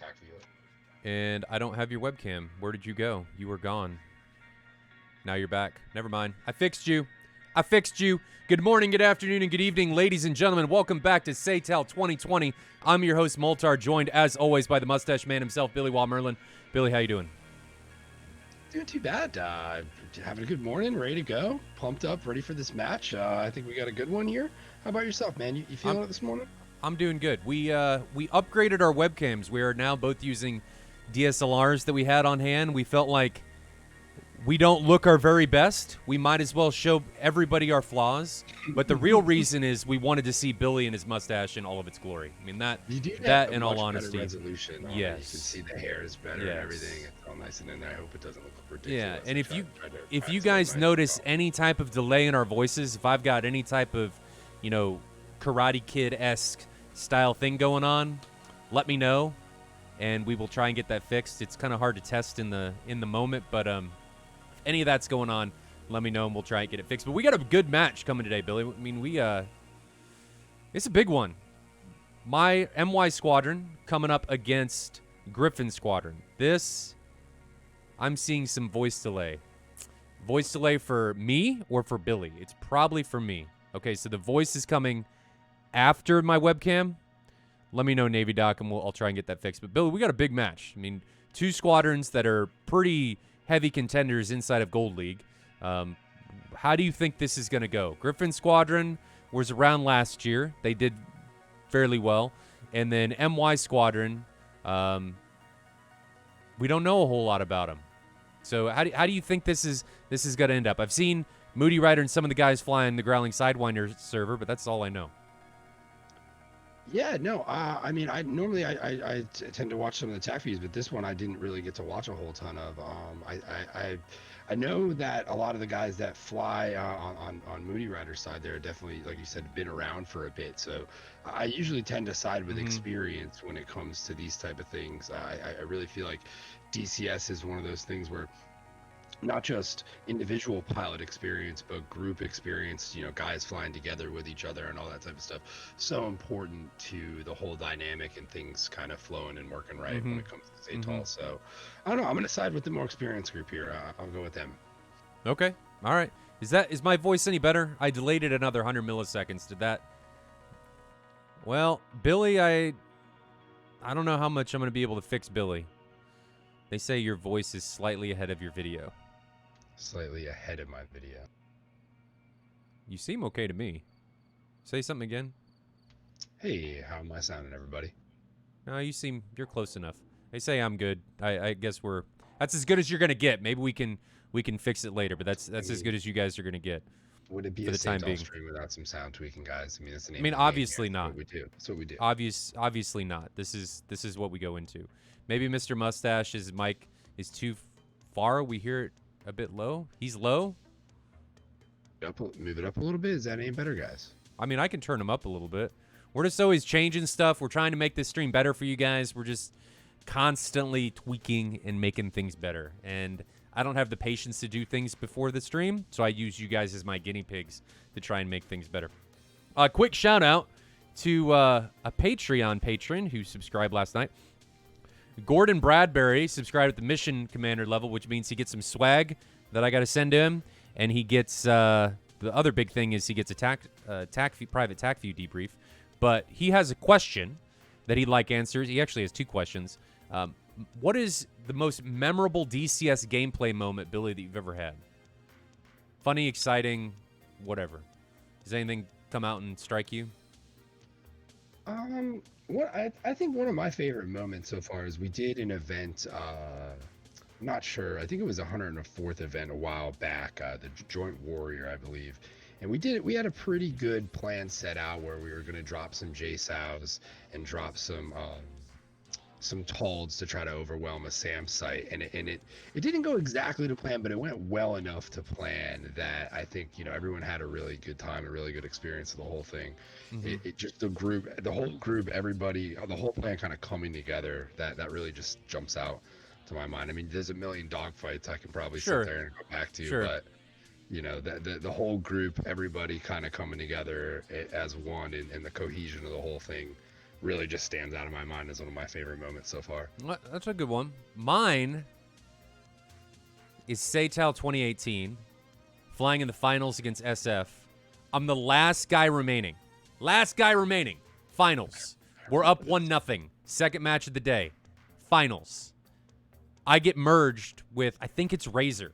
attack view. And I don't have your webcam. Where did you go? You were gone. Now you're back. Never mind. I fixed you. I fixed you. Good morning, good afternoon, and good evening, ladies and gentlemen. Welcome back to SATAL 2020. I'm your host, Moltar, joined as always by the mustache man himself, Billy Merlin. Billy, how you doing? Doing too bad. Having a good morning, ready to go, pumped up, ready for this match. I think we got a good one here. How about yourself, man? You feeling it this morning? I'm doing good. We upgraded our webcams. We are now both using DSLRs that we had on hand. We felt like we don't look our very best. We might as well show everybody our flaws. But the real reason is we wanted to see Billy and his mustache in all of its glory. I mean, that in all honesty. Resolution. Yes. You can see the hair is better and everything. It's all nice and in there. I hope it doesn't look ridiculous. Yeah, and if you guys notice any type of delay in our voices, if I've got any type of, Karate Kid-esque style thing going on, let me know, and we will try and get that fixed. It's kind of hard to test in the moment, but if any of that's going on, let me know and we'll try and get it fixed. But we got a good match coming today, Billy. I mean, it's a big one. My MY Squadron coming up against Gryphon Squadron. I'm seeing some voice delay. Voice delay for me or for Billy? It's probably for me. Okay, so the voice is coming after my webcam. Let me know, Navy Doc, and I'll try and get that fixed. But, Billy, we got a big match. I mean, two squadrons that are pretty heavy contenders inside of Gold League. How do you think this is going to go? Gryphon Squadron was around last year. They did fairly well. And then MY Squadron, we don't know a whole lot about them. So how do you think this is going to end up? I've seen Moody Rider and some of the guys flying the Growling Sidewinder server, but that's all I know. Yeah, no. I mean, I normally tend to watch some of the attack views, but this one I didn't really get to watch a whole ton of. I know that a lot of the guys that fly on Moody Rider's side there are definitely, like you said, been around for a bit. So I usually tend to side with experience when it comes to these type of things. I really feel like DCS is one of those things where not just individual pilot experience, but group experience, guys flying together with each other and all that type of stuff. So important to the whole dynamic and things kind of flowing and working right when it comes to SATAL. So I don't know. I'm going to side with the more experienced group here. I'll go with them. Okay. All right. Is my voice any better? I delayed it another 100 milliseconds. Did that? Well, Billy, I don't know how much I'm going to be able to fix Billy. They say your voice is slightly ahead of your video. Slightly ahead of my video. You seem okay to me. Say something again. Hey, how am I sounding, everybody? No, you're close enough. They say I'm good. I guess that's as good as you're gonna get. Maybe we can fix it later, but that's as good as you guys are gonna get. Would it be for a the time being stream without some sound tweaking, guys? I mean, that's the name. I mean, obviously not. That's what we do. Obviously not. This is what we go into. Maybe Mr. Mustache's mic is too far. We hear it a bit low. He's low. Move it up a little bit. Is that any better, guys? I mean, I can turn him up a little bit. We're just always changing stuff. We're trying to make this stream better for you guys. We're just constantly tweaking and making things better. And I don't have the patience to do things before the stream, so I use you guys as my guinea pigs to try and make things better. Quick shout out to a Patreon patron who subscribed last night. Gordon Bradbury subscribed at the mission commander level, which means he gets some swag that I got to send him, and he gets the other big thing is he gets a private TAC view debrief. But he has a question that he'd like answers. He actually has two questions. What is the most memorable DCS gameplay moment, Billy, that you've ever had? Funny, exciting, whatever. Does anything come out and strike you? I think one of my favorite moments so far is we did an event. I'm not sure. I think it was a 104th event a while back. The Joint Warrior, I believe. And we had a pretty good plan set out where we were going to drop some JSOWs and drop some TALDs to try to overwhelm a SAM site, and it didn't go exactly to plan, but it went well enough to plan that I think everyone had a really good time, a really good experience of the whole thing. It just the whole group, everybody, the whole plan kind of coming together. That really just jumps out to my mind. I mean, there's a million dogfights I can probably sit there and go back to, but the whole group, everybody kind of coming together as one, and the cohesion of the whole thing really just stands out in my mind as one of my favorite moments so far. That's a good one. Mine is SATAL 2018, flying in the finals against SF. I'm the last guy remaining. Last guy remaining. Finals. We're up 1-0. Second match of the day. Finals. I get merged with, I think it's Razor.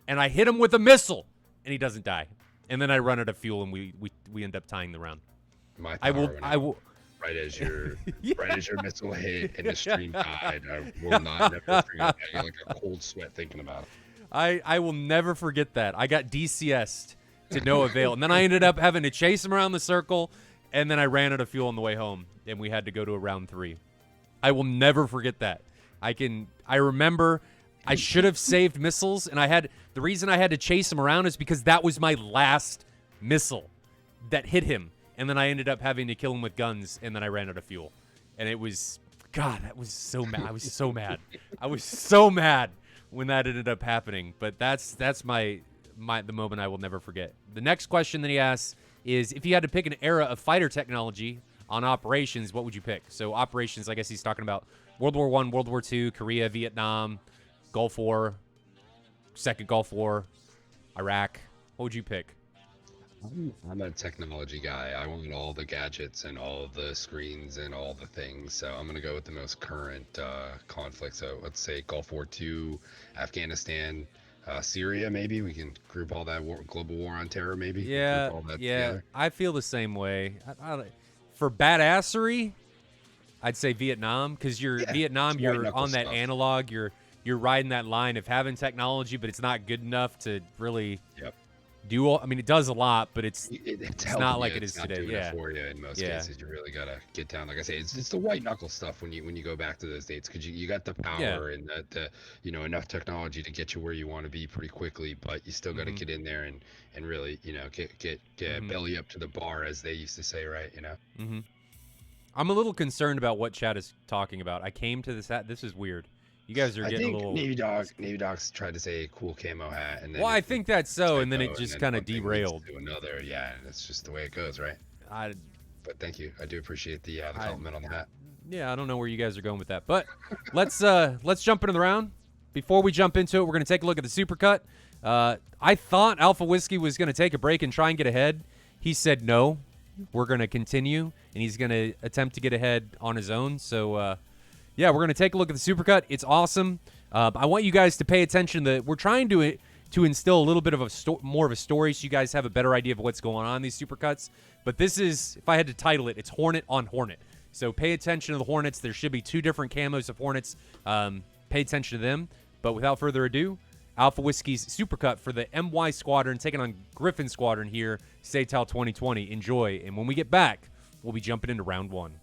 And I hit him with a missile. And he doesn't die. And then I run out of fuel and we end up tying the round. I will. Right as your missile hit and the stream died, I will not never forget that. I get like a cold sweat thinking about it. I will never forget that. I got DCS'd to no avail. And then I ended up having to chase him around the circle, and then I ran out of fuel on the way home, and we had to go to a round 3. I will never forget that. I remember I should have saved missiles, and the reason I had to chase him around is because that was my last missile that hit him. And then I ended up having to kill him with guns, and then I ran out of fuel. And it was, God, that was so mad. I was so mad. I was so mad when that ended up happening. But that's the moment I will never forget. The next question that he asks is, if you had to pick an era of fighter technology on operations, what would you pick? So operations, I guess he's talking about World War I, World War II, Korea, Vietnam, Gulf War, Second Gulf War, Iraq. What would you pick? I'm a technology guy. I want all the gadgets and all the screens and all the things. So I'm going to go with the most current conflict. So let's say Gulf War II, Afghanistan, Syria, maybe. We can group all that global war on terror, maybe. Yeah, all that yeah. together. I feel the same way. For badassery, I'd say Vietnam, because Vietnam, you're on that analog. You're riding that line of having technology, but it's not good enough to really do all. I mean, it does a lot, but it's not like it is today. Yeah, for you in most cases, you really gotta get down. Like I say, it's the white knuckle stuff when you go back to those dates, because you got the power and the enough technology to get you where you want to be pretty quickly, but you still got to get in there and really get belly up to the bar, as they used to say, right? I'm a little concerned about what Chad is talking about. I came to this hat. This is weird. You guys are getting a little. Navy Dogs tried to say cool camo hat, and then I think that's so, and then it just kind of derailed to another. Yeah, that's just the way it goes, right? But thank you. I do appreciate the compliment on the hat. Yeah, I don't know where you guys are going with that, but let's jump into the round. Before we jump into it, we're gonna take a look at the supercut. I thought Alpha Whiskey was gonna take a break and try and get ahead. He said no. We're gonna continue, and he's gonna attempt to get ahead on his own. So. Yeah, we're going to take a look at the supercut. It's awesome. I want you guys to pay attention. We're trying to instill a little bit of more of a story so you guys have a better idea of what's going on in these supercuts. But this is, if I had to title it, it's Hornet on Hornet. So pay attention to the Hornets. There should be 2 different camos of Hornets. Pay attention to them. But without further ado, Alpha Whiskey's supercut for the MY Squadron taking on Gryphon Squadron here, SATAL 2020. Enjoy. And when we get back, we'll be jumping into round 1.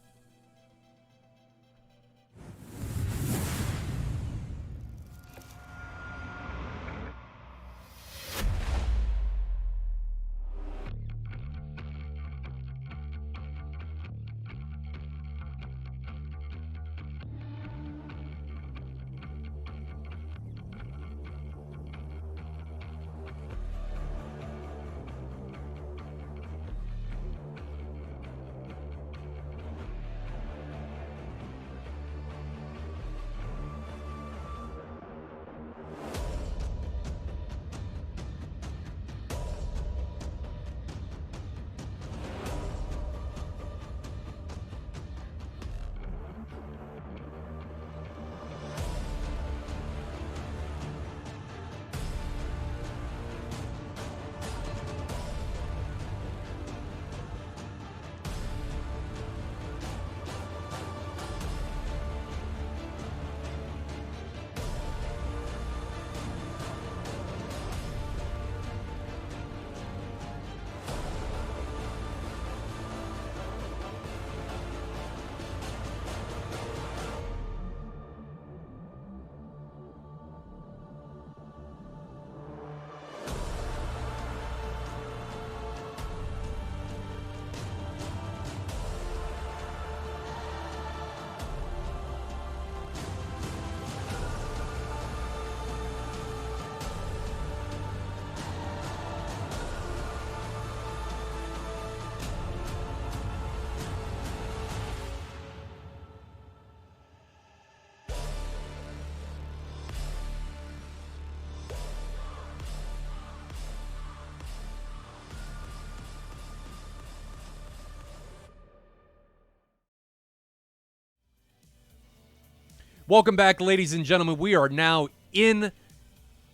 Welcome back, ladies and gentlemen. We are now in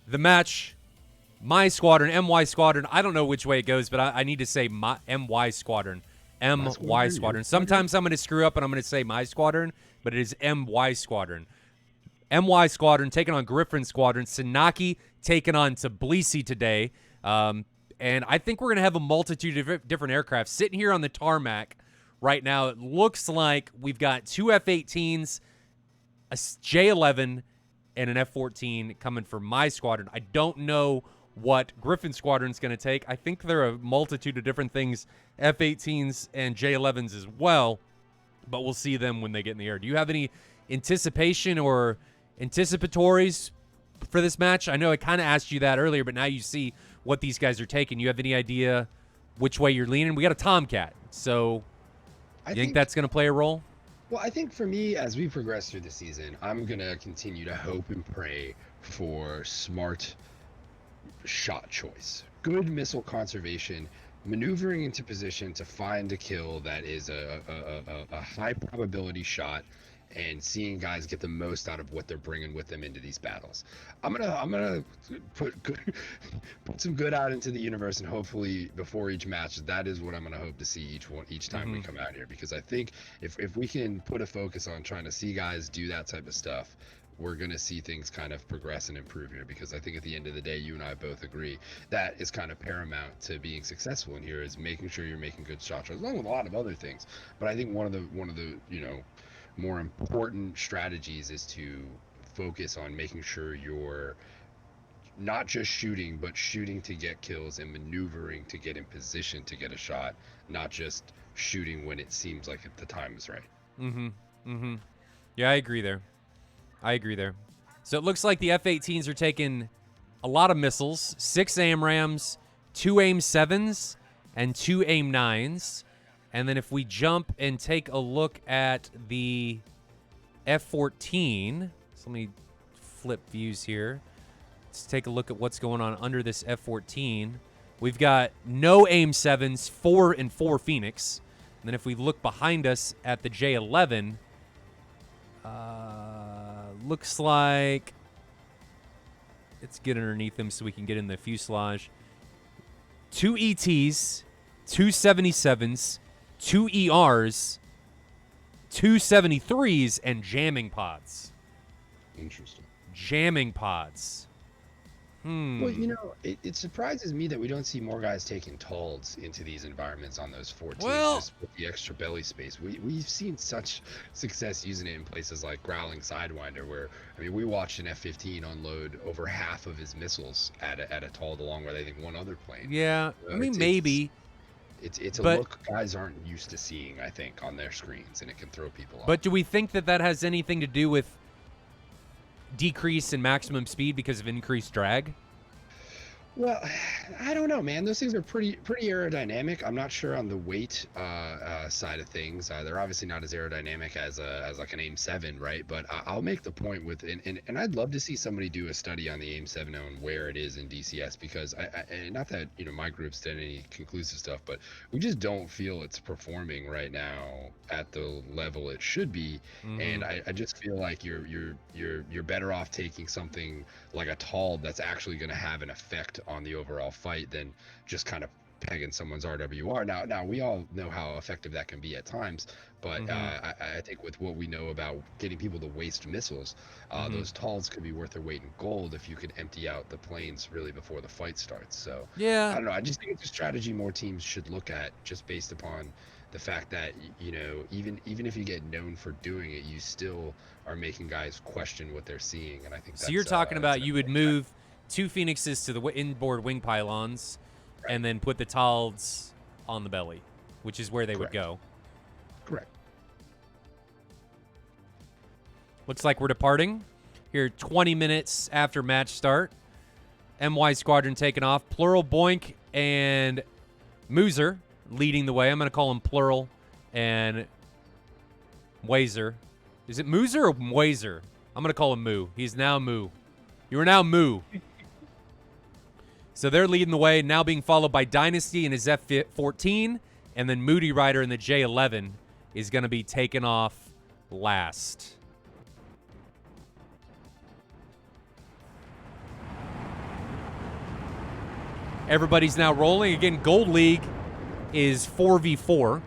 the match. My squadron, MY Squadron. I don't know which way it goes, but I need to say my MY Squadron. MY Squadron. Sometimes I'm going to screw up and I'm going to say my squadron, but it is MY Squadron. MY Squadron taking on Gryphon Squadron. Sanaki taking on Tbilisi today. And I think we're going to have a multitude of different aircraft sitting here on the tarmac right now. It looks like we've got 2 F-18s, a J-11, and an F-14 coming for my squadron. I don't know what Gryphon Squadron's going to take. I think there are a multitude of different things, F-18s and J-11s as well, but we'll see them when they get in the air. Do you have any anticipation or anticipatories for this match? I know I kind of asked you that earlier, but now you see what these guys are taking. You have any idea which way you're leaning? We got a Tomcat, so you think that's going to play a role? Well, I think for me, as we progress through the season, I'm going to continue to hope and pray for smart shot choice, good missile conservation, maneuvering into position to find a kill that is a high probability shot, and seeing guys get the most out of what they're bringing with them into these battles. I'm gonna put some good out into the universe, and hopefully before each match, that is what I'm gonna hope to see each time we come out here. Because I think if we can put a focus on trying to see guys do that type of stuff, we're gonna see things kind of progress and improve here. Because I think at the end of the day, you and I both agree that is kind of paramount to being successful in here, is making sure you're making good shot shots, along with a lot of other things. But I think one of the more important strategies is to focus on making sure you're not just shooting, but shooting to get kills and maneuvering to get in position to get a shot, not just shooting when it seems like the time is right. Yeah, I agree there. So it looks like the F-18s are taking a lot of missiles, 6 AMRAAMs, 2 AIM-7s, and 2 AIM-9s. And then if we jump and take a look at the F-14, so let me flip views here. Let's take a look at what's going on under this F-14. We've got no AIM-7s, 4 and 4 Phoenix. And then if we look behind us at the J-11, looks like, let's get underneath them so we can get in the fuselage. 2 ETs, 2 77s, 2 ERs, 2 73s, and jamming pods. Interesting. Jamming pods. Well, it surprises me that we don't see more guys taking TALDs into these environments on those 14s, just with the extra belly space. We've seen such success using it in places like Growling Sidewinder, where, I mean, we watched an F-15 unload over half of his missiles at a TALD, along with, I think, one other plane. Yeah, I mean, maybe. It's a look guys aren't used to seeing, I think, on their screens, and it can throw people off. But do we think that has anything to do with decrease in maximum speed because of increased drag? Well, I don't know, man. Those things are pretty aerodynamic. I'm not sure on the weight side of things. They're obviously not as aerodynamic as like an AIM-7, right? But I'll make the point with, and I'd love to see somebody do a study on the AIM-7 and where it is in DCS, because and not that my group's done any conclusive stuff, but we just don't feel it's performing right now at the level it should be. And I just feel like you're better off taking something like a TALD that's actually going to have an effect on the overall fight than just kind of pegging someone's RWR. Now we all know how effective that can be at times, but I think with what we know about getting people to waste missiles, those TALDs could be worth their weight in gold if you could empty out the planes really before the fight starts. So yeah, I don't know. I just think it's a strategy more teams should look at, just based upon the fact that, even if you get known for doing it, you still are making guys question what they're seeing. And I think so you're talking about you would move 2 Phoenixes to the inboard wing pylons, right, and then put the TALDs on the belly, which is where they would go. Correct. Looks like we're departing here 20 minutes after match start. MY Squadron taking off. Plural, Boink, and Moozer leading the way. I'm going to call him Plural and Wazer. Is it Moozer or Wazer? I'm going to call him Moo. He's now Moo. You are now Moo. So they're leading the way, now being followed by Dynasty in his F-14, and then Moody Rider in the J-11 is going to be taken off last. Everybody's now rolling. Again, Gold League is 4v4.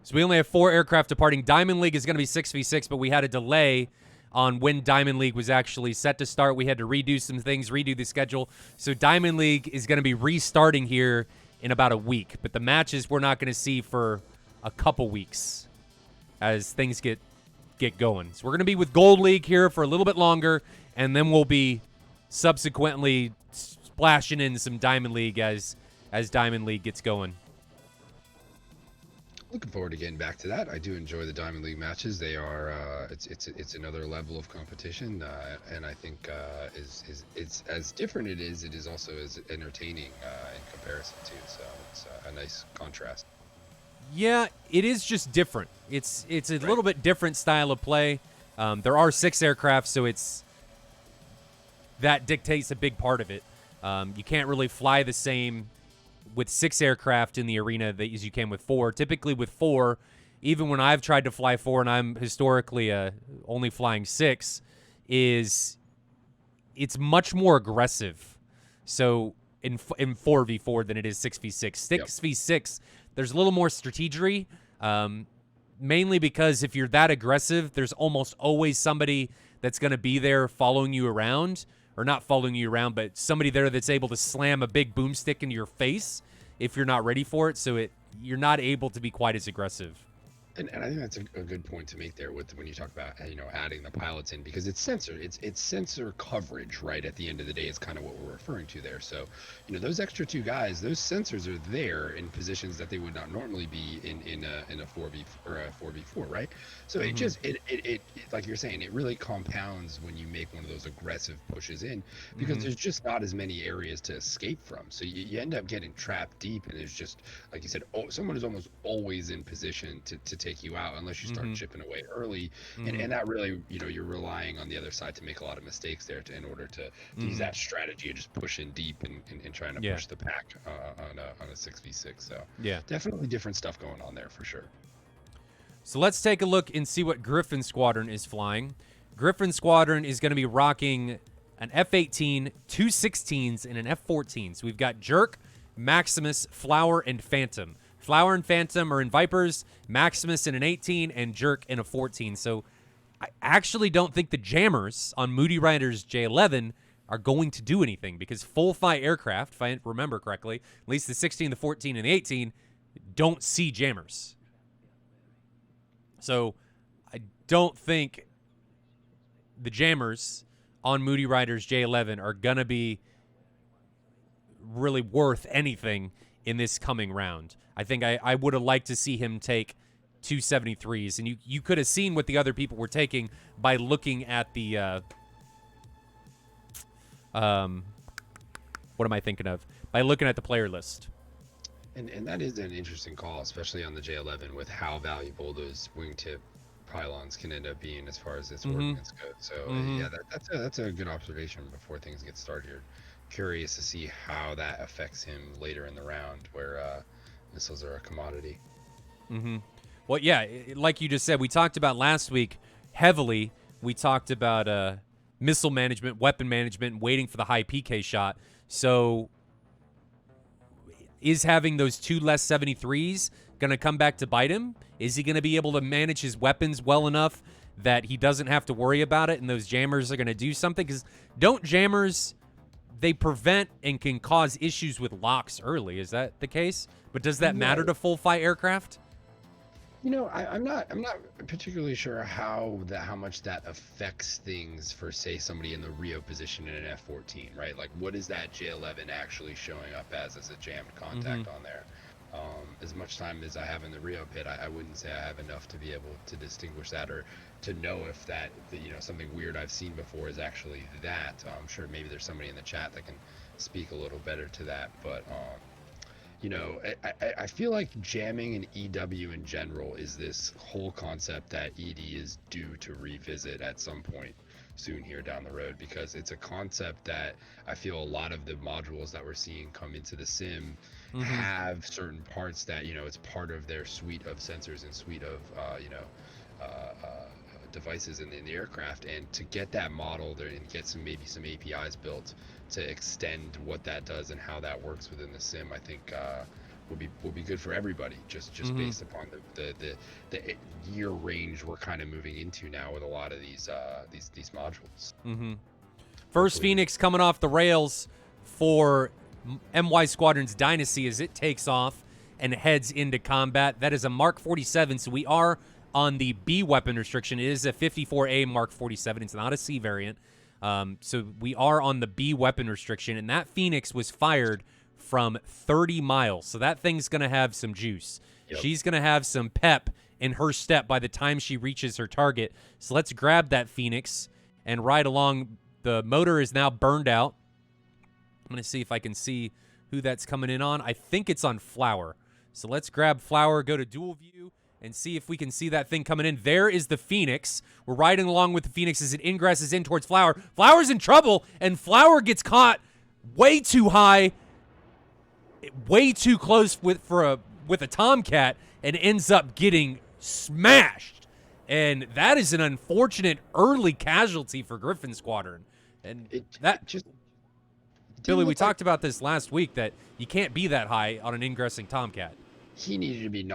So we only have 4 aircraft departing. Diamond League is going to be 6v6, but we had a delay on when Diamond League was actually set to start. We had to redo some things, redo the schedule. So Diamond League is going to be restarting here in about a week. But the matches we're not going to see for a couple weeks as things get going. So we're going to be with Gold League here for a little bit longer, and then we'll be subsequently splashing in some Diamond League as Diamond League gets going. Looking forward to getting back to that. I do enjoy the Diamond League matches. They are it's another level of competition, and I think it's as different it is also as entertaining in comparison too. So it's a nice contrast. Yeah, it is just different. It's a little bit different style of play. There are 6 aircraft, so that dictates a big part of it. You can't really fly the same with 6 aircraft in the arena as you can with 4. Typically with 4, even when I've tried to fly 4 and I'm historically only flying 6, it's much more aggressive. So in 4v4 than it is 6v6. 6v6, there's a little more strategery, mainly because if you're that aggressive, there's almost always somebody that's going to be there following you around. Or not following you around, but somebody there that's able to slam a big boomstick into your face if you're not ready for it. So you're not able to be quite as aggressive. And I think that's a good point to make there with when you talk about adding the pilots in, because it's sensor coverage, right? At the end of the day, it's kind of what we're referring to there. So those extra 2 guys, those sensors are there in positions that they would not normally be in a 4v or a 4v4, right? So it just it like you're saying, it really compounds when you make one of those aggressive pushes in, because there's just not as many areas to escape from. So you end up getting trapped deep, and there's just, like you said, someone is almost always in position to take you out unless you start chipping away early, and that really you're relying on the other side to make a lot of mistakes there in order to use that strategy of just pushing deep and trying to push the pack on a 6v6. So definitely different stuff going on there for sure. So let's take a look and see what Gryphon Squadron is flying. Gryphon Squadron is going to be rocking an F-18, 2 16s, and an F-14. So we've got Jerk, Maximus, Flower, and Phantom. Flower and Phantom are in Vipers, Maximus in an 18, and Jerk in a 14. So I actually don't think the jammers on Moody Riders J11 are going to do anything, because full-flight aircraft, if I remember correctly, at least the 16, the 14, and the 18, don't see jammers. So I don't think the jammers on Moody Riders J11 are going to be really worth anything in this coming round. I think I would have liked to see him take 273s, and you could have seen what the other people were taking by looking at the what am I thinking of? By looking at the player list. And that is an interesting call, especially on the J11, with how valuable those wingtip pylons can end up being as far as its ordnance goes. So that's a good observation before things get started here. Curious to see how that affects him later in the round, where missiles are a commodity. Well, yeah, like you just said, we talked about last week heavily. We talked about missile management, weapon management, waiting for the high PK shot. So is having those 2 less 73s going to come back to bite him? Is he going to be able to manage his weapons well enough that he doesn't have to worry about it and those jammers are going to do something? Because don't jammers, they prevent and can cause issues with locks early. Is that the case? But does that matter to full-flight aircraft? I'm not particularly sure how much that affects things for, say, somebody in the Rio position in an F-14, right? Like, what is that J11 actually showing up as a jammed contact on there? As much time as I have in the Rio pit, I wouldn't say I have enough to be able to distinguish that, or to know if that, something weird I've seen before is actually that. I'm sure maybe there's somebody in the chat that can speak a little better to that, but I feel like jamming an EW in general is this whole concept that ED is due to revisit at some point soon here down the road, because it's a concept that I feel a lot of the modules that we're seeing come into the sim have certain parts that it's part of their suite of sensors and suite of devices in the aircraft, and to get that modeled and get maybe some APIs built to extend what that does and how that works within the sim, I think will be good for everybody. Just based upon the year range we're kind of moving into now with a lot of these modules. First Hopefully. Phoenix coming off the rails for MY Squadron's Dynasty as it takes off and heads into combat. That is a Mark 47, so we are on the B weapon restriction. It is a 54A Mark 47. It's not a C variant. So we are on the B weapon restriction, and that Phoenix was fired from 30 miles. So that thing's going to have some juice. Yep. She's going to have some pep in her step by the time she reaches her target. So let's grab that Phoenix and ride along. The motor is now burned out. I'm going to see if I can see who that's coming in on. I think it's on Flower. So let's grab Flower, go to dual view, and see if we can see that thing coming in. There is the Phoenix. We're riding along with the Phoenix as it ingresses in towards Flower. Flower's in trouble, and Flower gets caught way too high, way too close with a Tomcat, and ends up getting smashed. And that is an unfortunate early casualty for Gryphon Squadron. And Billy, we talked about this last week, that you can't be that high on an ingressing Tomcat. He needed to be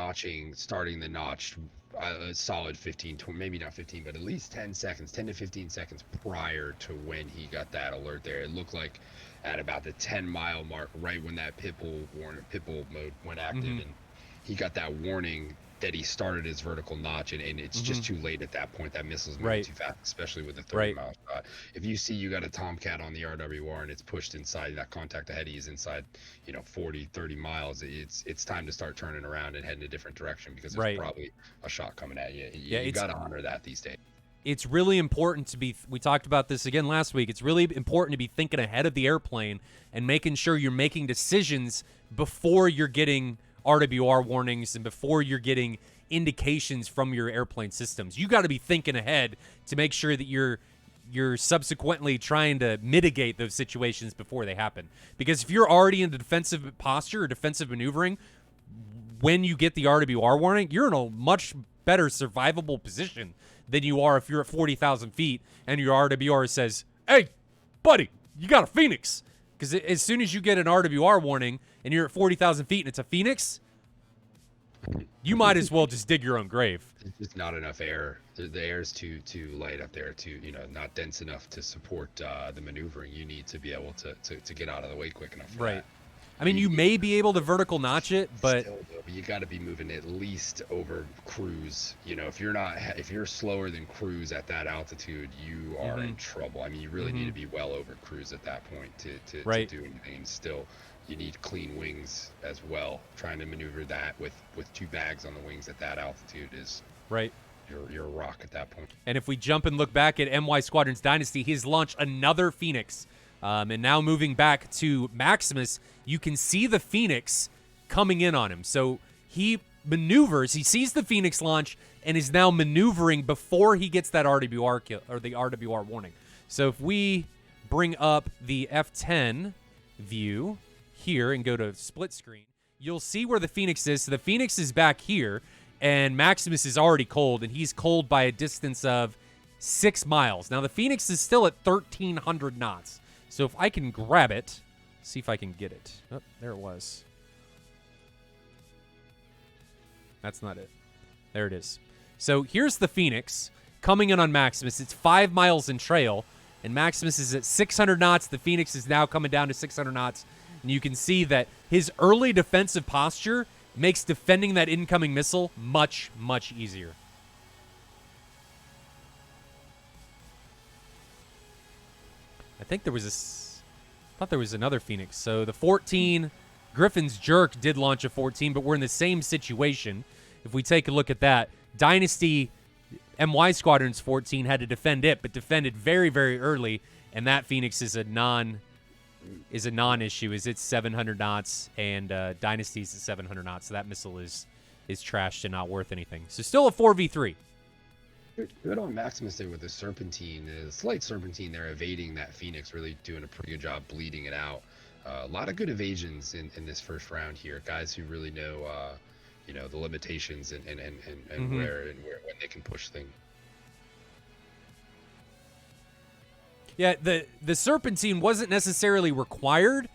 starting the notch a solid 15, maybe not 15, but at least 10 to 15 seconds prior to when he got that alert there. It looked like at about the 10-mile mark, right when that pitbull mode went active, and he got that warning that he started his vertical notch, and it's just too late at that point. That missile's moving too fast, especially with the 30-mile shot. If you see you got a Tomcat on the RWR and it's pushed inside that contact ahead, he's inside 40, 30 miles, it's time to start turning around and heading a different direction, because there's probably a shot coming at you. You got to honor that these days. It's really important to be, we talked about this again last week, it's really important to be thinking ahead of the airplane and making sure you're making decisions before you're getting RWR warnings and before you're getting indications from your airplane systems. You got to be thinking ahead to make sure that you're subsequently trying to mitigate those situations before they happen. Because if you're already in the defensive posture or defensive maneuvering when you get the RWR warning, you're in a much better survivable position than you are if you're at 40,000 feet and your RWR says, "Hey, buddy, you got a Phoenix." Because as soon as you get an RWR warning and you're at 40,000 feet and it's a Phoenix, you might as well just dig your own grave. It's just not enough air. The air is too light up there, not dense enough to support the maneuvering. You need to be able to get out of the way quick enough for that. I mean, you may be able to vertical notch it, but still, though, you got to be moving at least over cruise. If you're slower than cruise at that altitude, you are in trouble. I mean, you really need to be well over cruise at that point to do anything. Still, you need clean wings as well. Trying to maneuver that with two bags on the wings at that altitude is you're a rock at that point. And if we jump and look back at MY Squadron's Dynasty, he's launched another Phoenix. And now moving back to Maximus, you can see the Phoenix coming in on him. So he maneuvers, he sees the Phoenix launch, and is now maneuvering before he gets that RWR kill, or the RWR warning. So if we bring up the F10 view here and go to split screen, you'll see where the Phoenix is. So the Phoenix is back here, and Maximus is already cold, and he's cold by a distance of 6 miles. Now the Phoenix is still at 1,300 knots. So if I can grab it, see if I can get it. Oh, there it was. That's not it. There it is. So here's the Phoenix coming in on Maximus. It's 5 miles in trail, and Maximus is at 600 knots. The Phoenix is now coming down to 600 knots, and you can see that his early defensive posture makes defending that incoming missile much, much easier. I think there was I thought there was another Phoenix. So the 14, Gryphon's Jerk did launch a 14, but we're in the same situation. If we take a look at that, Dynasty MY Squadron's 14 had to defend it, but defended very, very early, and that Phoenix is a non-issue. Is it's 700 knots, and Dynasty's at 700 knots, so that missile is trashed and not worth anything. So still a 4v3. Good on Maximus there with the serpentine, the slight serpentine there, evading that Phoenix, really doing a pretty good job bleeding it out. A lot of good evasions in this first round here. Guys who really know, the limitations and where when they can push things. Yeah, the Serpentine wasn't necessarily required,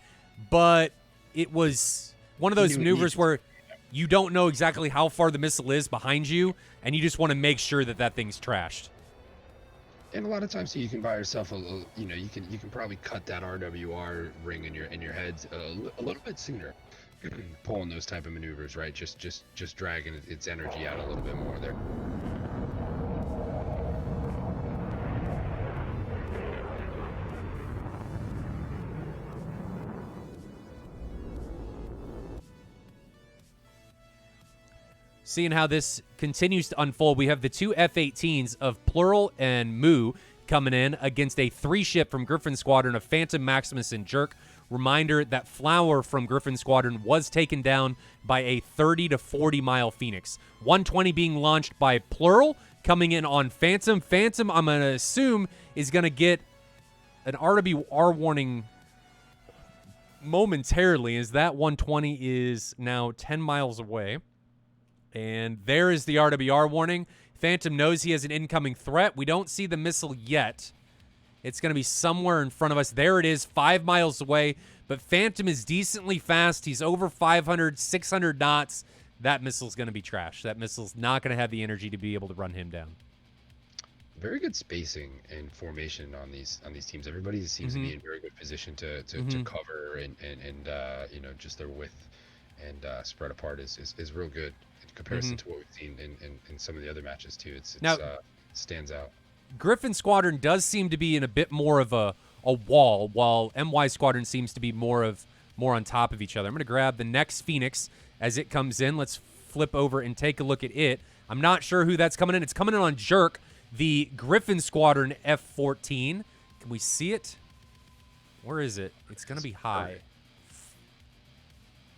but it was one of those maneuvers where you don't know exactly how far the missile is behind you, and you just want to make sure that that thing's trashed. And a lot of times, so you can buy yourself you can probably cut that RWR ring in your heads a little bit sooner, pulling those type of maneuvers, right? Just dragging its energy out a little bit more there. Seeing how this continues to unfold, we have the two F-18s of Plural and Moo coming in against a 3-ship from Gryphon Squadron of Phantom, Maximus, and Jerk. Reminder that Flower from Gryphon Squadron was taken down by a 30 to 40 mile Phoenix. 120 being launched by Plural, coming in on Phantom. Phantom, I'm going to assume, is going to get an RWR warning momentarily, as that 120 is now 10 miles away. And there is the RWR warning. Phantom knows he has an incoming threat. We don't see the missile yet. It's going to be somewhere in front of us. There it is, 5 miles away. But Phantom is decently fast. He's over 500, 600 knots. That missile's going to be trashed. That missile's not going to have the energy to be able to run him down. Very good spacing and formation on these teams. Everybody seems to be in very good position to cover and just their width and spread apart is real good in comparison to what we've seen in some of the other matches too. It's stands out. Gryphon Squadron does seem to be in a bit more of a wall, while MY Squadron seems to be more on top of each other. I'm going to grab the next Phoenix as it comes in. Let's flip over and take a look at it. I'm not sure who that's coming in. It's coming in on Jerk, the Gryphon Squadron F-14. Can we see it? Where is it? It's going to be high.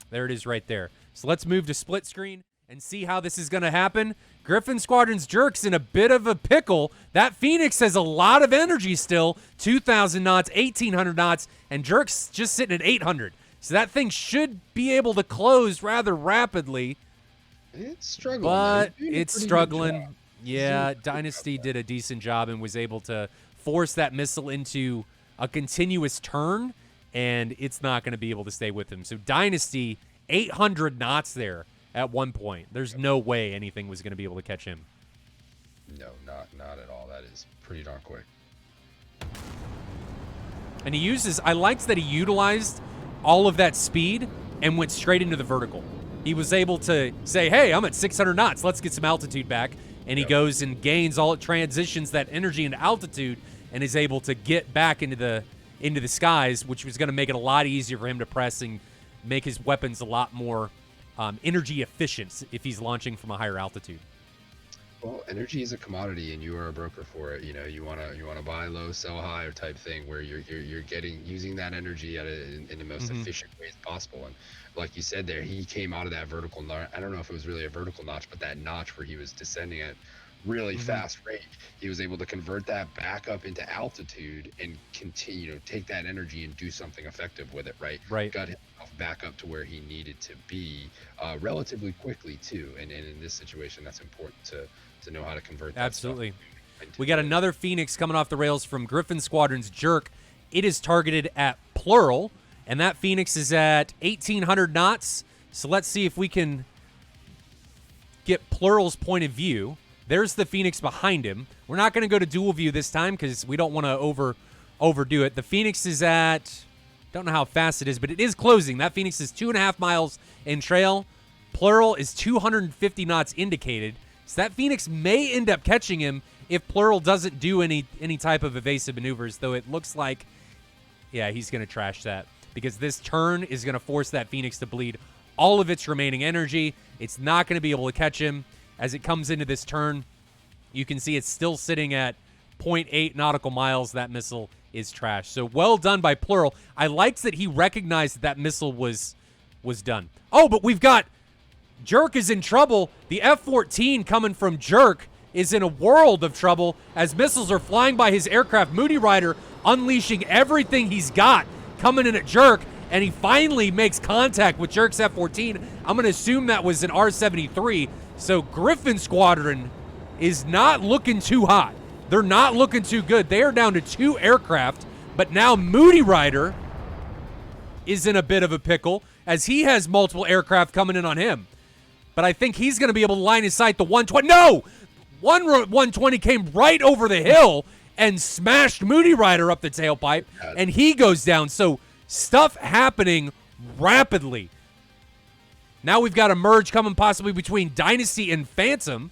There it is right there. So let's move to split screen and see how this is going to happen. Gryphon Squadron's Jerk's in a bit of a pickle. That Phoenix has a lot of energy still. 2,000 knots, 1,800 knots, and Jerk's just sitting at 800. So that thing should be able to close rather rapidly. It's struggling. But it's struggling. Yeah, Dynasty did a decent job and was able to force that missile into a continuous turn, and it's not going to be able to stay with him. So Dynasty, 800 knots there at one point. There's no way anything was going to be able to catch him. No, not at all. That is pretty darn quick. And I liked that he utilized all of that speed and went straight into the vertical. He was able to say, hey, I'm at 600 knots. Let's get some altitude back. And he goes and gains transitions that energy into altitude and is able to get back into the skies, which was going to make it a lot easier for him to press and make his weapons a lot more energy efficient if he's launching from a higher altitude. Well, energy is a commodity, and you are a broker for it. You know, you wanna buy low, sell high, or type thing, where you're using that energy in the most efficient ways possible. And like you said there, he came out of that vertical notch. I don't know if it was really a vertical notch, but that notch where he was descending at really fast rate, he was able to convert that back up into altitude and continue to take that energy and do something effective with it. Right. Got himself back up to where he needed to be relatively quickly too. And in this situation, that's important to know how to convert that. Absolutely. We got another Phoenix coming off the rails from Gryphon Squadron's Jerk. It is targeted at Plural, and that Phoenix is at 1,800 knots. So let's see if we can get Plural's point of view. There's the Phoenix behind him. We're not going to go to dual view this time because we don't want to overdo it. The Phoenix is at, don't know how fast it is, but it is closing. That Phoenix is 2.5 miles in trail. Plural is 250 knots indicated. So that Phoenix may end up catching him if Plural doesn't do any type of evasive maneuvers, though it looks like, yeah, he's going to trash that because this turn is going to force that Phoenix to bleed all of its remaining energy. It's not going to be able to catch him. As it comes into this turn, you can see it's still sitting at 0.8 nautical miles. That missile is trash. So well done by Plural. I liked that he recognized that missile was done. Oh, but we've got Jerk is in trouble. The F-14 coming from Jerk is in a world of trouble as missiles are flying by his aircraft. Moody Rider unleashing everything he's got, coming in at Jerk, and he finally makes contact with Jerk's F-14. I'm going to assume that was an R-73. So Gryphon Squadron is not looking too hot. They're not looking too good. They are down to 2 aircraft, but now Moody Rider is in a bit of a pickle as he has multiple aircraft coming in on him. But I think he's going to be able to line his sight the 120. No! 120 came right over the hill and smashed Moody Rider up the tailpipe, and he goes down. So stuff happening rapidly. Now we've got a merge coming possibly between Dynasty and Phantom.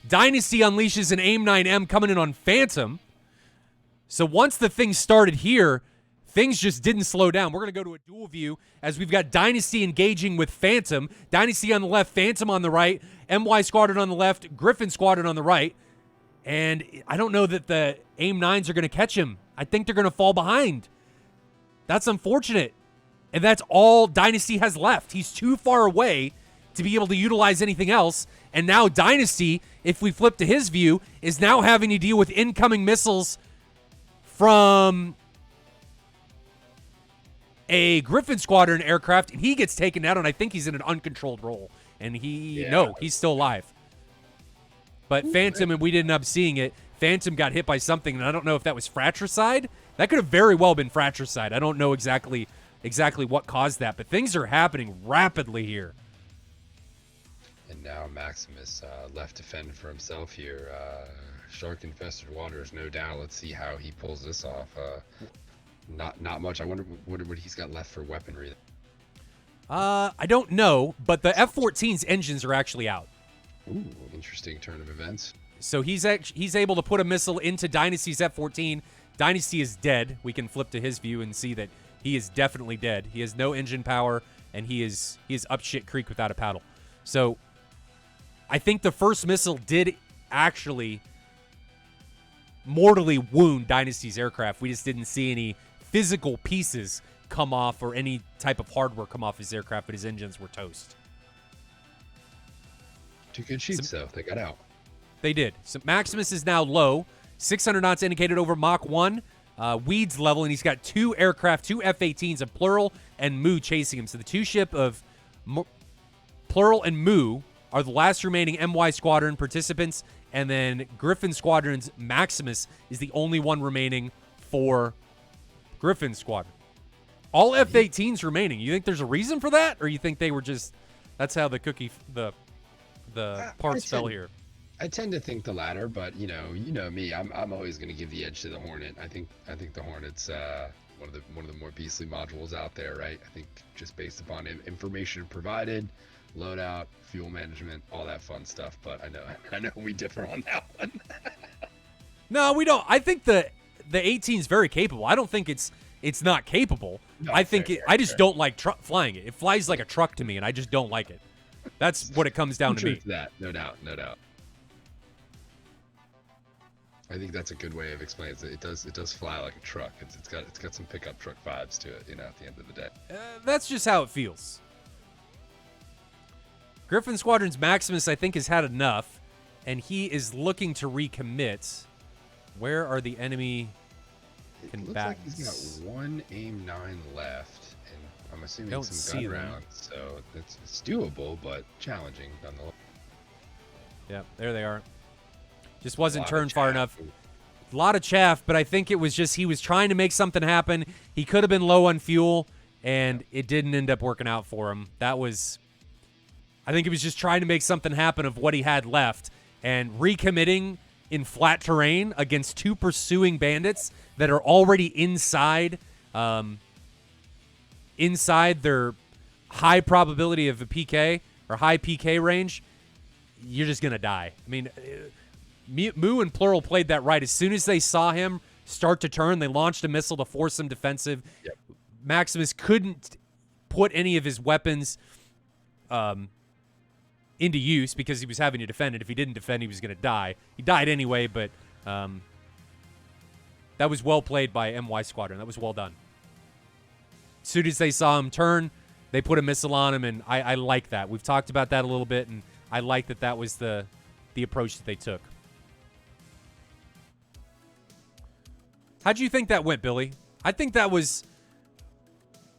Dynasty unleashes an AIM-9M coming in on Phantom. So once the thing started here, things just didn't slow down. We're going to go to a dual view as we've got Dynasty engaging with Phantom. Dynasty on the left, Phantom on the right, MY Squadron on the left, Gryphon Squadron on the right. And I don't know that the AIM-9s are going to catch him. I think they're going to fall behind. That's unfortunate. And that's all Dynasty has left. He's too far away to be able to utilize anything else. And now Dynasty, if we flip to his view, is now having to deal with incoming missiles from a Gryphon Squadron aircraft, and he gets taken out, and I think he's in an uncontrolled role. And he's still alive. But Phantom, and we didn't end up seeing it, Phantom got hit by something, and I don't know if that was fratricide. That could have very well been fratricide. I don't know exactly what caused that, but things are happening rapidly here. And now Maximus left to fend for himself here. Shark-infested waters, no doubt. Let's see how he pulls this off. Not much. I wonder what he's got left for weaponry. I don't know, but the F-14's engines are actually out. Ooh, interesting turn of events. So he's able to put a missile into Dynasty's F-14. Dynasty is dead. We can flip to his view and see that he is definitely dead. He has no engine power, and he is up shit creek without a paddle. So I think the first missile did actually mortally wound Dynasty's aircraft. We just didn't see any physical pieces come off or any type of hardware come off his aircraft, but his engines were toast. 2 good sheets, though. They got out. They did. So Maximus is now low. 600 knots indicated over Mach 1. Weeds level, and he's got 2 aircraft, 2 F-18s, a Plural and Moo chasing him. So the 2 ship of Plural and Moo are the last remaining MY Squadron participants, and then Gryphon Squadron's Maximus is the only one remaining for Gryphon Squadron. All F-18s remaining. You think there's a reason for that, or you think they were just that's how the parts fell here? I tend to think the latter, but you know me. I'm always going to give the edge to the Hornet. I think the Hornet's one of the more beastly modules out there, right? I think just based upon information provided, loadout, fuel management, all that fun stuff. But I know we differ on that one. No, we don't. I think the 18 is very capable. I don't think it's not capable. No, I think I just don't like flying it. It flies like a truck to me, and I just don't like it. That's what it comes down to me. That, no doubt. I think that's a good way of explaining it. It does fly like a truck. It's got some pickup truck vibes to it, at the end of the day. That's just how it feels. Gryphon Squadron's Maximus, I think, has had enough, and he is looking to recommit. Where are the enemy combatants? It looks like he's got 1 AIM-9 left, and I'm assuming some gun rounds, so it's doable, but challenging nonetheless. Yeah, there they are. Just wasn't turned far enough. A lot of chaff, but I think it was just he was trying to make something happen. He could have been low on fuel, and it didn't end up working out for him. I think he was just trying to make something happen of what he had left, and recommitting in flat terrain against 2 pursuing bandits that are already inside their high probability of a PK or high PK range. You're just gonna die. I mean, Moo and Plural played that right. As soon as they saw him start to turn, they launched a missile to force him defensive. Yep. Maximus couldn't put any of his weapons into use because he was having to defend it. If he didn't defend, he was going to die. He died anyway, but that was well played by MY Squadron. That was well done. As soon as they saw him turn, they put a missile on him, and I like that. We've talked about that a little bit, and I like that was the approach that they took. How'd you think that went, Billy? I think that was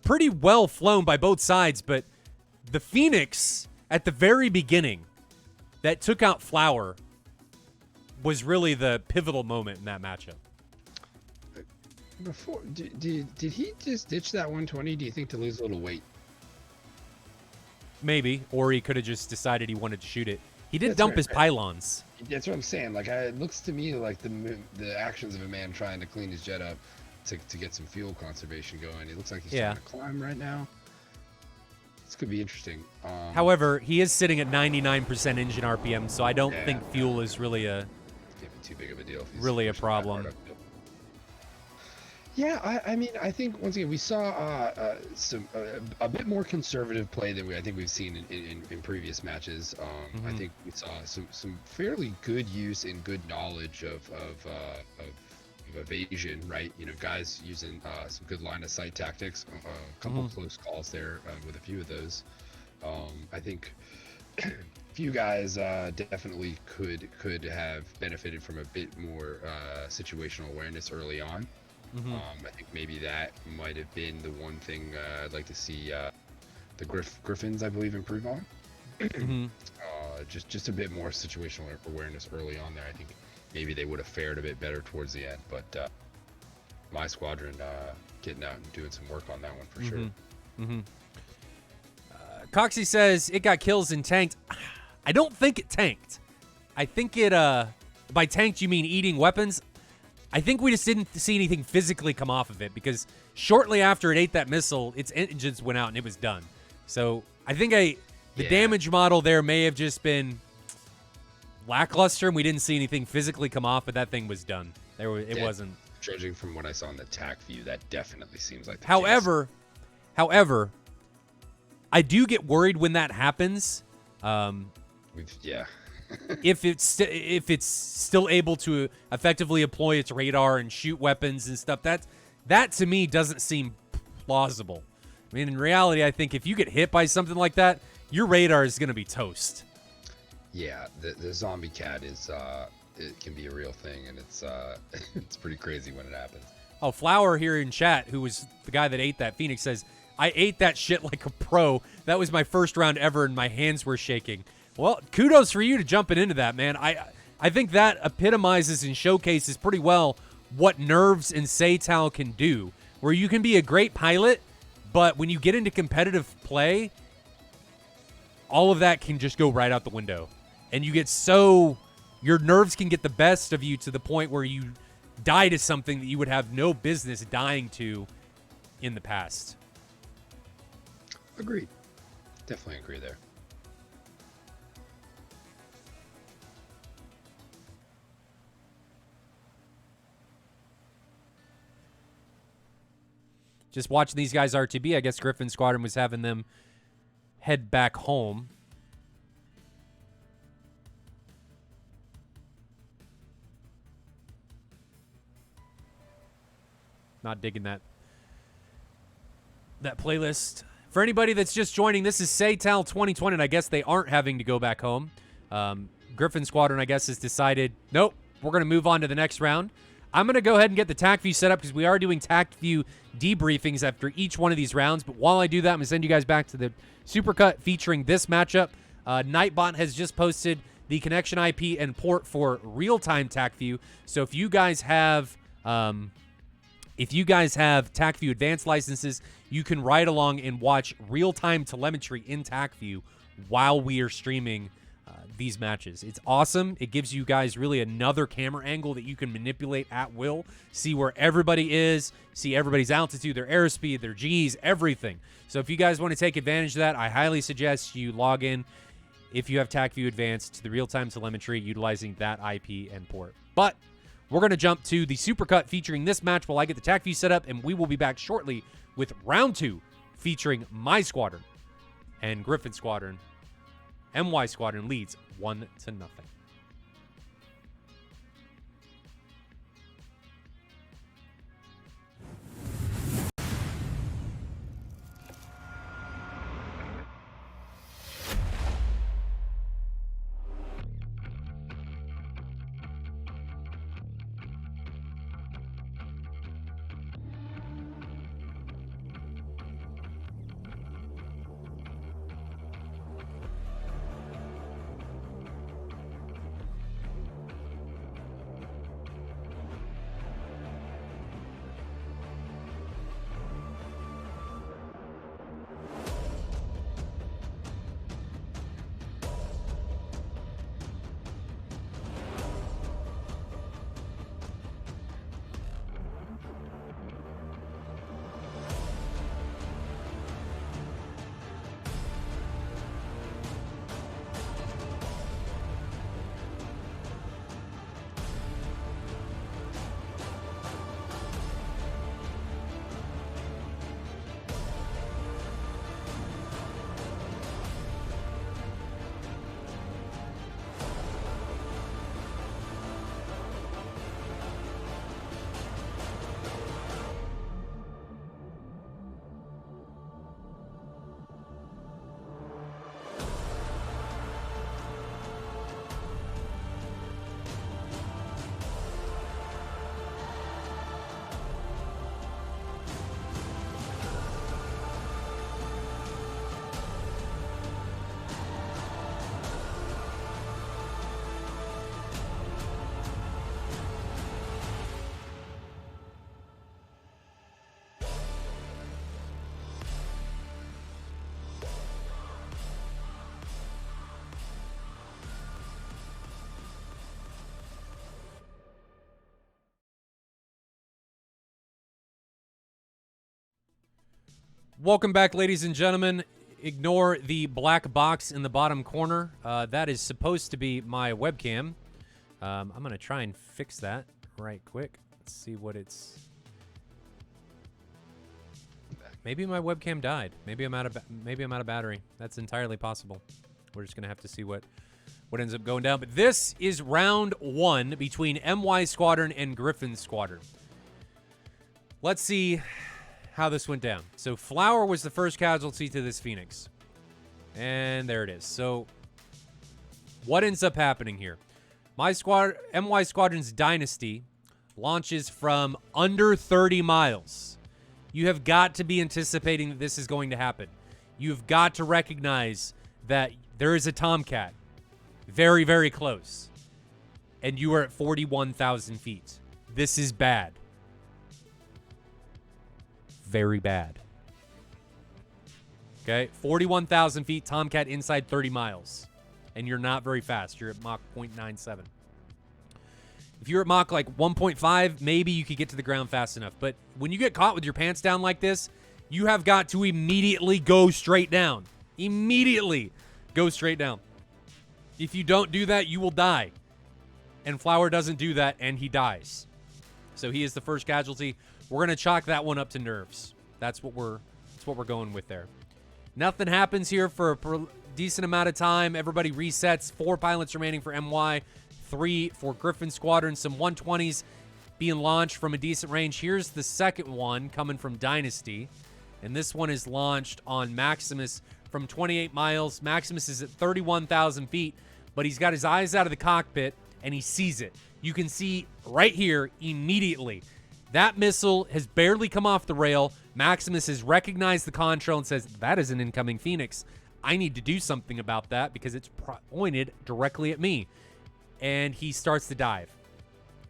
pretty well flown by both sides, but the Phoenix at the very beginning that took out Flower was really the pivotal moment in that matchup. Before, did he just ditch that 120? Do you think to lose a little weight? Maybe, or he could have just decided he wanted to shoot it. He did That's dump right, his right. pylons. That's what I'm saying. Like, it looks to me like the actions of a man trying to clean his jet up to get some fuel conservation going. It looks like he's trying to climb right now. This could be interesting. However, he is sitting at 99% engine RPM, so I don't think fuel is really can't be too big of a deal. If he's really a pushing that hard problem. uphill. Yeah, I mean, I think once again we saw a bit more conservative play than I think we've seen in previous matches. I think we saw some fairly good use and good knowledge of evasion, right? You know, guys using some good line of sight tactics. A couple close calls there with a few of those. I think a few guys definitely could have benefited from a bit more situational awareness early on. I think maybe that might have been the one thing I'd like to see the Gryphons, I believe, improve on. Just a bit more situational awareness early on there. I think maybe they would have fared a bit better towards the end, but my squadron getting out and doing some work on that one for sure. Coxie says it got kills and tanked. I don't think it tanked. I think it, by tanked you mean eating weapons. I think we just didn't see anything physically come off of it because shortly after it ate that missile, its engines went out and it was done. So I think the damage model there may have just been lackluster and we didn't see anything physically come off, but that thing was done. It wasn't. Judging from what I saw in the TAC view, that definitely seems like the However, I do get worried when that happens. If it's still able to effectively employ its radar and shoot weapons and stuff, that to me doesn't seem plausible. I mean, in reality, I think if you get hit by something like that, your radar is going to be toast. Yeah, the zombie cat is it can be a real thing, and it's it's pretty crazy when it happens. Oh, Flower here in chat, who was the guy that ate that Phoenix, says, I ate that shit like a pro. That was my first round ever, and my hands were shaking. Well, kudos for you to jumping into that, man. I think that epitomizes and showcases pretty well what nerves and SATAL can do, where you can be a great pilot, but when you get into competitive play, all of that can just go right out the window. And you get your nerves can get the best of you to the point where you die to something that you would have no business dying to in the past. Agreed. Definitely agree there. Just watching these guys RTB, I guess Gryphon Squadron was having them head back home. Not digging that playlist. For anybody that's just joining, this is SATAL 2020, and I guess they aren't having to go back home. Gryphon Squadron, I guess, has decided, nope, we're going to move on to the next round. I'm going to go ahead and get the TAC view set up because we are doing TAC view debriefings after each one of these rounds. But while I do that, I'm going to send you guys back to the Supercut featuring this matchup. Nightbot has just posted the connection IP and port for real-time TAC view. So if you guys have TAC view advanced licenses, you can ride along and watch real-time telemetry in TAC view while we are streaming these matches. It's awesome. It gives you guys really another camera angle that you can manipulate at will, see where everybody is, see everybody's altitude, their airspeed, their Gs, everything. So if you guys want to take advantage of that, I highly suggest you log in, if you have TAC view advanced, to the real-time telemetry utilizing that IP and port. But we're going to jump to the Supercut featuring this match while I get the TAC view set up, and we will be back shortly with round 2 featuring my squadron and Gryphon Squadron. MY Squadron leads 1-0. Welcome back, ladies and gentlemen. Ignore the black box in the bottom corner. That is supposed to be my webcam. I'm going to try and fix that right quick. Let's see what it's... Maybe my webcam died. Maybe I'm out of battery. That's entirely possible. We're just going to have to see what ends up going down. But this is round 1 between MY Squadron and Gryphon Squadron. Let's see how this went down. So Flower was the first casualty to this Phoenix. And there it is. So what ends up happening here? MY Squadron's Dynasty launches from under 30 miles. You have got to be anticipating that this is going to happen. You've got to recognize that there is a Tomcat very, very close. And you are at 41,000 feet. This is bad. Very bad. Okay, 41,000 feet, Tomcat inside 30 miles. And you're not very fast. You're at Mach 0.97. If you're at Mach like 1.5, maybe you could get to the ground fast enough. But when you get caught with your pants down like this, you have got to immediately go straight down. Immediately go straight down. If you don't do that, you will die. And Flower doesn't do that, and he dies. So he is the first casualty. We're going to chalk that one up to nerves. That's what we're going with there. Nothing happens here for a decent amount of time. Everybody resets. 4 pilots remaining for MY. 3 for Gryphon Squadron. Some 120s being launched from a decent range. Here's the second one coming from Dynasty. And this one is launched on Maximus from 28 miles. Maximus is at 31,000 feet, but he's got his eyes out of the cockpit, and he sees it. You can see right here immediately. That missile has barely come off the rail. Maximus has recognized the contrail and says, that is an incoming Phoenix. I need to do something about that because it's pointed directly at me. And he starts to dive.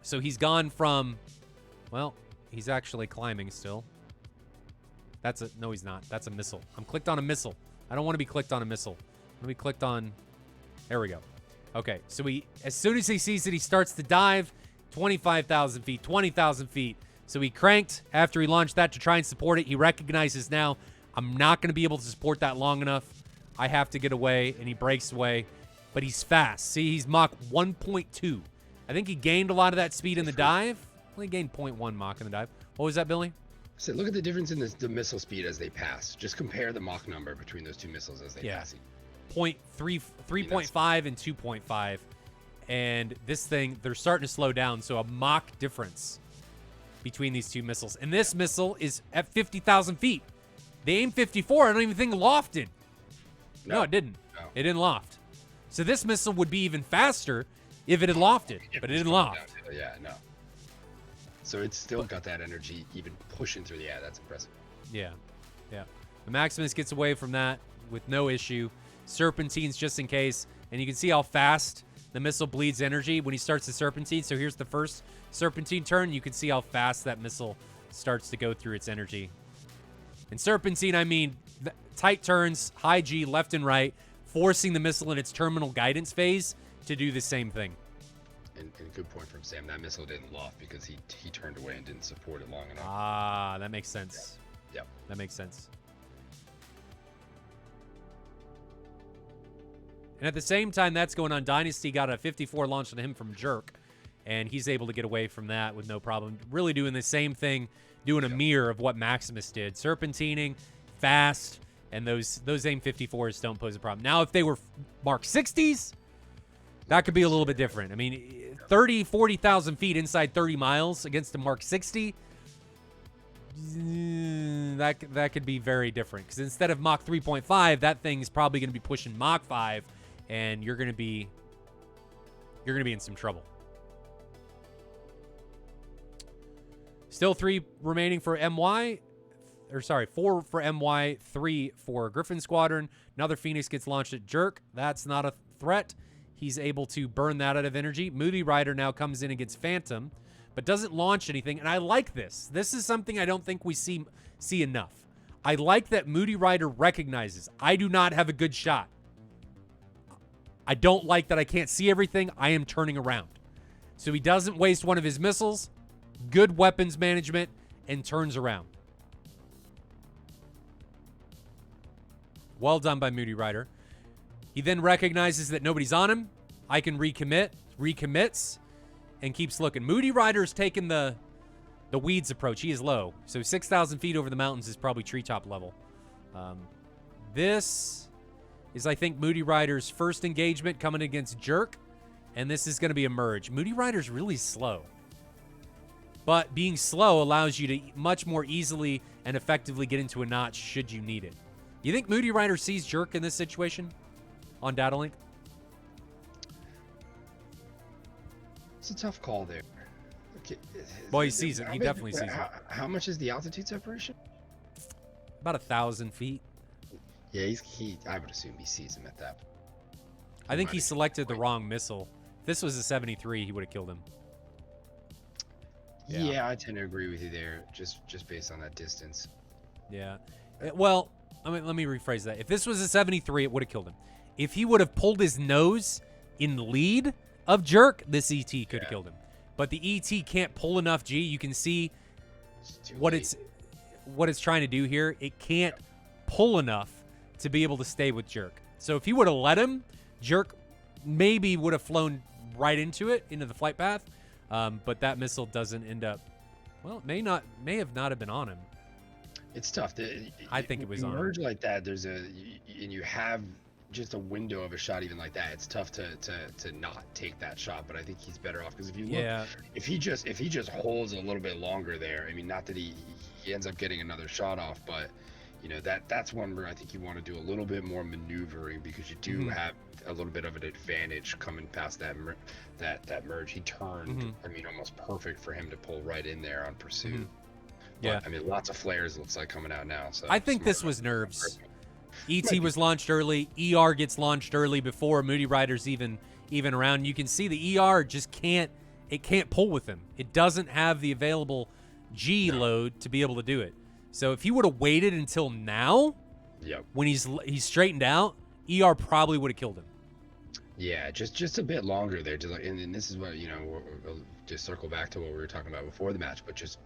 So he's gone from, well, he's actually climbing still. No, he's not. That's a missile. I'm clicked on a missile. I don't want to be clicked on a missile. Let me clicked on, there we go. Okay, so as soon as he sees it, he starts to dive. 25,000 feet, 20,000 feet. So he cranked after he launched that to try and support it. He recognizes now, I'm not going to be able to support that long enough. I have to get away, and he breaks away. But he's fast. See, he's Mach 1.2. I think he gained a lot of that speed in the dive. Only gained 0.1 Mach in the dive. What was that, Billy? So look at the difference in the missile speed as they pass. Just compare the Mach number between those two missiles as they pass. 3.5 and 2.5. And this thing, they're starting to slow down. So a Mach difference between these two missiles. And this missile is at 50,000 feet. They aimed 54. I don't even think it lofted. No, it didn't. No. It didn't loft. So this missile would be even faster if it had lofted, but it didn't loft. Yeah, no. So it's still got that energy even pushing through the air. That's impressive. Yeah, yeah. The Maximus gets away from that with no issue. Serpentines just in case. And you can see how fast the missile bleeds energy when he starts the serpentine. So here's the first serpentine turn. You can see how fast that missile starts to go through its energy. And serpentine, I mean, tight turns, high G, left and right, forcing the missile in its terminal guidance phase to do the same thing. And good point from Sam. That missile didn't loft because he turned away and didn't support it long enough. Ah, that makes sense. Yeah. That makes sense. And at the same time that's going on, Dynasty got a 54 launched on him from Jerk, and he's able to get away from that with no problem. Really doing the same thing, doing a mirror of what Maximus did. Serpentining, fast, and those AIM 54s don't pose a problem. Now, if they were Mark 60s, that could be a little bit different. I mean, 30, 40,000 feet inside 30 miles against a Mark 60, that could be very different. Because instead of Mach 3.5, that thing's probably going to be pushing Mach 5, and you're going to be in some trouble. Still 3 remaining for MY. Or sorry, 4 for MY, 3 for Gryphon Squadron. Another Phoenix gets launched at Jerk. That's not a threat. He's able to burn that out of energy. Moody Rider now comes in against Phantom, but doesn't launch anything. And I like this. This is something I don't think we see enough. I like that Moody Rider recognizes I do not have a good shot. I don't like that I can't see everything. I am turning around. So he doesn't waste one of his missiles. Good weapons management, and turns around. Well done by Moody Rider. He then recognizes that nobody's on him. I can recommit. Recommits. And keeps looking. Moody Rider's taking the weeds approach. He is low. So 6,000 feet over the mountains is probably treetop level. This is, I think, Moody Rider's first engagement coming against Jerk. And this is going to be a merge. Moody Rider's really slow. But being slow allows you to much more easily and effectively get into a notch should you need it. You think Moody Rider sees Jerk in this situation on data link? It's a tough call there. Okay. Boy, he sees it. He definitely sees it. How much is the altitude separation? About 1,000 feet. Yeah, I would assume he sees him at that. I think he selected the wrong missile. If this was a 73, he would have killed him. Yeah, I tend to agree with you there, just based on that distance. Yeah. Well, let me rephrase that. If this was a 73, it would have killed him. If he would have pulled his nose in the lead of Jerk, this ET could have killed him. But the ET can't pull enough G. You can see what it's trying to do here. It can't pull enough to be able to stay with Jerk. So if he would have let him, Jerk maybe would have flown right into the flight path. But that missile doesn't end up. Well, it may have not been on him. It's tough. I think it was on him. Merge like that. And you have just a window of a shot even like that. It's tough to not take that shot. But I think he's better off because if you look, if he just holds a little bit longer there. I mean, not that he ends up getting another shot off, but you know that's one where I think you want to do a little bit more maneuvering because you do have a little bit of an advantage coming past that merge. He turned, I mean, almost perfect for him to pull right in there on pursuit. Yeah, I mean, lots of flares looks like coming out now. So I think this was nerves. ET was launched early. ER gets launched early before Moody Rider's even around. You can see the ER just can't pull with him. It doesn't have the available G load to be able to do it. So if he would have waited until now, when he's straightened out, ER probably would have killed him. Yeah, just a bit longer there. And this is what, we'll just circle back to what we were talking about before the match, but just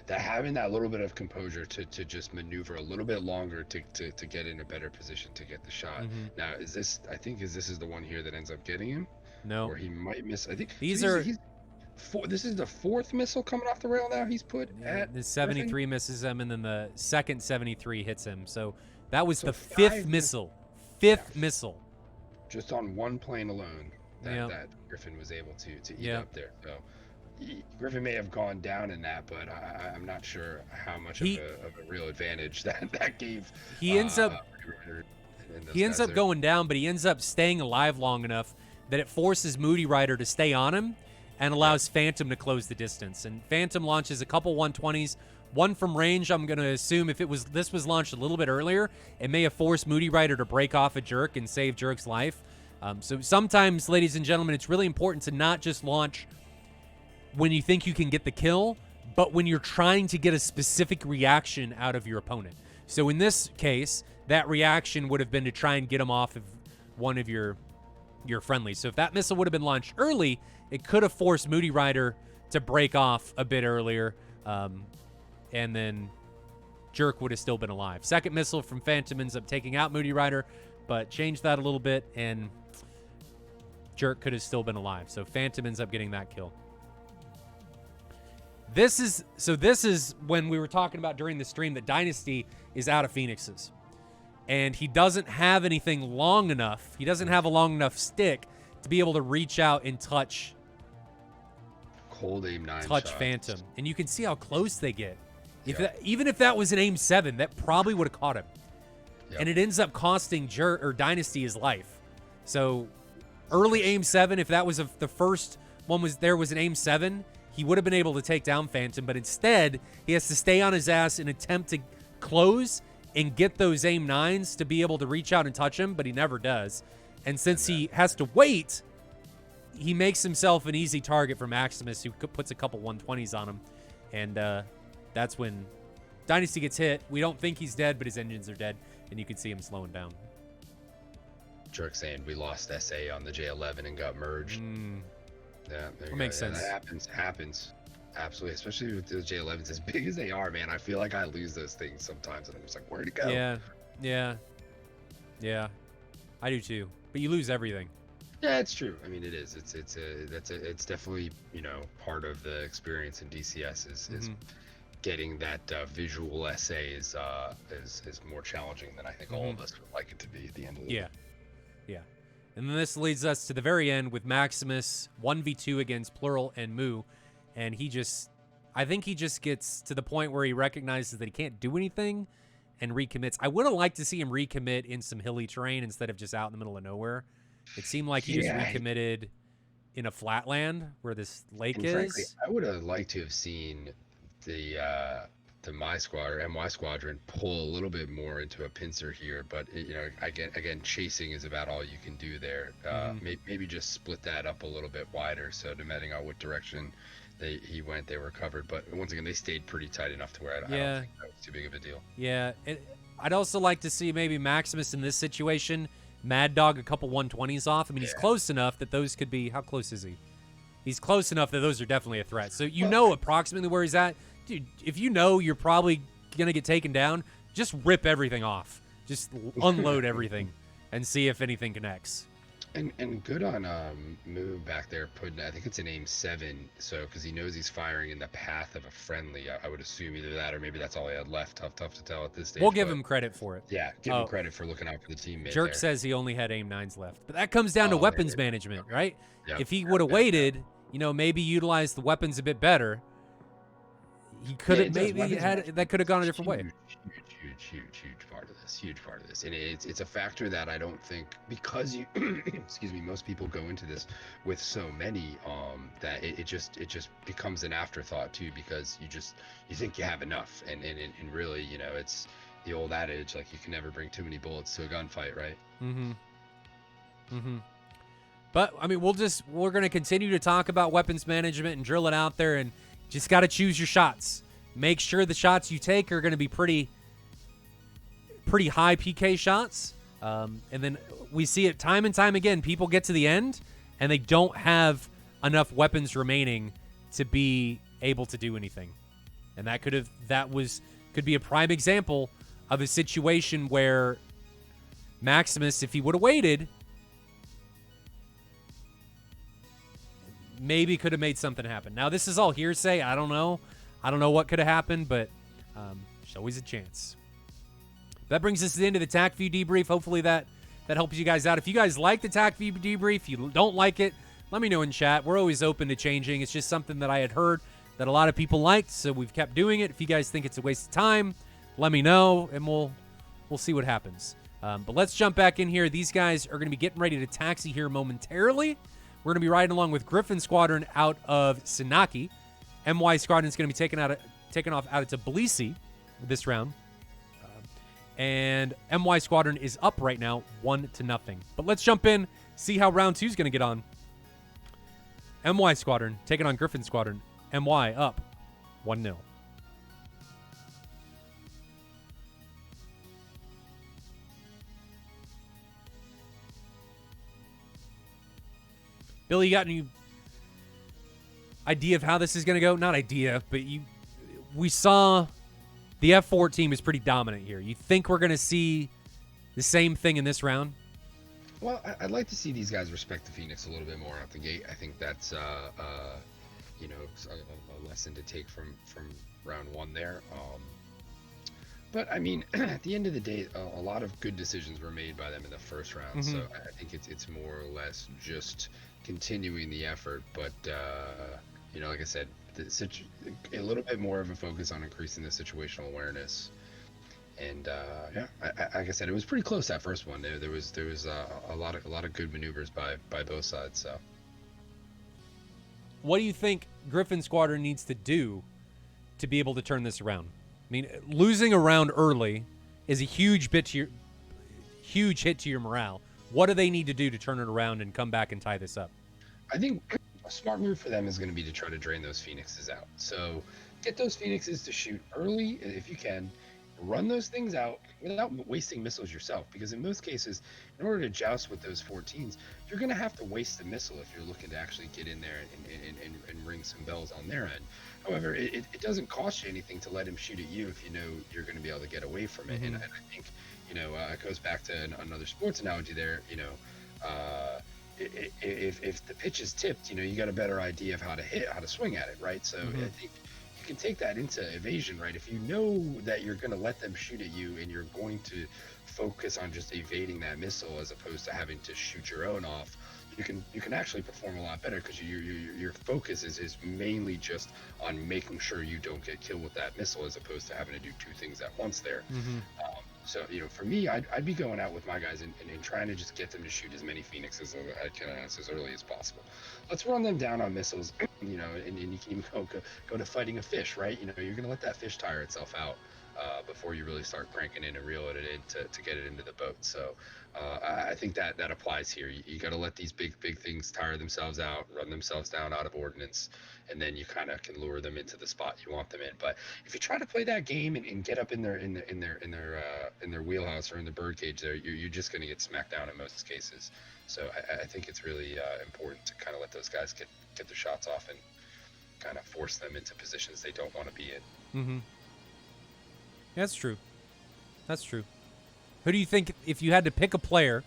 having that little bit of composure to just maneuver a little bit longer to get in a better position to get the shot. Now, is this the one here that ends up getting him? No. Or he might miss. I think this is the fourth missile coming off the rail now he's put at. The 73 misses him, and then the second 73 hits him. So that was the fifth missile. Fifth missile. Just on one plane alone that Gryphon was able to eat up there. So Gryphon may have gone down in that, but I'm not sure how much of a real advantage that gave. He ends up going down, but he ends up staying alive long enough that it forces Moody Rider to stay on him and allows Phantom to close the distance. And Phantom launches a couple 120s, one from range. I'm going to assume if this was launched a little bit earlier, it may have forced Moody Rider to break off a Jerk and save Jerk's life. So sometimes, ladies and gentlemen, it's really important to not just launch when you think you can get the kill, but when you're trying to get a specific reaction out of your opponent. So in this case, that reaction would have been to try and get him off of one of your friendlies. So if that missile would have been launched early, it could have forced Moody Rider to break off a bit earlier, and then Jerk would have still been alive. Second missile from Phantom ends up taking out Moody Rider, but changed that a little bit, and Jerk could have still been alive. So Phantom ends up getting that kill. This is when we were talking about during the stream that Dynasty is out of Phoenixes. And he doesn't have anything long enough. He doesn't have a long enough stick to be able to reach out and touch cold aim 9 shots. Phantom. And you can see how close they get. Even if that was an aim 7, that probably would have caught him. And it ends up costing Dynasty his life. So early aim 7, if that was the first one was an aim 7, he would have been able to take down Phantom, but instead he has to stay on his ass and attempt to close and get those aim 9s to be able to reach out and touch him, but he never does. And since he has to wait, he makes himself an easy target for Maximus, who puts a couple 120s on him. And that's when Dynasty gets hit. We don't think he's dead, but his engines are dead, and you can see him slowing down. Jerk saying we lost SA on the J11 and got merged. Yeah, that makes sense. That happens. Absolutely, especially with the J11s as big as they are, man. I feel like I lose those things sometimes, and I'm just like, where'd it go? Yeah. Yeah, I do too. But you lose everything. Yeah, it's true. I mean, it is. It's definitely, part of the experience in DCS is getting that visual essay is more challenging than I think all of us would like it to be at the end of the day. Yeah. And then this leads us to the very end with Maximus 1v2 against Plural and Moo. And I think he just gets to the point where he recognizes that he can't do anything and recommits. I would have liked to see him recommit in some hilly terrain instead of just out in the middle of nowhere. It seemed like he just recommitted in a flatland where this lake is. Frankly, I would have liked to have seen the My Squadron pull a little bit more into a pincer here, but again, chasing is about all you can do there. Maybe just split that up a little bit wider, so depending on what direction he went, they were covered. But once again, they stayed pretty tight enough to where I don't think that was too big of a deal. Yeah, I'd also like to see maybe Maximus in this situation Mad Dog a couple 120s off. I mean, he's close enough that those could be. How close is he? He's close enough that those are definitely a threat. So know approximately where he's at. Dude, if you know you're probably going to get taken down, just rip everything off. Just unload everything and see if anything connects. And good on Moo back there putting, I think it's an aim 7, so because he knows he's firing in the path of a friendly. I would assume either that or maybe that's all he had left. Tough to tell at this stage. We'll give him credit for it. Yeah, give him credit for looking out for the teammate. Jerk says he only had aim 9s left, but that comes down to weapons management, right? Yep. If he would have waited, maybe utilized the weapons a bit better, he could have that could have gone a different way. Huge part of this, and it's a factor that I don't think, because you excuse me, most people go into this with so many that it just becomes an afterthought too, because you think you have enough, and really, it's the old adage, like, you can never bring too many bullets to a gunfight, right? But I mean, we're going to continue to talk about weapons management and drill it out there, and just got to choose your shots. Make sure the shots you take are going to be pretty high PK shots. And then we see it time and time again. People get to the end and they don't have enough weapons remaining to be able to do anything. And that could be a prime example of a situation where Maximus, if he would have waited, maybe could have made something happen. Now, this is all hearsay. I don't know what could have happened, but there's always a chance. That brings us to the end of the TAC View debrief. Hopefully that helps you guys out. If you guys like the TAC View debrief, you don't like it, let me know in chat. We're always open to changing. It's just something that I had heard that a lot of people liked, so we've kept doing it. If you guys think it's a waste of time, let me know, and we'll see what happens. But let's jump back in here. These guys are going to be getting ready to taxi here momentarily. We're going to be riding along with Gryphon Squadron out of Sinaki. MY Squadron is going to be taken off out of Tbilisi this round. And MY Squadron is up right now 1-0. But let's jump in, see how round 2 is going to get on. MY Squadron taking on Gryphon Squadron. MY up 1-0. Billy, you got any idea of how this is going to go? Not idea, but we saw the F4 team is pretty dominant here. You think we're going to see the same thing in this round? Well, I'd like to see these guys respect the Phoenix a little bit more out the gate. I think that's a lesson to take from round 1 there. But I mean, at the end of the day, a lot of good decisions were made by them in the first round. So I think it's more or less just continuing the effort. But like I said, a little bit more of a focus on increasing the situational awareness. And like I said, it was pretty close, that first one. There was a lot of good maneuvers by both sides. So, what do you think Gryphon Squadron needs to do to be able to turn this around? I mean, losing a round early is a huge hit to your morale. What do they need to do to turn it around and come back and tie this up? I think a smart move for them is going to be to try to drain those Phoenixes out. So get those Phoenixes to shoot early if you can. Run those things out without wasting missiles yourself, because in most cases, in order to joust with those 14s, you're going to have to waste the missile if you're looking to actually get in there and ring some bells on their end. However, it doesn't cost you anything to let him shoot at you if you know you're going to be able to get away from it. And I think it goes back to another sports analogy there. If the pitch is tipped, you got a better idea of how to swing at it, right? So I think you can take that into evasion, right? If you know that you're going to let them shoot at you and you're going to focus on just evading that missile as opposed to having to shoot your own off, you can actually perform a lot better because your focus is mainly just on making sure you don't get killed with that missile as opposed to having to do two things at once there. So for me, I'd be going out with my guys and trying to just get them to shoot as many Phoenixes as early as possible. Let's run them down on missiles, and you can even go to fighting a fish, right? You're gonna let that fish tire itself out before you really start cranking in and reeling it in to get it into the boat. So I think that applies here. You got to let these big things tire themselves out, run themselves down out of ordnance, and then you kind of can lure them into the spot you want them in. But if you try to play that game and get up in their wheelhouse or in the bird cage, there you're just going to get smacked down in most cases. So I think it's really important to kind of let those guys get their shots off and kind of force them into positions they don't want to be in. That's true. That's true. Who do you think, if you had to pick a player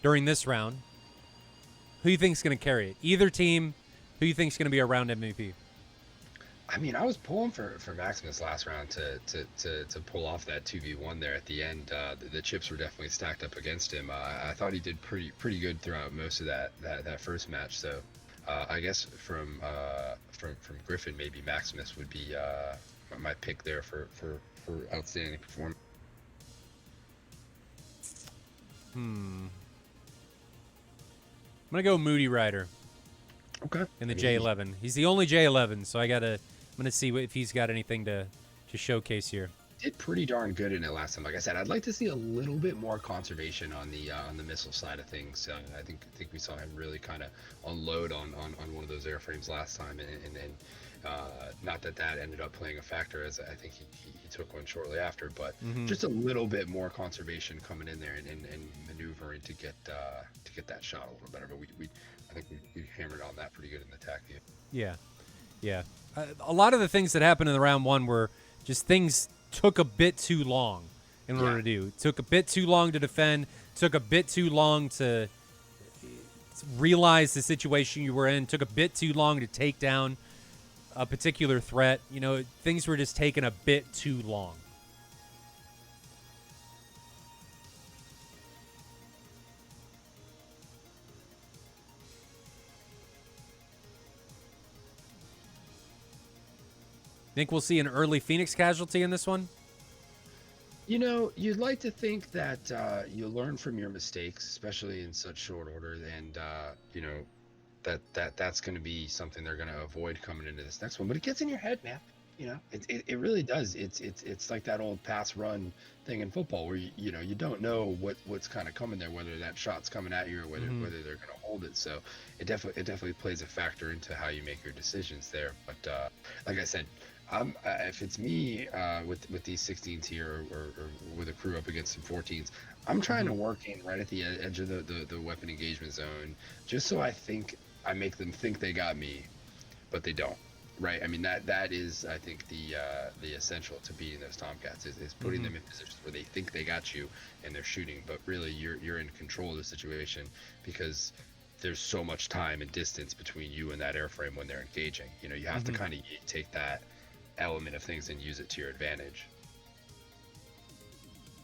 during this round, who do you think is going to carry it? Either team, who do you think is going to be a round MVP? I mean, I was pulling for Maximus last round to pull off that 2v1 there at the end. The chips were definitely stacked up against him. I thought he did pretty good throughout most of that first match. So I guess from Gryphon, maybe Maximus would be my pick there for outstanding performance. I'm gonna go Moody Rider. Okay. In the J11, he's the only J11, so I'm gonna see if he's got anything to showcase here. Did pretty darn good in it last time. Like I said, I'd like to see a little bit more conservation on the missile side of things. I think we saw him really kind of unload on one of those airframes last time, and then not that ended up playing a factor, as I think he took one shortly after, but just a little bit more conservation coming in there and maneuvering to get that shot a little better. But I think we hammered on that pretty good in the attack game. Yeah. A lot of the things that happened in the round one were just things took a bit too long in order to do. It took a bit too long to defend. Took a bit too long to realize the situation you were in. Took a bit too long to take down a particular threat. Things were just taking a bit too long. Think we'll see an early Phoenix casualty in this one? You'd like to think that you learn from your mistakes, especially in such short order, and that's going to be something they're going to avoid coming into this next one. But it gets in your head, man. It really does. It's like that old pass run thing in football where you don't know what's kind of coming there, whether that shot's coming at you or whether they're going to hold it. So it definitely plays a factor into how you make your decisions there. But like I said, if it's me with these 16s here or with a crew up against some 14s, I'm trying to work in right at the edge of the weapon engagement zone, just so I make them think they got me, but they don't. Right. I mean, that is, I think, the essential to beating those Tomcats is putting them in positions where they think they got you and they're shooting, but really you're in control of the situation because there's so much time and distance between you and that airframe when they're engaging. You have to kind of take that element of things and use it to your advantage.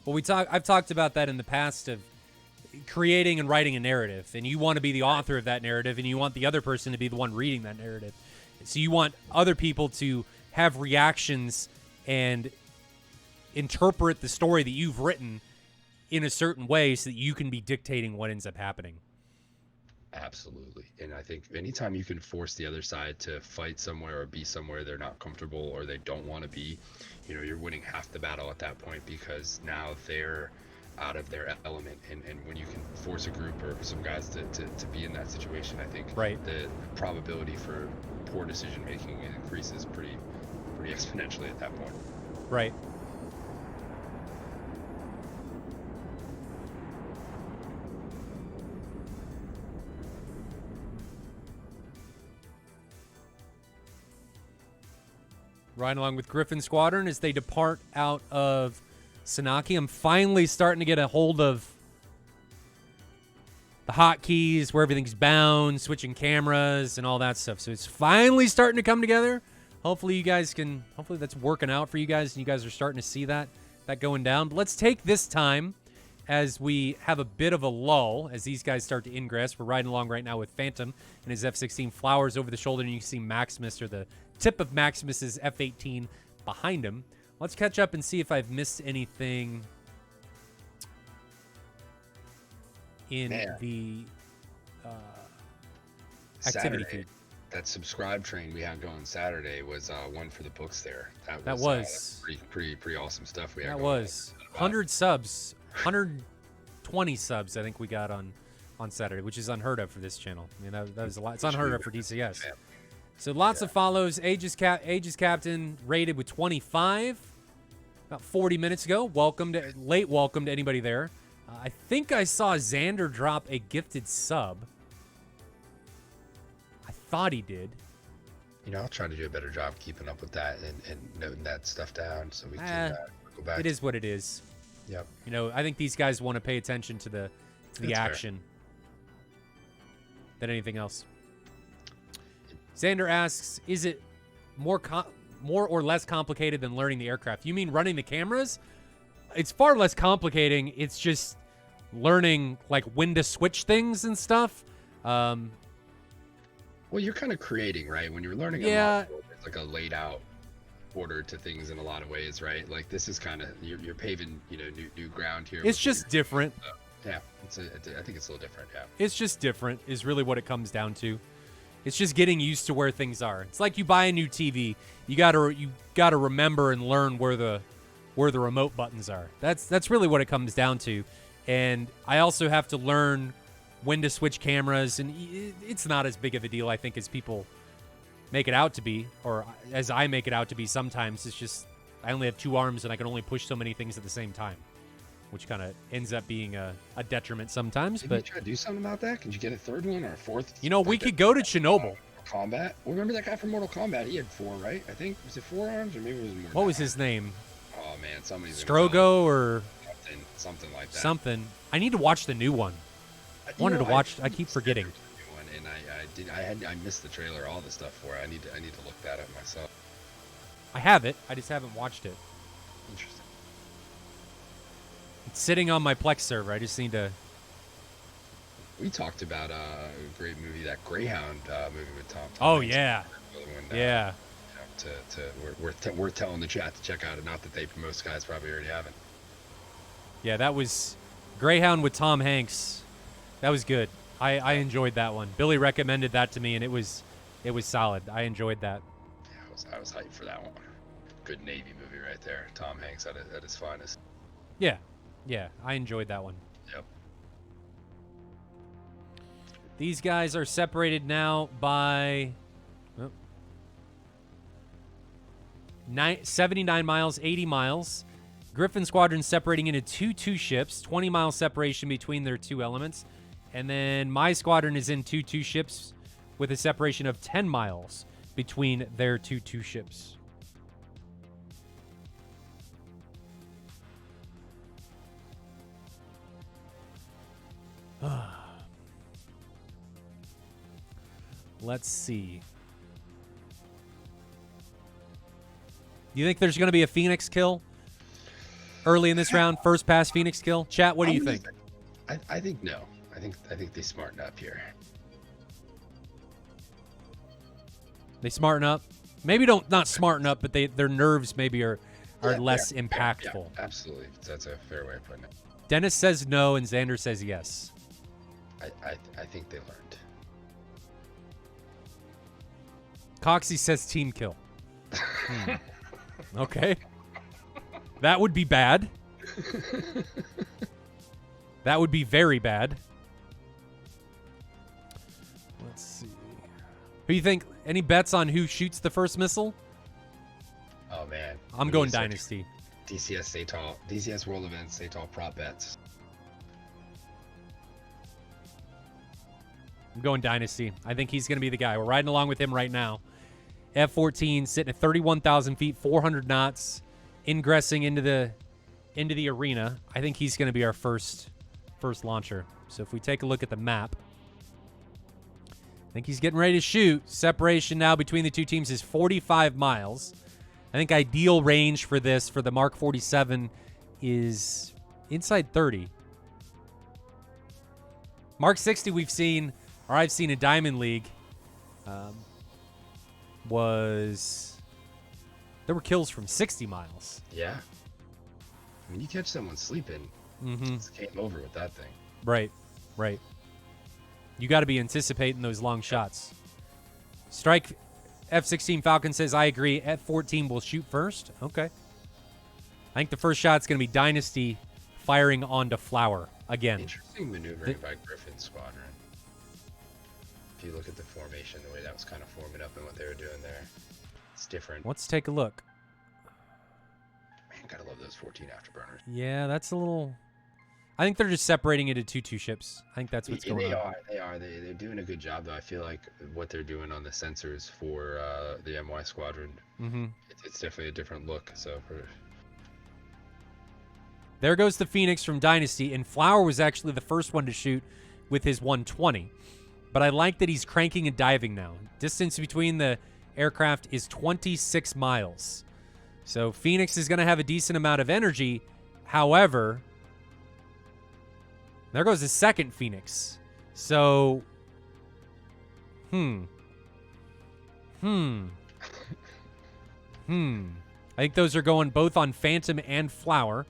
Well, I've talked about that in the past of creating and writing a narrative, and you want to be the author of that narrative, and you want the other person to be the one reading that narrative. So you want other people to have reactions and interpret the story that you've written in a certain way so that you can be dictating what ends up happening. Absolutely. And I think anytime you can force the other side to fight somewhere or be somewhere they're not comfortable or they don't want to be, you're winning half the battle at that point because now they're out of their element. And when you can force a group or some guys to be in that situation, I think the probability for poor decision making increases pretty exponentially at that point. Right. Riding along with Gryphon Squadron as they depart out of Sanaki, I'm finally starting to get a hold of the hotkeys, where everything's bound, switching cameras, and all that stuff. So it's finally starting to come together. Hopefully you guys can, hopefully that's working out for you guys, and you guys are starting to see that going down. But let's take this time as we have a bit of a lull as these guys start to ingress. We're riding along right now with Phantom and his F-16 flowers over the shoulder, and you can see Maximus, or the tip of Maximus's F-18 behind him. Let's catch up and see if I've missed anything in the activity feed. That subscribe train we had going Saturday was one for the books there. That was pretty awesome stuff we had. That was 100 subs, 120 subs I think we got on Saturday, which is unheard of for this channel. I mean, that was a lot. It's unheard of for DCS. So lots of follows. Aegis Captain rated with 25 about 40 minutes ago. Late welcome to anybody there. I think I saw Xander drop a gifted sub. I thought he did. You know, I'll try to do a better job keeping up with that and noting that stuff down so we can go back. It is what it is. Yep. You know, I think these guys want to pay attention to the action than anything else. Xander asks, is it more or less complicated than learning the aircraft? You mean running the cameras? It's far less complicating. It's just learning like when to switch things and stuff. Well, you're kind of creating, right? When you're learning a module, it's like a laid out order to things in a lot of ways, right? Like this is kind of you're paving, you know, new ground here. It's just different. Yeah, I think it's a little different. Yeah, it's just different is really what it comes down to. It's just getting used to where things are. It's like you buy a new TV. You gotta remember and learn where the remote buttons are. That's really what it comes down to. And I also have to learn when to switch cameras, and it's not as big of a deal, I think, as people make it out to be, or as I make it out to be sometimes. It's just I only have two arms and I can only push so many things at the same time, which kind of ends up being a detriment sometimes. Maybe but you try to do something about that. Could you get a third one or a fourth? You know, we could go to Chernobyl. Kombat. Well, remember that guy from Mortal Kombat? He had 4, right? I think, was it 4 arms or maybe it was more? What was his name? Oh man, somebody's Strogo or something like that. Something. I need to watch the new one. I wanted to watch. I keep forgetting. And I missed the trailer, all the stuff for it. I need to look that up myself. I have it. I just haven't watched it. Interesting. It's sitting on my Plex server. I just need to. We talked about a great movie, that Greyhound movie with Tom. Oh yeah. Yeah. We're telling the chat to check out it. Not that most guys probably already haven't. Yeah, that was Greyhound with Tom Hanks. That was good. I enjoyed that one. Billy recommended that to me, and it was solid. I enjoyed that. Yeah, I was hyped for that one. Good Navy movie right there. Tom Hanks at his finest. Yeah, I enjoyed that one. Yep. These guys are separated now by 79 miles, 80 miles. Gryphon Squadron separating into two ships, 20-mile separation between their two elements. And then my squadron is in two ships with a separation of 10 miles between their two ships. Let's see. Do you think there's going to be a Phoenix kill early in this round? First pass Phoenix kill? Chat, what do you think? I think no. I think they smarten up here. They smarten up? Maybe not smarten up, but their nerves maybe are less impactful. Yeah, absolutely. That's a fair way of putting it. Dennis says no, and Xander says yes. I think they learned. Coxie says team kill. Okay. That would be bad. That would be very bad. Let's see. Who do you think? Any bets on who shoots the first missile? Oh, man. I'm going Dynasty. DCS SATAL. DCS World Events SATAL prop bets. I'm going Dynasty. I think he's going to be the guy. We're riding along with him right now. F-14 sitting at 31,000 feet, 400 knots, ingressing into into the arena, I think he's going to be our first launcher. So if we take a look at the map, I think he's getting ready to shoot. Separation now between the two teams is 45 miles. I think ideal range for this, for the Mark 47, is inside 30. Mark 60 we've seen, or I've seen in Diamond League, there were kills from 60 miles. Yeah. I mean, you catch someone sleeping, it's game over with that thing. Right, right. You got to be anticipating those long shots. Strike F-16 Falcon says, I agree. F-14 will shoot first. Okay. I think the first shot's going to be Dynasty firing onto Flower again. Interesting maneuvering by Gryphon Squadron. If you look at the formation, the way that was kind of forming up and what they were doing there, it's different. Let's take a look. Man, gotta love those 14 afterburners. Yeah, that's a little... I think they're just separating it into 2 ships. I think that's what's going on. They are. They're doing a good job, though. I feel like what they're doing on the sensors for the MY Squadron, it's definitely a different look. So there goes the Phoenix from Dynasty, and Flower was actually the first one to shoot with his 120. But I like that he's cranking and diving now. Distance between the aircraft is 26 miles. So Phoenix is going to have a decent amount of energy. However... there goes the second Phoenix. So, I think those are going both on Phantom and Flower.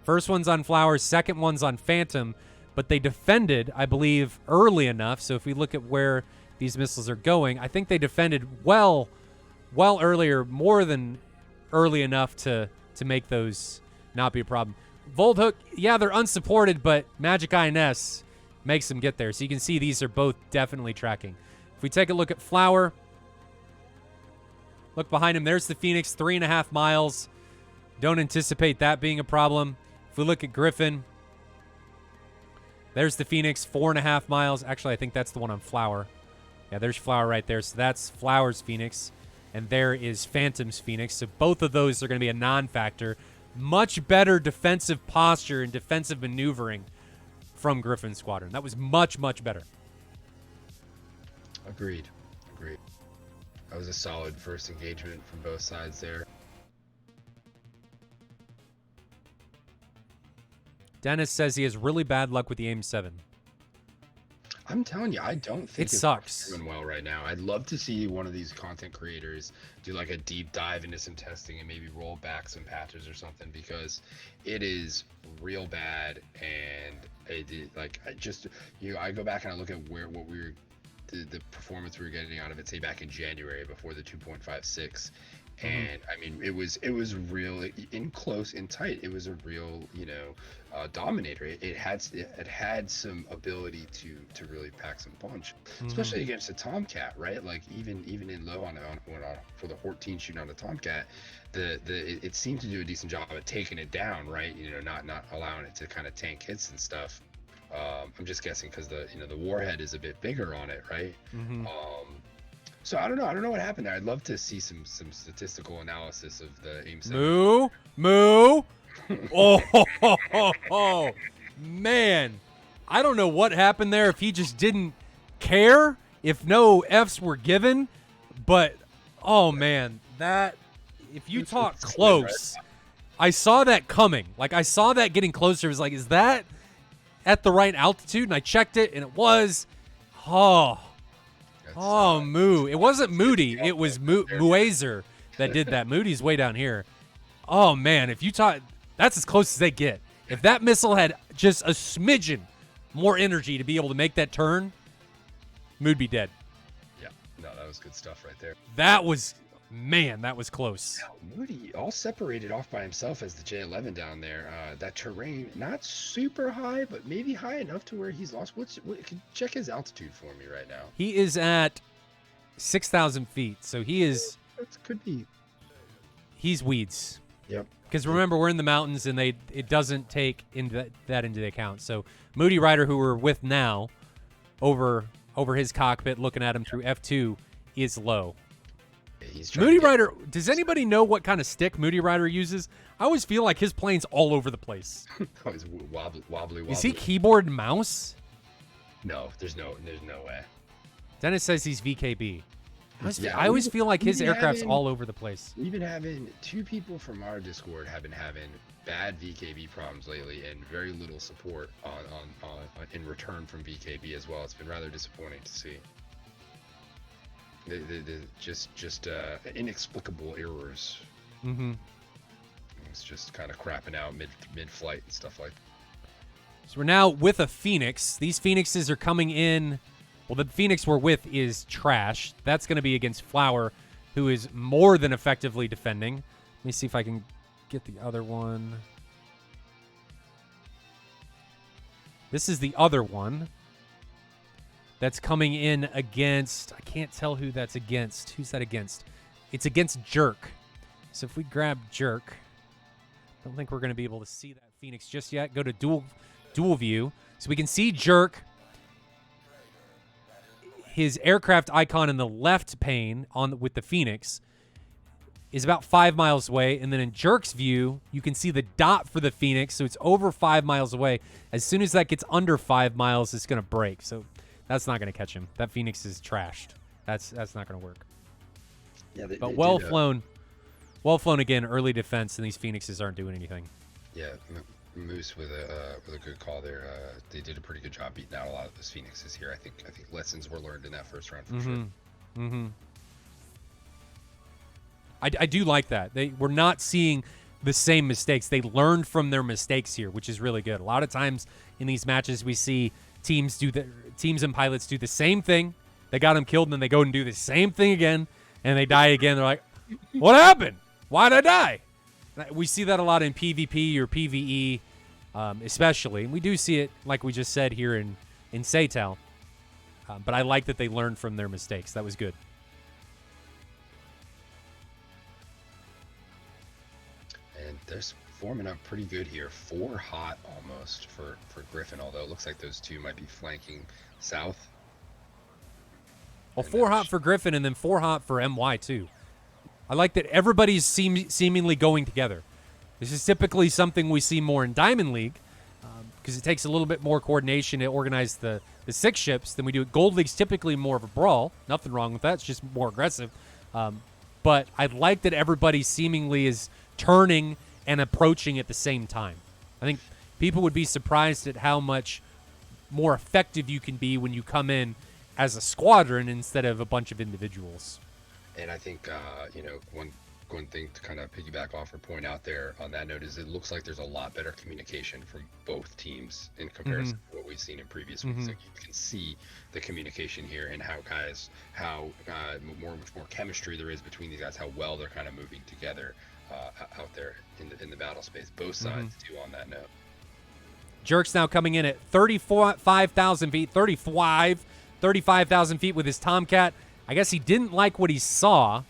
First one's on Flower, second one's on Phantom. But they defended, I believe, early enough. So if we look at where these missiles are going, I think they defended well earlier, more than early enough to make those not be a problem. Volthook, yeah, they're unsupported, but Magic INS makes them get there. So you can see these are both definitely tracking. If we take a look at Flower, look behind him. There's the Phoenix, 3.5 miles. Don't anticipate that being a problem. If we look at Gryphon, there's the Phoenix, 4.5 miles. Actually, I think that's the one on Flower. Yeah, there's Flower right there. So that's Flower's Phoenix, and there is Phantom's Phoenix. So both of those are going to be a non-factor. Much better defensive posture and defensive maneuvering from Gryphon Squadron. That was much, much better. Agreed. That was a solid first engagement from both sides there. Dennis says he has really bad luck with the AIM-7. I'm telling you, I don't think it sucks. Doing well right now. I'd love to see one of these content creators do like a deep dive into some testing and maybe roll back some patches or something, because it is real bad. And I go back and I look at the performance we were getting out of it, say back in January before the 2.56. And I mean, it was real in close and tight. It was a real, dominator. It had some ability to really pack some punch, especially against a Tomcat, right? Like even in low on for the 14 shooting on the Tomcat, it seemed to do a decent job of taking it down, right? Not allowing it to kind of tank hits and stuff. I'm just guessing because the warhead is a bit bigger on it, right? So I don't know what happened there. I'd love to see some statistical analysis of the AIM-7. Moo. Oh, man. I don't know what happened there, if he just didn't care, if no Fs were given. But, oh, man, that, if you talk close, I saw that coming. Like, I saw that getting closer. It was like, is that at the right altitude? And I checked it, and it was, Moo. It wasn't Moody. It was Muazer that did that. Moody's way down here. Oh, man. If you talk, that's as close as they get. If that missile had just a smidgen more energy to be able to make that turn, Mood be dead. Yeah. No, that was good stuff right there. That was close. Now, Moody all separated off by himself as the J-11 down there. That terrain, not super high, but maybe high enough to where he's lost. Check his altitude for me right now. He is at 6,000 feet, so he is... That could be... He's weeds. Yep. Because remember, we're in the mountains, and it doesn't take that into the account. So Moody Rider, who we're with now, over his cockpit, looking at him through F2, is low. He's trying Moody to get, Rider, does anybody know what kind of stick Moody Rider uses? I always feel like his plane's all over the place. oh, he's wobbly. Is he keyboard and mouse? No, there's no way. Dennis says he's VKB. Yeah, I always feel like his we've been aircraft's having- all over the place. We've been having 2 people from our Discord have been having bad VKB problems lately, and very little support on in return from VKB as well. It's been rather disappointing to see. Just inexplicable errors. Mm-hmm. It's just kind of crapping out mid-flight and stuff like that. So we're now with a Phoenix. These Phoenixes are coming in. Well, the Phoenix we're with is trash. That's going to be against Flower, who is more than effectively defending. Let me see if I can get the other one. This is the other one that's coming in against, I can't tell who that's against. Who's that against? It's against Jerk. So if we grab Jerk, I don't think we're going to be able to see that Phoenix just yet. Go to dual view. So we can see Jerk. His aircraft icon in the left pane with the Phoenix is about 5 miles away. And then in Jerk's view, you can see the dot for the Phoenix. So it's over 5 miles away. As soon as that gets under 5 miles, it's going to break. So that's not going to catch him. That Phoenix is trashed. That's not going to work. Yeah, but well flown. Well flown again, early defense, and these Phoenixes aren't doing anything. Yeah, Moose with a good call there. They did a pretty good job beating out a lot of those Phoenixes here. I think lessons were learned in that first round for sure. Mm-hmm. I do like that. We're not seeing the same mistakes. They learned from their mistakes here, which is really good. A lot of times in these matches, we see teams and pilots do the same thing. They got them killed, and then they go and do the same thing again, and they die again. They're like, "What happened? Why'd I die?" We see that a lot in PvP or PvE, especially. And we do see it, like we just said here in SATAL. But I like that they learned from their mistakes. That was good. And they're forming up pretty good here. 4 hot almost for Gryphon, although it looks like those 2 might be flanking south. Well, 4 hot for Gryphon and then 4 hot for MY too. I like that everybody's seemingly going together. This is typically something we see more in Diamond League because it takes a little bit more coordination to organize the 6 ships than we do at Gold League's typically more of a brawl. Nothing wrong with that. It's just more aggressive. But I like that everybody seemingly is turning and approaching at the same time. I think people would be surprised at how much more effective you can be when you come in as a squadron instead of a bunch of individuals. And I think, one thing to kind of piggyback off or point out there on that note is it looks like there's a lot better communication from both teams in comparison to what we've seen in previous weeks. Like you can see the communication here and how much more chemistry there is between these guys, how well they're kind of moving together out there in the battle space. Both sides do on that note. Jerk's now coming in at 35,000 feet, 35,000 feet with his Tomcat. I guess he didn't like what he saw.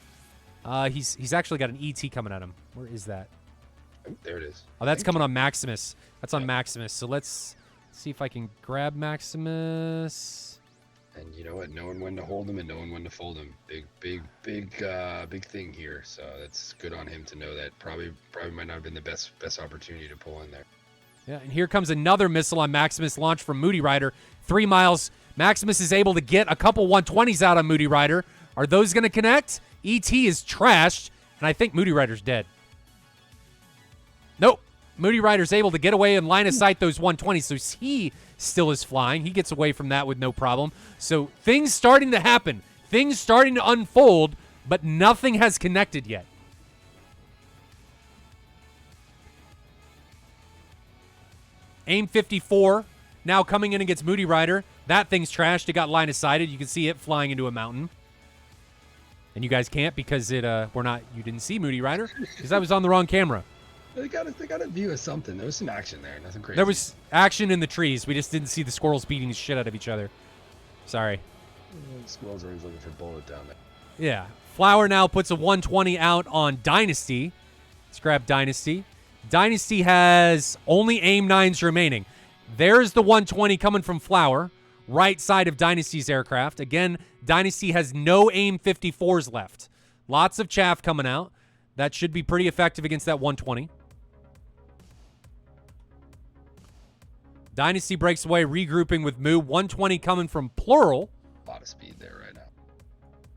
He's actually got an ET coming at him. Where is that? Oh, there it is. Oh, that's coming on Maximus. That's on Maximus. So let's see if I can grab Maximus. And you know what? Knowing when to hold him and knowing when to fold him. Big thing here. So that's good on him to know that. Probably might not have been the best opportunity to pull in there. Yeah, and here comes another missile on Maximus launched from Moody Rider. 3 miles. Maximus is able to get a couple 120s out on Moody Rider. Are those going to connect? ET is trashed, and I think Moody Rider's dead. Nope. Moody Rider's able to get away and line of sight those 120s, so he still is flying. He gets away from that with no problem. So things starting to happen. Things starting to unfold, but nothing has connected yet. AIM 54 now coming in against Moody Rider. That thing's trashed. It got line of sighted. You can see it flying into a mountain. And you guys can't because you didn't see Moody Rider because I was on the wrong camera. They got a view of something. There was some action there. Nothing crazy. There was action in the trees. We just didn't see the squirrels beating the shit out of each other. Sorry. Squirrels are always looking for bullet down there. Yeah. Flower now puts a 120 out on Dynasty. Let's grab Dynasty. Dynasty has only AIM 9s remaining. There's the 120 coming from Flower. Right side of Dynasty's aircraft. Again, Dynasty has no AIM 54s left. Lots of chaff coming out. That should be pretty effective against that 120. Dynasty breaks away, regrouping with Moo. 120 coming from Plural. A lot of speed there right now.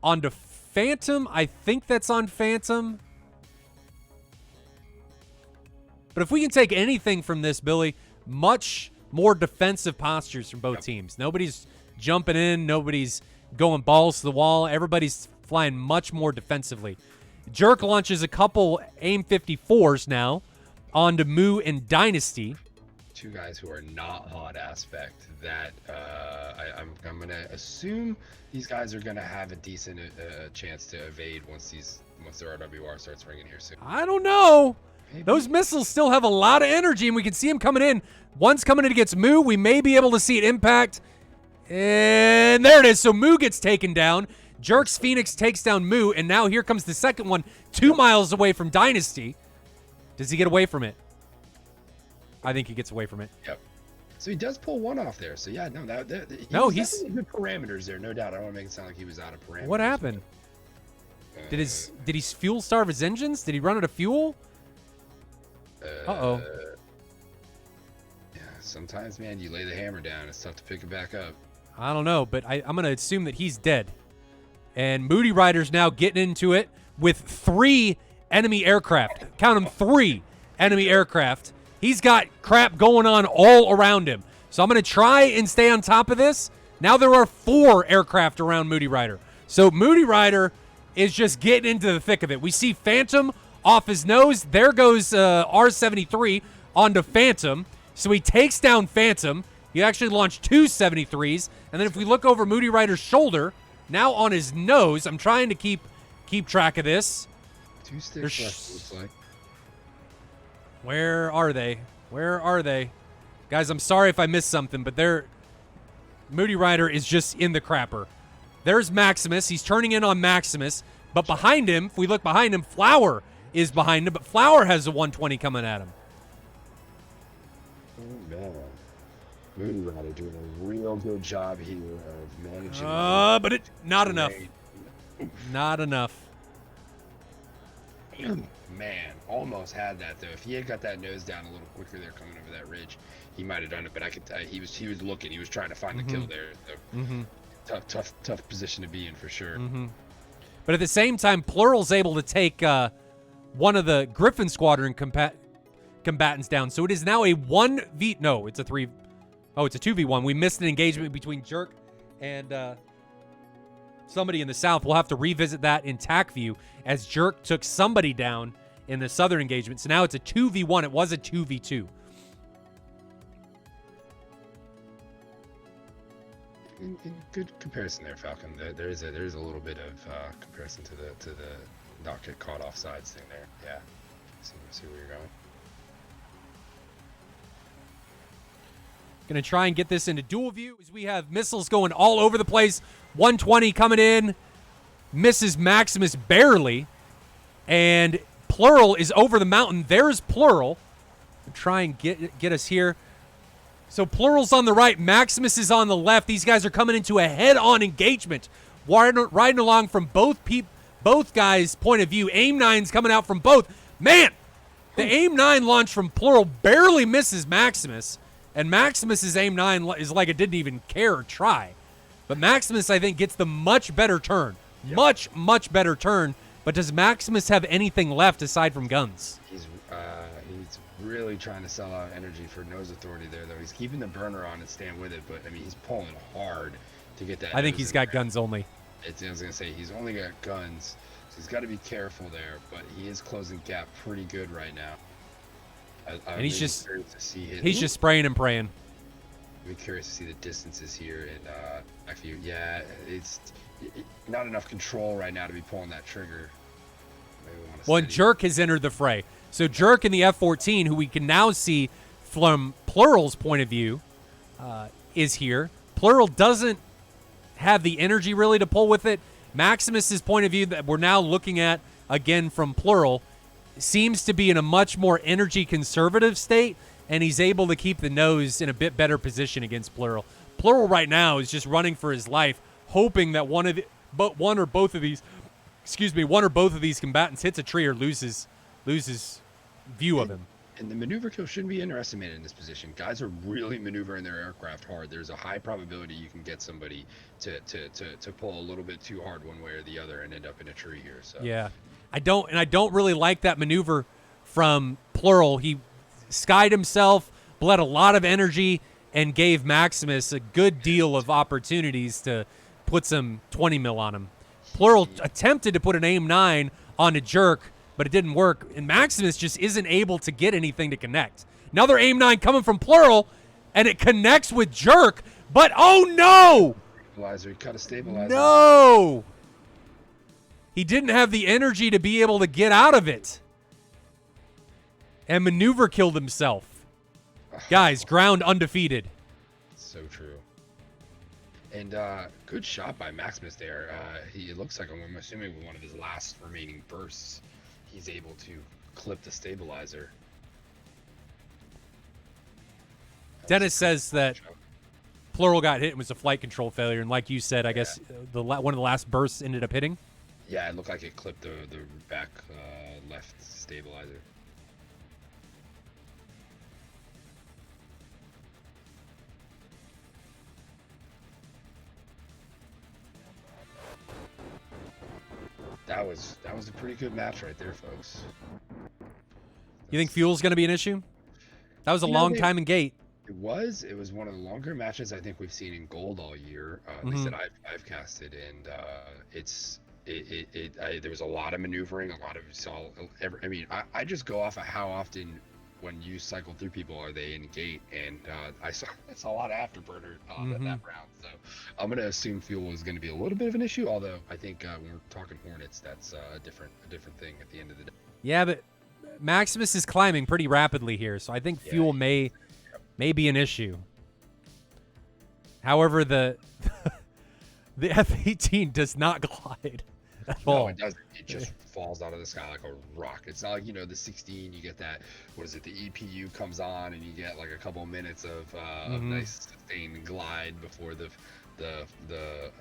Onto Phantom. I think that's on Phantom. But if we can take anything from this, Billy, much more defensive postures from both teams. Nobody's jumping in. Nobody's going balls to the wall. Everybody's flying much more defensively. Jerk launches a couple AIM-54s now onto Moo and Dynasty. Two guys who are not hot aspect that I'm going to assume these guys are going to have a decent chance to evade once their RWR starts ringing here soon. I don't know. Maybe. Those missiles still have a lot of energy, and we can see them coming in. One's coming in against Moo. We may be able to see it impact. And there it is. So Moo gets taken down. Jerk's Phoenix takes down Moo, and now here comes the second one 2 miles away from Dynasty. Does he get away from it? I think he gets away from it. Yep. So he does pull one off there. So yeah, he's good parameters there, no doubt. I don't want to make it sound like he was out of parameters. What happened? Did he fuel starve his engines? Did he run out of fuel? Uh-oh. Yeah, sometimes, man, you lay the hammer down. It's tough to pick it back up. I don't know, but I'm going to assume that he's dead. And Moody Rider's now getting into it with 3 enemy aircraft. Count them, 3 enemy aircraft. He's got crap going on all around him. So I'm going to try and stay on top of this. Now there are 4 aircraft around Moody Rider. So Moody Rider is just getting into the thick of it. We see Phantom off his nose. There goes R-73 onto Phantom. So he takes down Phantom. He actually launched 2 73s. And then if we look over Moody Rider's shoulder, now on his nose, I'm trying to keep track of this. 2 sticks left, looks like. Where are they? Where are they? Guys, I'm sorry if I missed something, but Moody Rider is just in the crapper. There's Maximus. He's turning in on Maximus. But behind him, if we look behind him, Flower is behind him. But Flower has a 120 coming at him. Oh, man. Moody Rider doing a real good job here of managing. But not enough. Not enough. Man, almost had that though. If he had got that nose down a little quicker there coming over that ridge, he might have done it. But I could tell he was looking. He was trying to find the kill there. So tough position to be in for sure. But at the same time, Plural's able to take one of the Gryphon Squadron combatants down. So it is now a 1v. No, it's a 3. Oh, it's a 2v1. We missed an engagement between Jerk and somebody in the south. We'll have to revisit that in TAC view as Jerk took somebody down in the southern engagement. So now it's a 2v1. It was a 2v2. In good comparison there, Falcon. There is a little bit of comparison to the not get caught off sides thing there. Yeah. See where you're going. Going to try and get this into dual view as we have missiles going all over the place. 120 coming in. Misses Maximus barely. And Plural is over the mountain. There's Plural. Try and get us here. So Plural's on the right. Maximus is on the left. These guys are coming into a head-on engagement. Riding along from both guys' point of view. AIM-9's coming out from both. Man! The AIM-9 launch from Plural barely misses Maximus. And Maximus's AIM-9 is like it didn't even care or try. But Maximus, I think, gets the much better turn. Yep. Much better turn. But does Maximus have anything left aside from guns? He's really trying to sell out energy for nose authority there, though. He's keeping the burner on and staying with it. But, I mean, he's pulling hard to get that. I think he's got guns only. I was going to say, he's only got guns. So he's got to be careful there. But he is closing gap pretty good right now. And he's just just spraying and praying. I'd be curious to see the distances here, and I feel it's not enough control right now to be pulling that trigger. Well, and Jerk has entered the fray. So Jerk in the F-14, who we can now see from Plural's point of view, is here. Plural doesn't have the energy really to pull with it. Maximus's point of view that we're now looking at again from Plural seems to be in a much more energy conservative state, and he's able to keep the nose in a bit better position against Plural. Plural right now is just running for his life, hoping that one or both of these excuse me, one or both of these combatants hits a tree or loses view of him. And the maneuver kill shouldn't be underestimated in this position. Guys are really maneuvering their aircraft hard. There's a high probability you can get somebody to pull a little bit too hard one way or the other and end up in a tree here. So yeah, I don't really like that maneuver from Plural. He skied himself, bled a lot of energy, and gave Maximus a good deal of opportunities to put some 20 mil on him. Plural attempted to put an AIM-9 on a Jerk, but it didn't work, and Maximus just isn't able to get anything to connect. Another AIM-9 coming from Plural, and it connects with Jerk, but oh no! Stabilizer, he cut a stabilizer. No! He didn't have the energy to be able to get out of it. And maneuver killed himself. Guys, ground undefeated. So true. And good shot by Maximus there. It looks like, I'm assuming with one of his last remaining bursts, he's able to clip the stabilizer. Dennis says that Plural got hit and was a flight control failure, and like you said, I guess one of the last bursts ended up hitting. Yeah, it looked like it clipped the back left stabilizer. That was a pretty good match right there, folks. You think fuel's going to be an issue? That was a long time in gate. It was one of the longer matches I think we've seen in gold all year. At least that I've casted, and there was a lot of maneuvering, a lot of I mean, I just go off of how often when you cycle through people are they in gate, and I saw a lot of afterburner that round. So I'm gonna assume fuel is gonna be a little bit of an issue. Although I think when we're talking Hornets, that's a different thing at the end of the day. Yeah, but Maximus is climbing pretty rapidly here, so I think fuel may be an issue. However, the F-18 does not glide at all. No, it doesn't. It just falls out of the sky like a rock. It's not like, the 16, you get that, the EPU comes on and you get like a couple minutes of nice sustained glide before the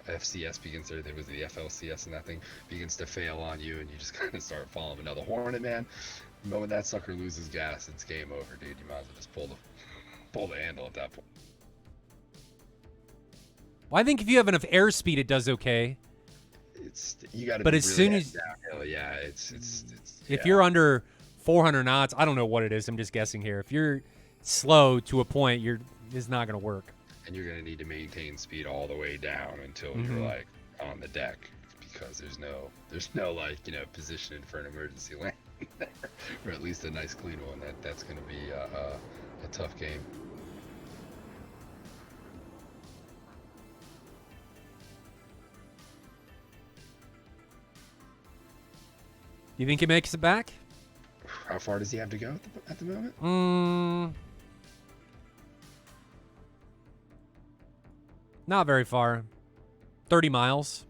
FCS begins, or there was the FLCS, and that thing begins to fail on you, and you just kind of start falling. But now the Hornet, man, the moment that sucker loses gas, it's game over, dude. You might as well just pull the handle at that point. Well, I think if you have enough airspeed, it does okay. You got to. But be as really soon as downhill, it's if you're under 400 knots, I don't know what it is. I'm just guessing here. If you're slow to a point, it's not going to work. And you're going to need to maintain speed all the way down until you're like on the deck, because there's no positioning for an emergency landing there, or at least a nice clean one. That's going to be a tough game. Do you think he makes it back? How far does he have to go at the moment? Not very far. 30 miles.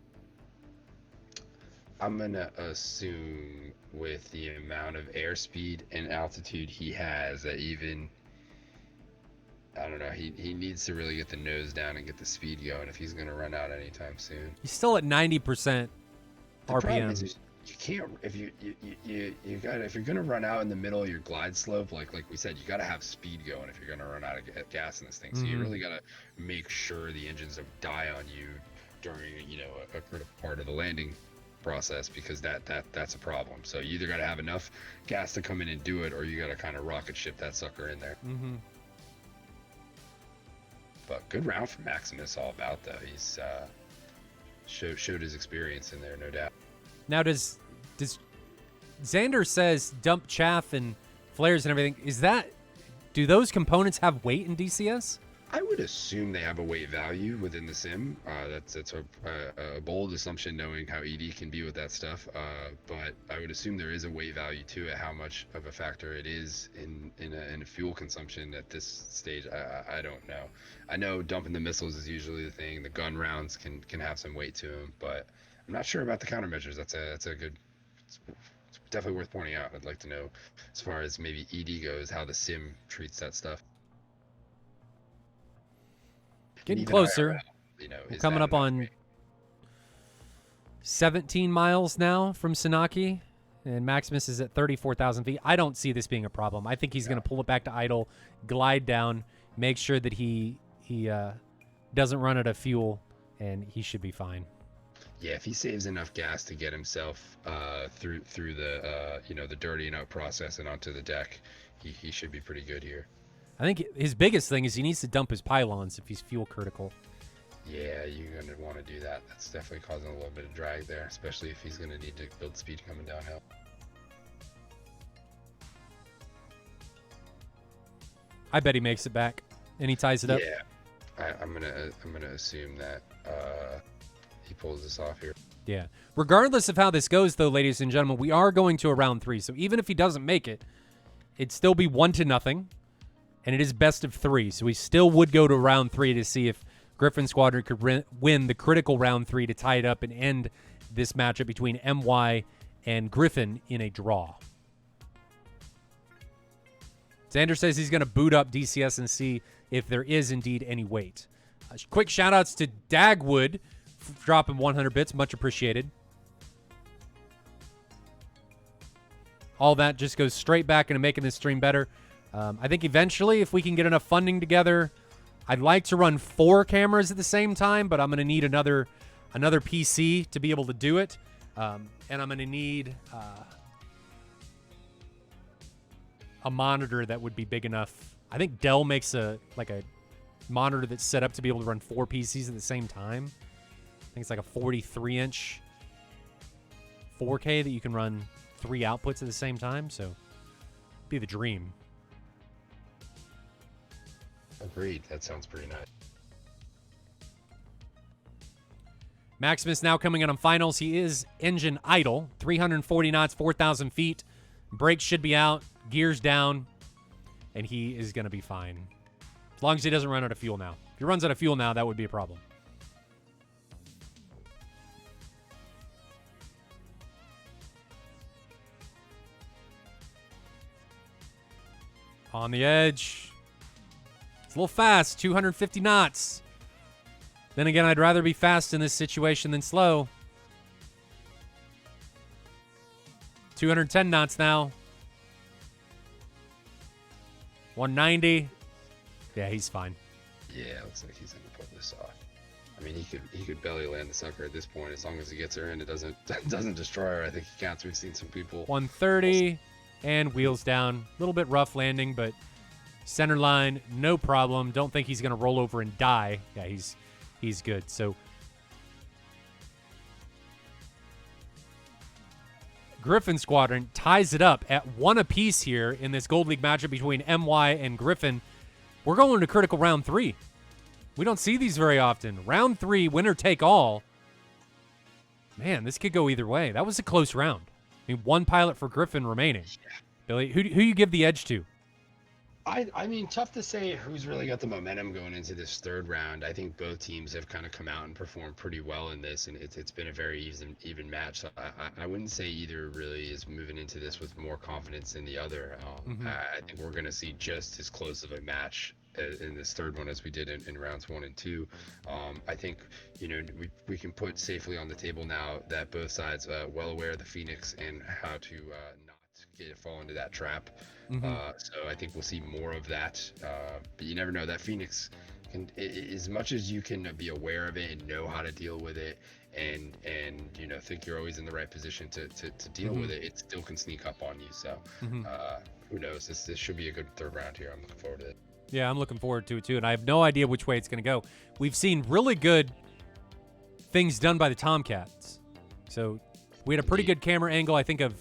I'm going to assume with the amount of airspeed and altitude he has that even, I don't know, he needs to really get the nose down and get the speed going if he's going to run out anytime soon. He's still at 90% RPM. You can't, if if you're gonna run out in the middle of your glide slope, like we said, you gotta have speed going if you're gonna run out of gas in this thing. So you really gotta make sure the engines don't die on you during a critical part of the landing process, because that's a problem. So you either gotta have enough gas to come in and do it, or you gotta kind of rocket ship that sucker in there. But good round for Maximus, all about though. He's showed his experience in there, no doubt. Now, does Xander says dump chaff and flares and everything? Do those components have weight in DCS? I would assume they have a weight value within the sim. That's a bold assumption, knowing how ED can be with that stuff. But I would assume there is a weight value to it. How much of a factor it is in a fuel consumption at this stage, I don't know. I know dumping the missiles is usually the thing. The gun rounds can have some weight to them, but I'm not sure about the countermeasures. That's a good. It's definitely worth pointing out. I'd like to know, as far as maybe ED goes, how the sim treats that stuff. Getting closer. IRL, we're coming up on 17 miles now from Sanaki, and Maximus is at 34,000 feet. I don't see this being a problem. I think he's going to pull it back to idle, glide down, make sure that he doesn't run out of fuel, and he should be fine. Yeah, if he saves enough gas to get himself through the the dirtying out process and onto the deck, he should be pretty good here. I think his biggest thing is he needs to dump his pylons if he's fuel critical. Yeah, you're going to want to do that. That's definitely causing a little bit of drag there, especially if he's going to need to build speed coming downhill. I bet he makes it back, and he ties it up. Yeah, I'm gonna assume that he pulls this off here. Yeah. Regardless of how this goes, though, ladies and gentlemen, we are going to a round 3. So even if he doesn't make it, it'd still be 1-0, and it is best of 3. So we still would go to round 3 to see if Gryphon Squadron could win the critical round 3 to tie it up and end this matchup between MY and Gryphon in a draw. Xander says he's going to boot up DCS and see if there is indeed any weight. Quick shout-outs to Dagwood for dropping 100 bits. Much appreciated. All that just goes straight back into making this stream better. I think eventually, if we can get enough funding together, I'd like to run 4 cameras at the same time, but I'm going to need another PC to be able to do it. And I'm going to need a monitor that would be big enough. I think Dell makes a monitor that's set up to be able to run 4 PCs at the same time. I think it's like a 43-inch 4K that you can run 3 outputs at the same time. So, be the dream. Agreed. That sounds pretty nice. Maximus now coming in on finals. He is engine idle. 340 knots, 4,000 feet. Brakes should be out. Gears down. And he is going to be fine. As long as he doesn't run out of fuel now. If he runs out of fuel now, that would be a problem. On the edge. It's a little fast. 250 knots. Then again, I'd rather be fast in this situation than slow. 210 knots now. 190. Yeah, he's fine. Yeah, looks like he's gonna pull this off. I mean, he could belly land the sucker at this point as long as he gets her in. It doesn't destroy her. I think he counts. We've seen some people. 130 and wheels down. A little bit rough landing, but center line, no problem. Don't think he's gonna roll over and die. Yeah, he's good. So Gryphon Squadron ties it up at 1 apiece here in this Gold League matchup between MY and Gryphon. We're going to critical round 3. We don't see these very often. Round 3, winner take all. Man, this could go either way. That was a close round. I mean, 1 pilot for Gryphon remaining. Billy, who you give the edge to? I mean, tough to say who's really got the momentum going into this third round. I think both teams have kind of come out and performed pretty well in this, and it's been a very even match. So I wouldn't say either really is moving into this with more confidence than the other. I think we're going to see just as close of a match in this third one as we did in rounds 1 and 2. I think we can put safely on the table now that both sides well aware of the Phoenix and how to not fall into that trap. So I think we'll see more of that. But you never know. That Phoenix can, as much as you can be aware of it and know how to deal with it, and think you're always in the right position to deal with it, it still can sneak up on you. So who knows? This should be a good third round here. I'm looking forward to it. Yeah, I'm looking forward to it too, and I have no idea which way it's going to go. We've seen really good things done by the Tomcats. So we had a pretty good camera angle, I think, of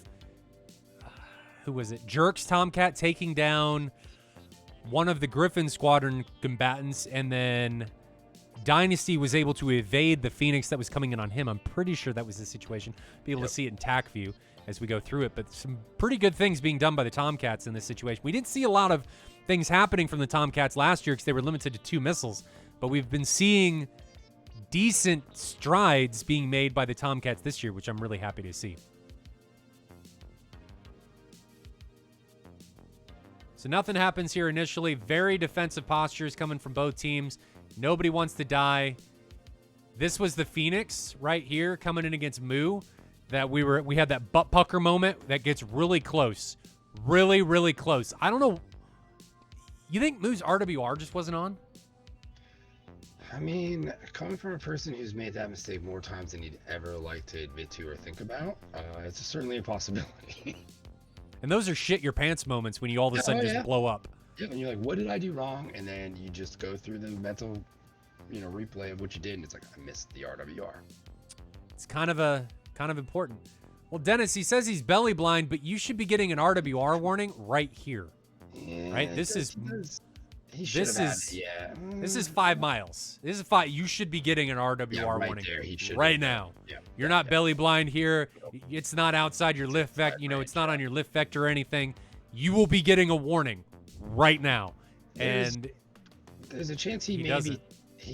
who was it? Jerk's Tomcat taking down one of the Gryphon Squadron combatants, and then Dynasty was able to evade the Phoenix that was coming in on him. I'm pretty sure that was the situation. Be able to see it in TAC view as we go through it, but some pretty good things being done by the Tomcats in this situation. We didn't see a lot of things happening from the Tomcats last year because they were limited to 2 missiles, but we've been seeing decent strides being made by the Tomcats this year, which I'm really happy to see. So nothing happens here initially. Very defensive postures coming from both teams. Nobody wants to die. This was the Phoenix right here coming in against Moo. That we had that butt pucker moment that gets really close. Really, really close. I don't know. You think Moo's RWR just wasn't on? I mean, coming from a person who's made that mistake more times than he'd ever like to admit to or think about, it's certainly a possibility. And those are shit your pants moments when you all of a sudden just blow up. Yeah, and you're like, what did I do wrong? And then you just go through the mental, replay of what you did, and it's like, I missed the RWR. It's kind of important. Well, Dennis, he says he's belly blind, but you should be getting an RWR warning right here. Yeah, right? This is 5 miles. This is 5. You should be getting an RWR warning right now. Yeah. You're not belly blind here. It's not outside your lift vector. It's not on your lift vector or anything. You will be getting a warning right now. And there's a chance he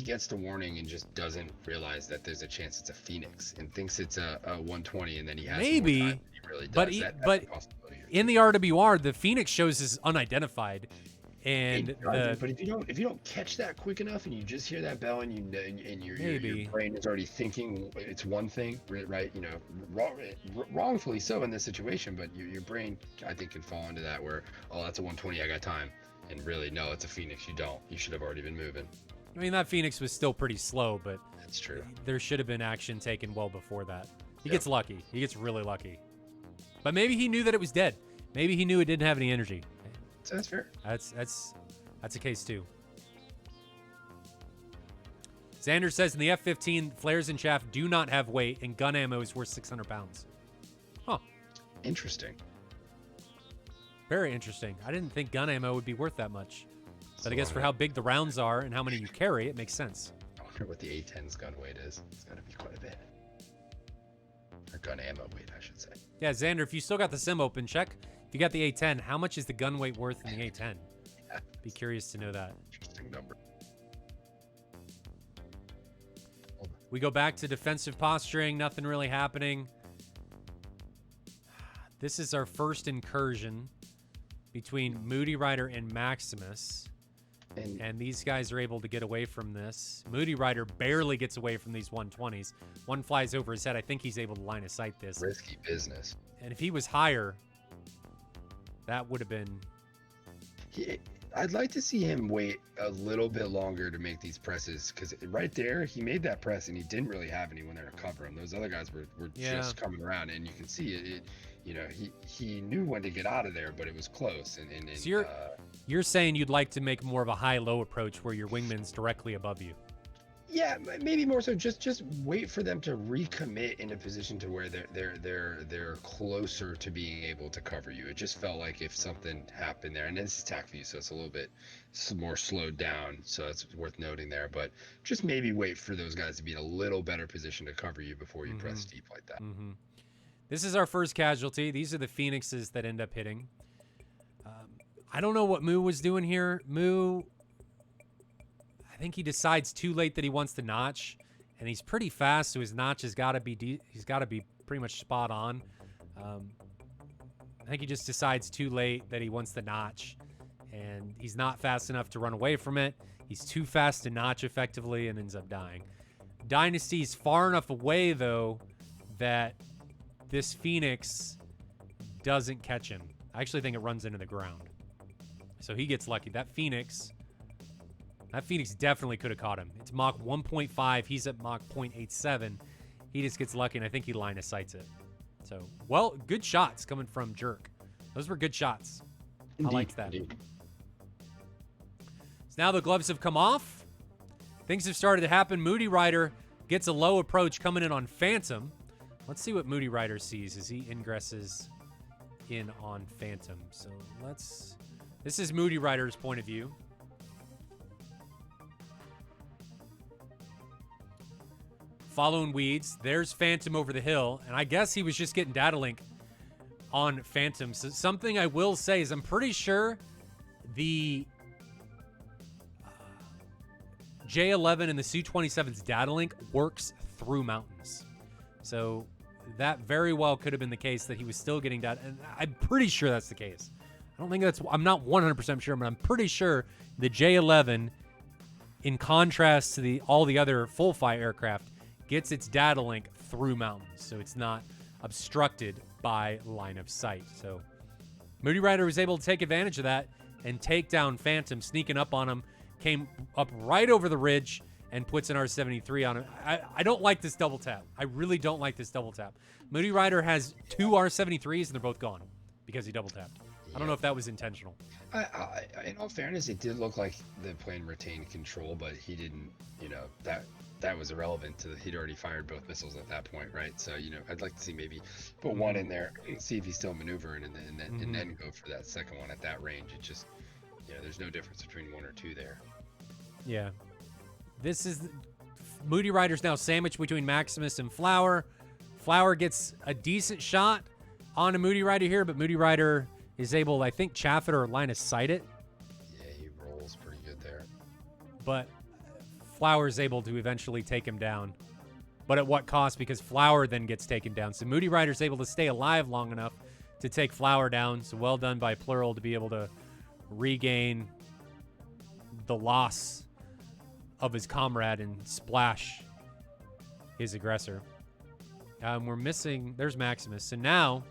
gets the warning and just doesn't realize that there's a chance it's a Phoenix and thinks it's a 120, and then he has maybe, more time than he really does. but in the RWR, the Phoenix shows is unidentified, and but if you don't catch that quick enough and you just hear that bell and your brain is already thinking it's one thing, right? Wrongfully so in this situation, but your brain, I think, can fall into that where, oh, that's a 120, I got time, and really, no, it's a Phoenix. You don't. You should have already been moving. I mean, that Phoenix was still pretty slow, but that's true. There should have been action taken well before that. He gets lucky. He gets really lucky. But maybe he knew that it was dead. Maybe he knew it didn't have any energy. So that's fair. That's a case too. Xander says in the F-15, flares and chaff do not have weight, and gun ammo is worth 600 pounds. Huh. Interesting. Very interesting. I didn't think gun ammo would be worth that much. But I guess for how big the rounds are and how many you carry, it makes sense. I wonder what the A-10's gun weight is. It's got to be quite a bit. Or gun ammo weight, I should say. Yeah, Xander, if you still got the sim open, check. If you got the A-10, how much is the gun weight worth in the A-10? Yeah. Be curious to know that. Interesting number. We go back to defensive posturing. Nothing really happening. This is our first incursion between Moody Rider and Maximus. And these guys are able to get away from this. Moody Rider barely gets away from these 120s. One flies over his head. I think he's able to line of sight this. Risky business. And if he was higher, that would have been... I'd like to see him wait a little bit longer to make these presses, because right there, he made that press and he didn't really have anyone there to cover him. Those other guys were just coming around, and you can see it. He knew when to get out of there, but it was close. And so you're saying you'd like to make more of a high-low approach where your wingman's directly above you? Yeah, maybe more so. Just wait for them to recommit in a position to where they're closer to being able to cover you. It just felt like if something happened there, and this is TAC view, so it's a little bit more slowed down, so that's worth noting there. But just maybe wait for those guys to be in a little better position to cover you before you press deep like that. Mm-hmm. This is our first casualty. These are the Phoenixes that end up hitting. I don't know what Moo was doing here. Moo, I think he decides too late that he wants to notch, and he's pretty fast, so his notch has got to be he's got to be pretty much spot on. I think he just decides too late that he wants to notch, and he's not fast enough to run away from it. He's too fast to notch effectively and ends up dying. Dynasty's far enough away, though, that this Phoenix doesn't catch him. I actually think it runs into the ground. So he gets lucky. That Phoenix definitely could have caught him. It's Mach 1.5. He's at Mach 0.87. He just gets lucky, and I think he line of sights it. So, well, good shots coming from Jerk. Those were good shots. Indeed, I liked that. Indeed. So now the gloves have come off. Things have started to happen. Moody Rider gets a low approach coming in on Phantom. Let's see what Moody Rider sees as he ingresses in on Phantom. So this is Moody Rider's point of view. Following weeds. There's Phantom over the hill. And I guess he was just getting data link on Phantom. So something I will say is I'm pretty sure the J11 and the Su-27's data link works through mountains. So that very well could have been the case that he was still getting data. And I'm pretty sure that's the case. I'm not 100% sure, but I'm pretty sure the J11 in contrast to all the other full-fly aircraft, gets its data link through mountains, so it's not obstructed by line of sight. So Moody Rider was able to take advantage of that and take down Phantom, sneaking up on him, came up right over the ridge and puts an R-73 on him. I don't like this double tap. I really don't like this double tap. Moody Rider has 2 R-73s, and they're both gone because he double tapped. I don't know if that was intentional. In all fairness, it did look like the plane retained control, but he didn't, that was irrelevant to he'd already fired both missiles at that point, right? So, I'd like to see maybe put one in there, see if he's still maneuvering, and then go for that second one at that range. It just, there's no difference between 1 or 2 there. Yeah. This is Moody Rider's now sandwiched between Maximus and Flower. Flower gets a decent shot on a Moody Rider here, but Moody Rider is able, I think, chaff it or line of sight it. Yeah, he rolls pretty good there. But Flower is able to eventually take him down. But at what cost? Because Flower then gets taken down. So Moody Rider's able to stay alive long enough to take Flower down. So well done by Plural to be able to regain the loss of his comrade and splash his aggressor. We're missing... There's Maximus. So now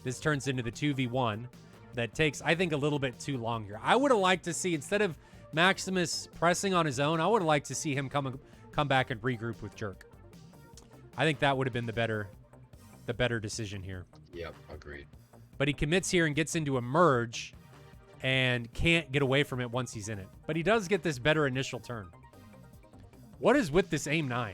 this turns into the 2v1 that takes, I think, a little bit too long here. I would have liked to see, instead of Maximus pressing on his own, I would have liked to see him come back and regroup with Jerk. I think that would have been the better decision here. Yep, agreed. But he commits here and gets into a merge and can't get away from it once he's in it. But he does get this better initial turn. What is with this AIM-9?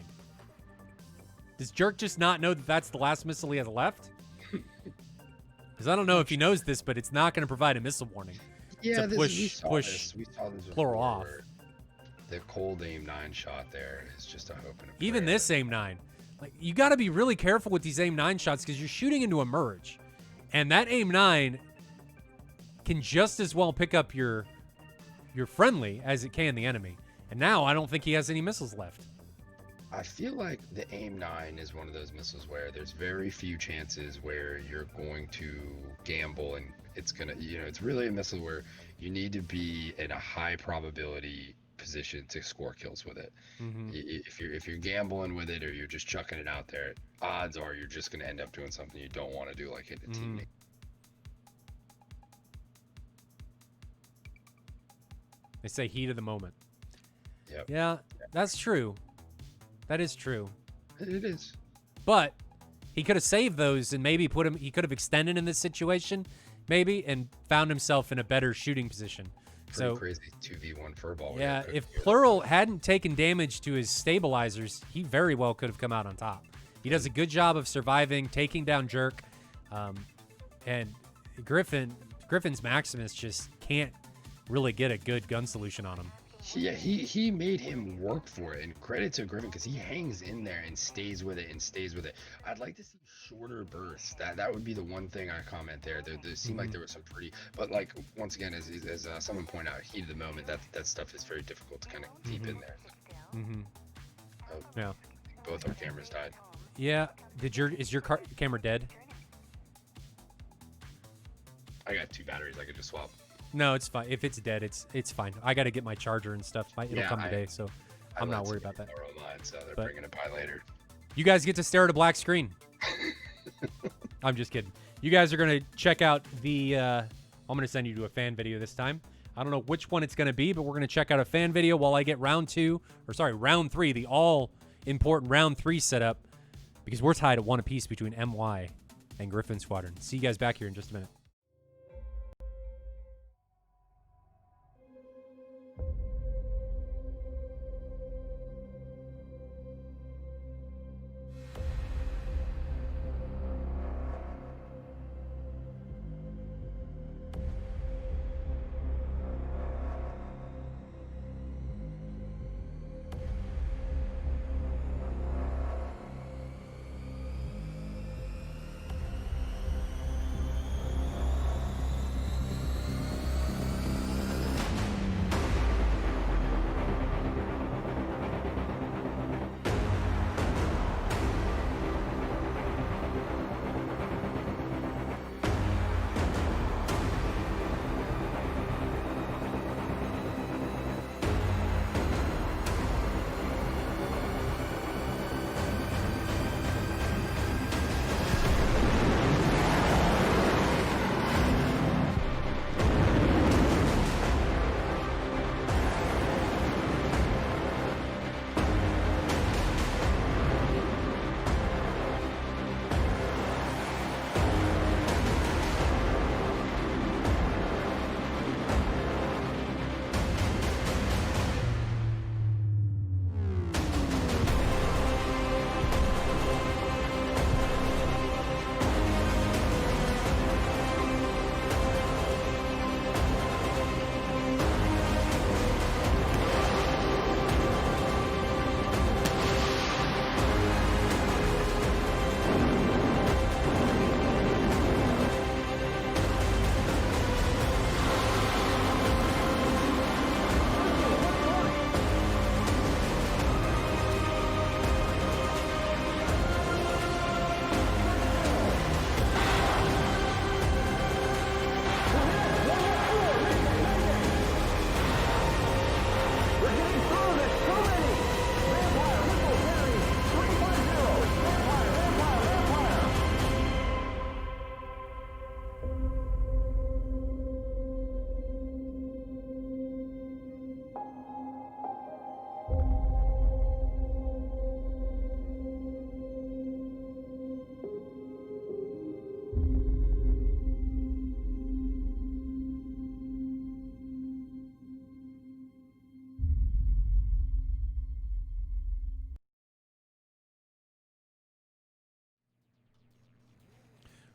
Does Jerk just not know that that's the last missile he has left? Because I don't know if he knows this, but it's not going to provide a missile warning. Yeah, we saw this Plural off. The cold AIM-9 shot there is just a hope and a prayer. Even this AIM-9. Like, you got to be really careful with these AIM-9 shots because you're shooting into a merge. And that AIM-9 can just as well pick up your friendly as it can the enemy. And now I don't think he has any missiles left. I feel like the AIM-9 is one of those missiles where there's very few chances where you're going to gamble and it's gonna, it's really a missile where you need to be in a high probability position to score kills with it. Mm-hmm. If you're gambling with it or you're just chucking it out there, odds are you're just gonna end up doing something you don't want to do, like hit a teammate. They say heat of the moment. Yep. Yeah, that's true. That is true. It is. But he could have saved those and maybe he could have extended in this situation, maybe, and found himself in a better shooting position. Pretty crazy 2v1 furball. Yeah, if Plural hadn't taken damage to his stabilizers, he very well could have come out on top. He does a good job of surviving, taking down Jerk, and Gryphon's Maximus just can't really get a good gun solution on him. Yeah, he made him work for it, and credit to Gryphon because he hangs in there and stays with it. I'd like to see shorter bursts. That would be the one thing I comment there. There seemed like there was some pretty, but like once again, as someone pointed out, heat of the moment, that stuff is very difficult to kind of keep in there. Oh, yeah, both our cameras died. Yeah, is your camera dead? I got 2 batteries. I could just swap. No, it's fine. If it's dead, it's fine. I got to get my charger and stuff. It'll come today, so I'm not worried about that. Online, so they're bringing it by later. You guys get to stare at a black screen. I'm just kidding. You guys are going to check out the... I'm going to send you to a fan video this time. I don't know which one it's going to be, but we're going to check out a fan video while I get round 3, the all-important round 3 setup, because we're tied at 1 apiece between MY and Gryphon Squadron. See you guys back here in just a minute.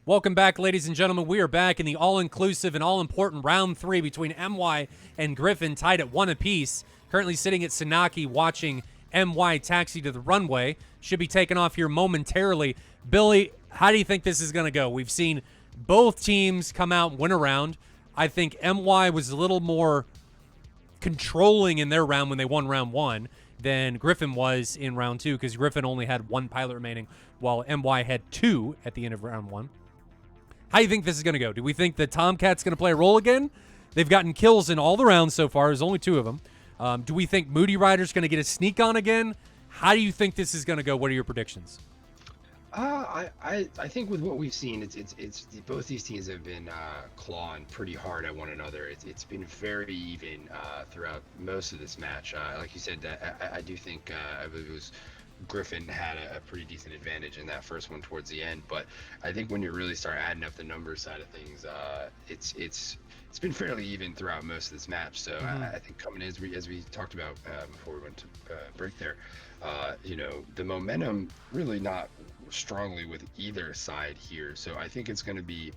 Welcome back, ladies and gentlemen. We are back in the all-inclusive and all-important round 3 between MY and Gryphon, tied at 1 apiece. Currently sitting at Sanaki watching MY taxi to the runway. Should be taking off here momentarily. Billy, how do you think this is going to go? We've seen both teams come out and win a round. I think MY was a little more controlling in their round when they won round 1 than Gryphon was in round 2, because Gryphon only had 1 pilot remaining while MY had 2 at the end of round 1. How do you think this is going to go? Do we think the Tomcat's going to play a role again? They've gotten kills in all the rounds so far. There's only 2 of them. Do we think Moody Rider's going to get a sneak on again? How do you think this is going to go? What are your predictions? I think with what we've seen, it's both these teams have been clawing pretty hard at one another. It's been very even throughout most of this match. Like you said, I do think I believe it was Gryphon had a pretty decent advantage in that first one towards the end. But I think when you really start adding up the numbers side of things, it's been fairly even throughout most of this match. So I think coming in, as we talked about before we went to break there, the momentum really not strongly with either side here. So I think it's going to be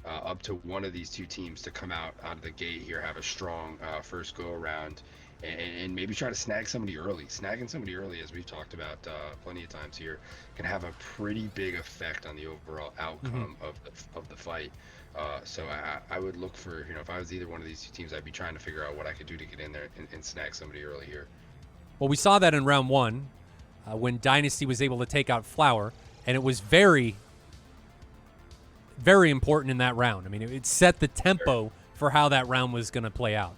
up to one of these two teams to come out of the gate here, have a strong first go around, and maybe try to snag somebody early. Snagging somebody early, as we've talked about plenty of times here, can have a pretty big effect on the overall outcome of the fight. So I would look for, if I was either one of these two teams, I'd be trying to figure out what I could do to get in there and snag somebody early here. Well, we saw that in round 1 when Dynasty was able to take out Flower, and it was very, very important in that round. I mean, it set the tempo for how that round was going to play out.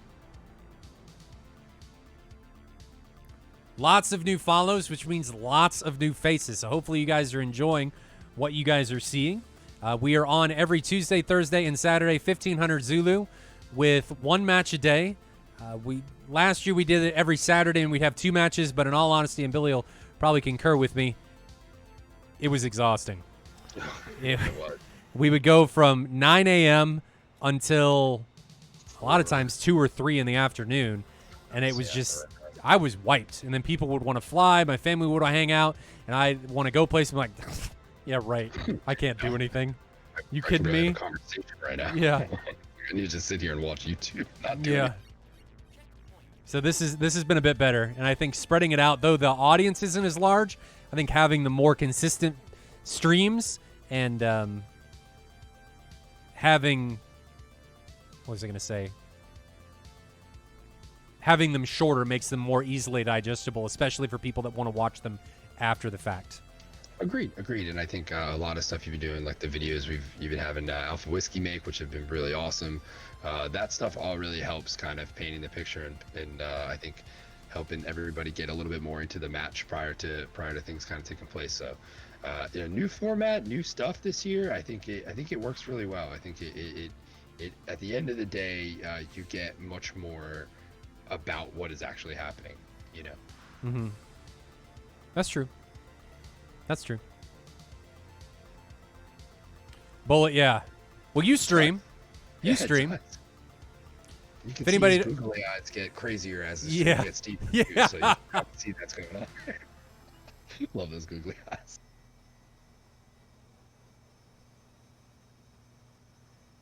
Lots of new follows, which means lots of new faces. So hopefully you guys are enjoying what you guys are seeing. We are on every Tuesday, Thursday, and Saturday, 1500 Zulu, with 1 match a day. Last year we did it every Saturday, and we'd have 2 matches. But in all honesty, and Billy will probably concur with me, it was exhausting. We would go from 9 a.m. until a lot of times 2 or 3 in the afternoon, and it was just, I was wiped. And then people would want to fly, my family would hang out, and I want to go places. I'm like, yeah, right. I can't do anything. You kidding me? Have a conversation right now. Yeah. I need to just sit here and watch YouTube, not do anything. So this has been a bit better, and I think spreading it out, though the audience isn't as large, I think having the more consistent streams and having, what was I going to say? Having them shorter makes them more easily digestible, especially for people that want to watch them after the fact. Agreed. And I think a lot of stuff you've been doing, like the videos we've even having Alpha Whiskey make, which have been really awesome. That stuff all really helps kind of painting the picture and I think helping everybody get a little bit more into the match prior to things kind of taking place. So, new format, new stuff this year. I think it works really well. I think it at the end of the day, you get much more about what is actually happening. Mm-hmm. That's true. Bullet, yeah. Well, you stream. You stream. You can if anybody, see his googly eyes get crazier as the stream gets deeper. Yeah. So you can see that's going on. Love those googly eyes.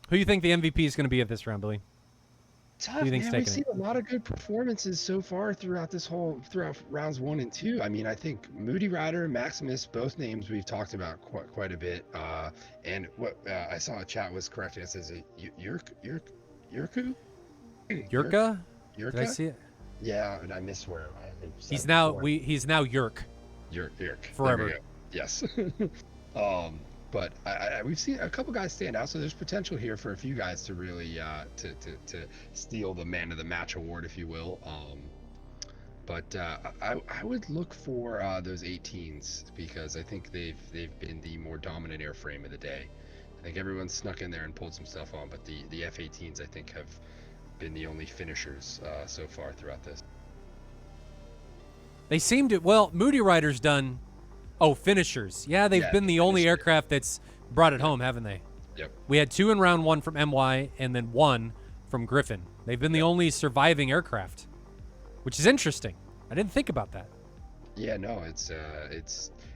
Who do you think the MVP is going to be at this round, Billy? Tough, man. We've seen a lot of good performances so far throughout rounds 1 and 2. I mean, I think Moody Rider and Maximus, both names we've talked about quite a bit. And what I saw a chat was correcting. It says Yurku? Yurka? Did I see it? Yeah, and I missed where he's now Yurk. Yurk. Forever. Yes. But we've seen a couple guys stand out, so there's potential here for a few guys to really to steal the man of the match award, if you will. But I would look for those 18s because I think they've been the more dominant airframe of the day. I think everyone's snuck in there and pulled some stuff on, but the F-18s I think have been the only finishers so far throughout this. They seem to. Well, Moody Rider's done. Oh, finishers. Yeah, they've been the only aircraft that's brought it home, haven't they? Yep. We had 2 in round 1 from MY and then 1 from Gryphon. They've been the only surviving aircraft, which is interesting. I didn't think about that. Yeah, no,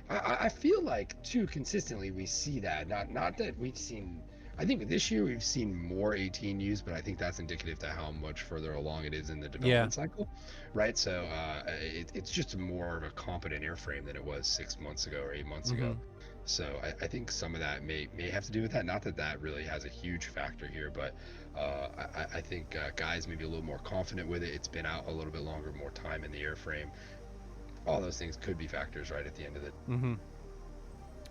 I feel like too consistently we see that. Not that we've seen. I think this year we've seen more 18 used, but I think that's indicative to how much further along it is in the Yeah. development cycle, right? So it's just more of a competent airframe than it was 6 months ago or 8 months Mm-hmm. ago. So I think some of that may have to do with that. Not that that really has a huge factor here, but I think guys may be a little more confident with it. It's been out a little bit longer, more time in the airframe. All those things could be factors right at the end of it. Mm-hmm.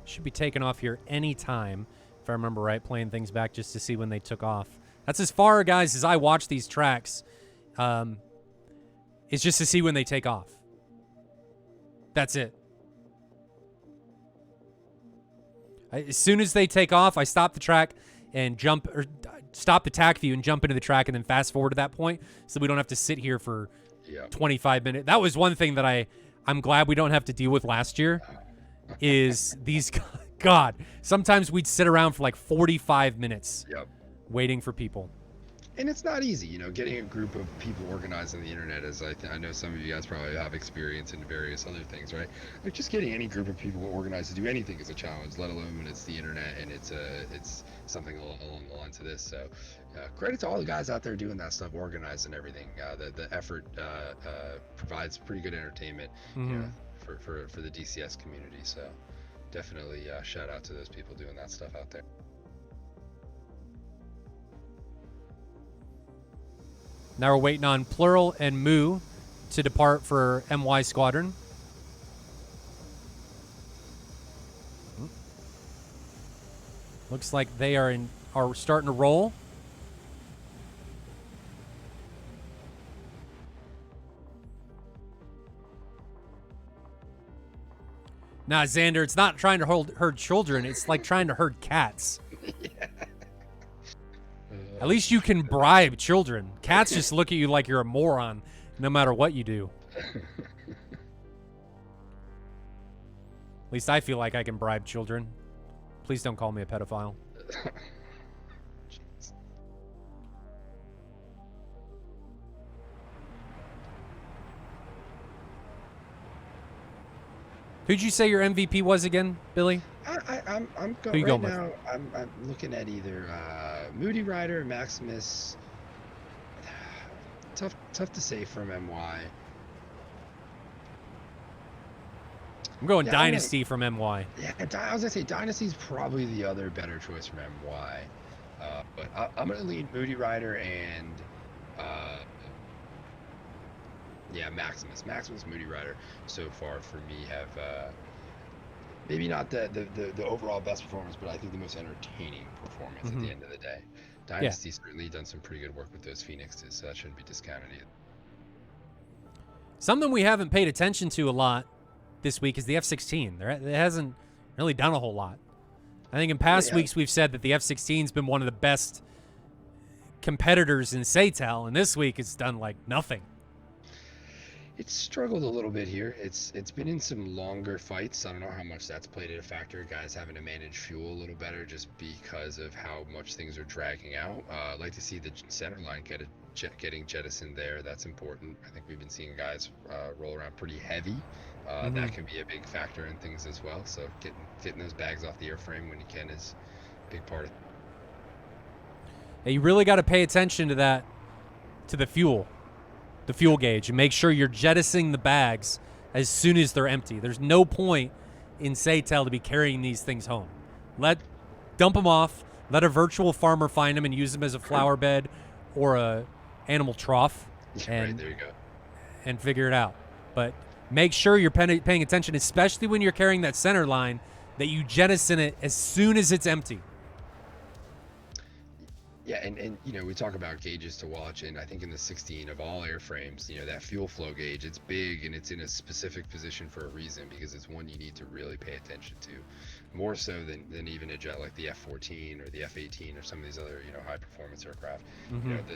Should be taken off here anytime, if I remember right, playing things back just to see when they took off. That's as far, guys, as I watch these tracks. It's just to see when they take off. That's it. As soon as they take off, I stop the track and jump, or stop the tack view and jump into the track and then fast forward to that point so we don't have to sit here for 25 minutes. That was one thing that I'm glad we don't have to deal with last year is these, God, sometimes we'd sit around for like 45 minutes waiting for people. And it's not easy, getting a group of people organized on the internet, as I know some of you guys probably have experience in various other things, right? Like just getting any group of people organized to do anything is a challenge, let alone when it's the internet and it's something along the lines of this. So credit to all the guys out there doing that stuff, organized and everything. The effort provides pretty good entertainment for the DCS community. So definitely shout out to those people doing that stuff out there. Now we're waiting on Plural and Moo to depart for MY Squadron. Looks like they are starting to roll. Nah, Xander, it's not trying to herd children. It's like trying to herd cats. At least you can bribe children. Cats just look at you like you're a moron no matter what you do. At least I feel like I can bribe children. Please don't call me a pedophile. Who'd you say your MVP was again, Billy? I'm going right now. I'm looking at either Moody Rider, Maximus. Tough to say from MY. I'm going Dynasty from MY. Yeah, I was gonna say Dynasty's probably the other better choice from MY, but I'm gonna lean Moody Rider and Maximus, Moody Rider so far for me have maybe not the overall best performance, but I think the most entertaining performance at the end of the day. Dynasty's certainly done some pretty good work with those Phoenixes, so that shouldn't be discounted either. Something we haven't paid attention to a lot this week is the F-16. It hasn't really done a whole lot. I think in past weeks we've said that the F-16's been one of the best competitors in SATAL, and this week it's done like nothing. It's struggled a little bit here. It's been in some longer fights. I don't know how much that's played a factor. Guys having to manage fuel a little better just because of how much things are dragging out. I'd like to see the center line getting jettisoned there. That's important. I think we've been seeing guys roll around pretty heavy. That can be a big factor in things as well. So getting those bags off the airframe when you can is a big part of it. Yeah, you really got to pay attention to that, to the fuel gauge, and make sure you're jettisoning the bags as soon as they're empty. There's no point in SATAL to be carrying these things home. Dump them off. Let a virtual farmer find them and use them as a flower bed or a animal trough, and there you go, and figure it out. But make sure you're paying attention, especially when you're carrying that center line, that you jettison it as soon as it's empty. Yeah, and we talk about gauges to watch, and I think in the 16 of all airframes, that fuel flow gauge, it's big and it's in a specific position for a reason, because it's one you need to really pay attention to, more so than even a jet like the F-14 or the F-18 or some of these other high performance aircraft.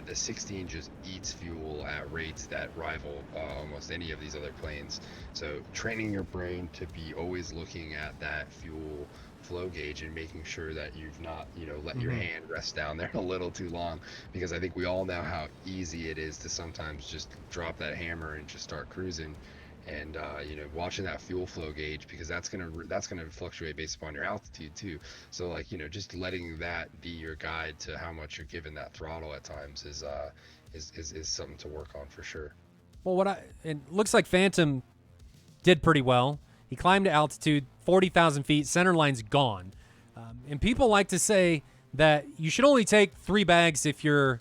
The 16 just eats fuel at rates that rival almost any of these other planes. So training your brain to be always looking at that fuel flow gauge and making sure that you've not let your hand rest down there a little too long, because I think we all know how easy it is to sometimes just drop that hammer and just start cruising, and watching that fuel flow gauge, because that's gonna fluctuate based upon your altitude too. So like just letting that be your guide to how much you're giving that throttle at times is something to work on for sure. Well, it looks like Phantom did pretty well. He climbed to altitude 40,000 feet. Center line's gone. And people like to say that you should only take 3 bags if you're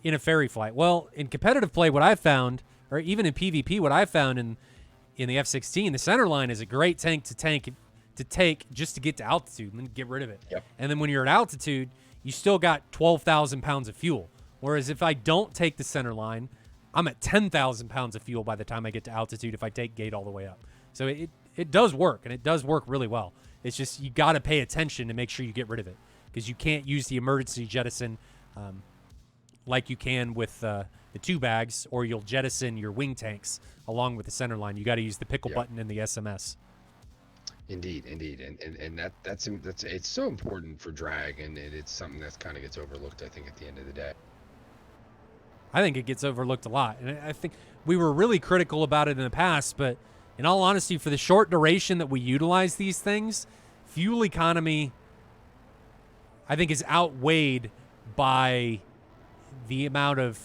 in a ferry flight. Well, in competitive play, what I've found, or even in PvP, what I've found in the F-16, the center line is a great tank to take just to get to altitude and then get rid of it. Yep. And then when you're at altitude, you still got 12,000 pounds of fuel. Whereas if I don't take the center line, I'm at 10,000 pounds of fuel by the time I get to altitude if I take gate all the way up. So it does work, and it does work really well. It's just you got to pay attention to make sure you get rid of it, because you can't use the emergency jettison like you can with the 2 bags, or you'll jettison your wing tanks along with the center line. You got to use the pickle button in the SMS. Indeed, and that's it's so important for drag, and it's something that kind of gets overlooked, I think, at the end of the day. I think it gets overlooked a lot, and I think we were really critical about it in the past, but in all honesty, for the short duration that we utilize these things, fuel economy, I think, is outweighed by the amount of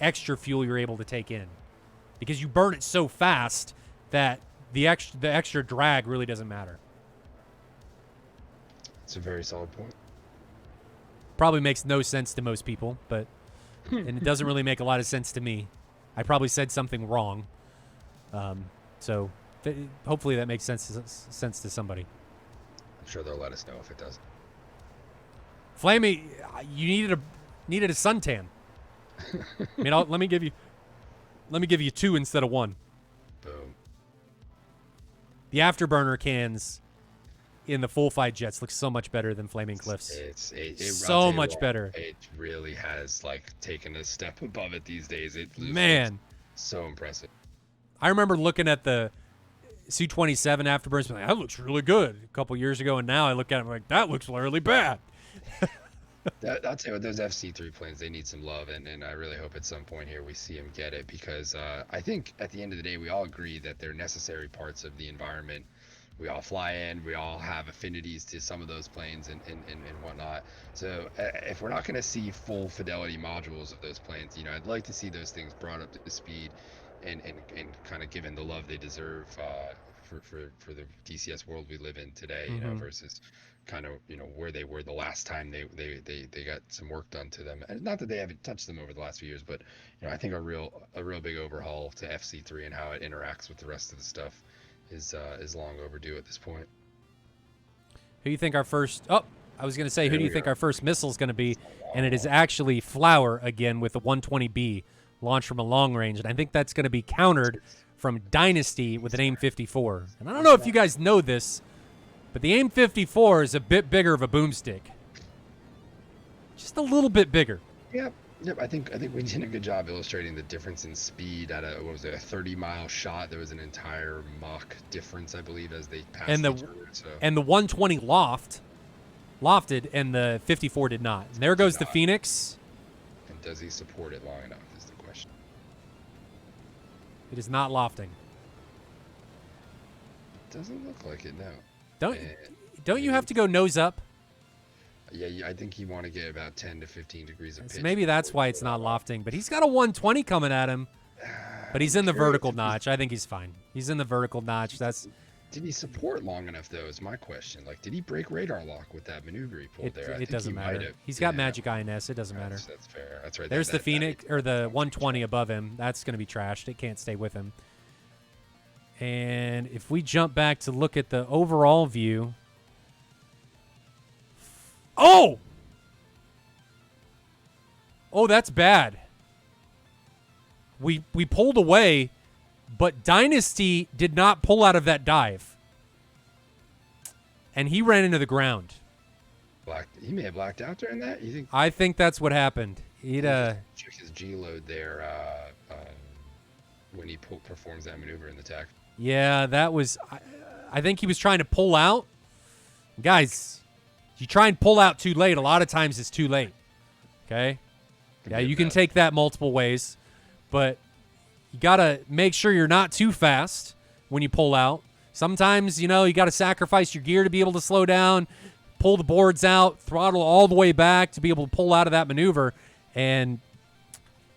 extra fuel you're able to take in, because you burn it so fast that the extra drag really doesn't matter. It's a very solid point. Probably makes no sense to most people, but and it doesn't really make a lot of sense to me. I probably said something wrong, so hopefully that makes sense to somebody. I'm sure they'll let us know if it doesn't. Flamey, you needed a suntan. I mean, let me give you 2 instead of 1. Boom. The afterburner cans in the full fight jets look so much better than Flaming Cliffs. It's so much better. It really has taken a step above it these days. Man, so impressive. I remember looking at the Su-27 afterburners, like, that looks really good a couple years ago, and now I look at it like, that looks really bad. I'll tell you what, those FC3 planes, they need some love, and I really hope at some point here we see them get it, because I think at the end of the day we all agree that they're necessary parts of the environment. We all fly in, we all have affinities to some of those planes and whatnot. So if we're not going to see full fidelity modules of those planes, I'd like to see those things brought up to speed and kind of given the love they deserve for the DCS world we live in today, versus kind of where they were the last time they got some work done to them. And not that they haven't touched them over the last few years, but I think a real big overhaul to FC3 and how it interacts with the rest of the stuff is long overdue at this point. Who do you think our first? Oh, I was going to say, who do you think our first missile is going to be? And it is actually Flower again with the 120B launched from a long range, and I think that's going to be countered from Dynasty with an AIM-54. And I don't know if you guys know this, but the AIM-54 is a bit bigger of a boomstick, just a little bit bigger. Yep. I think we did a good job illustrating the difference in speed at a 30-mile shot. There was an entire Mach difference, I believe, as they passed and each other. And the 120 lofted, and the 54 did not. And there goes the Phoenix. And does he support it long enough is the question. It is not lofting. It doesn't look like it, no. Don't you have to go nose up? Yeah, I think you want to get about 10 to 15 degrees of pitch. So maybe that's why it's not lofting. But he's got a 120 coming at him. But he's in the vertical notch. I think he's fine. He's in the vertical notch. Did he support long enough, though, is my question. Did he break radar lock with that maneuver he pulled there? It doesn't matter. He's got magic INS. It doesn't matter. That's fair. That's right. There's the Phoenix, or the 120 above him. That's going to be trashed. It can't stay with him. And if we jump back to look at the overall view. Oh, that's bad. We pulled away, but Dynasty did not pull out of that dive. And he ran into the ground. He may have blacked out during that? You think? I think that's what happened. He'd check his G load there when he performs that maneuver in the TAC. Yeah, that was. I think he was trying to pull out. Guys, you try and pull out too late. A lot of times it's too late. Okay? Yeah, you can take that multiple ways, but You got to make sure you're not too fast when you pull out. Sometimes, you got to sacrifice your gear to be able to slow down, pull the boards out, throttle all the way back to be able to pull out of that maneuver. And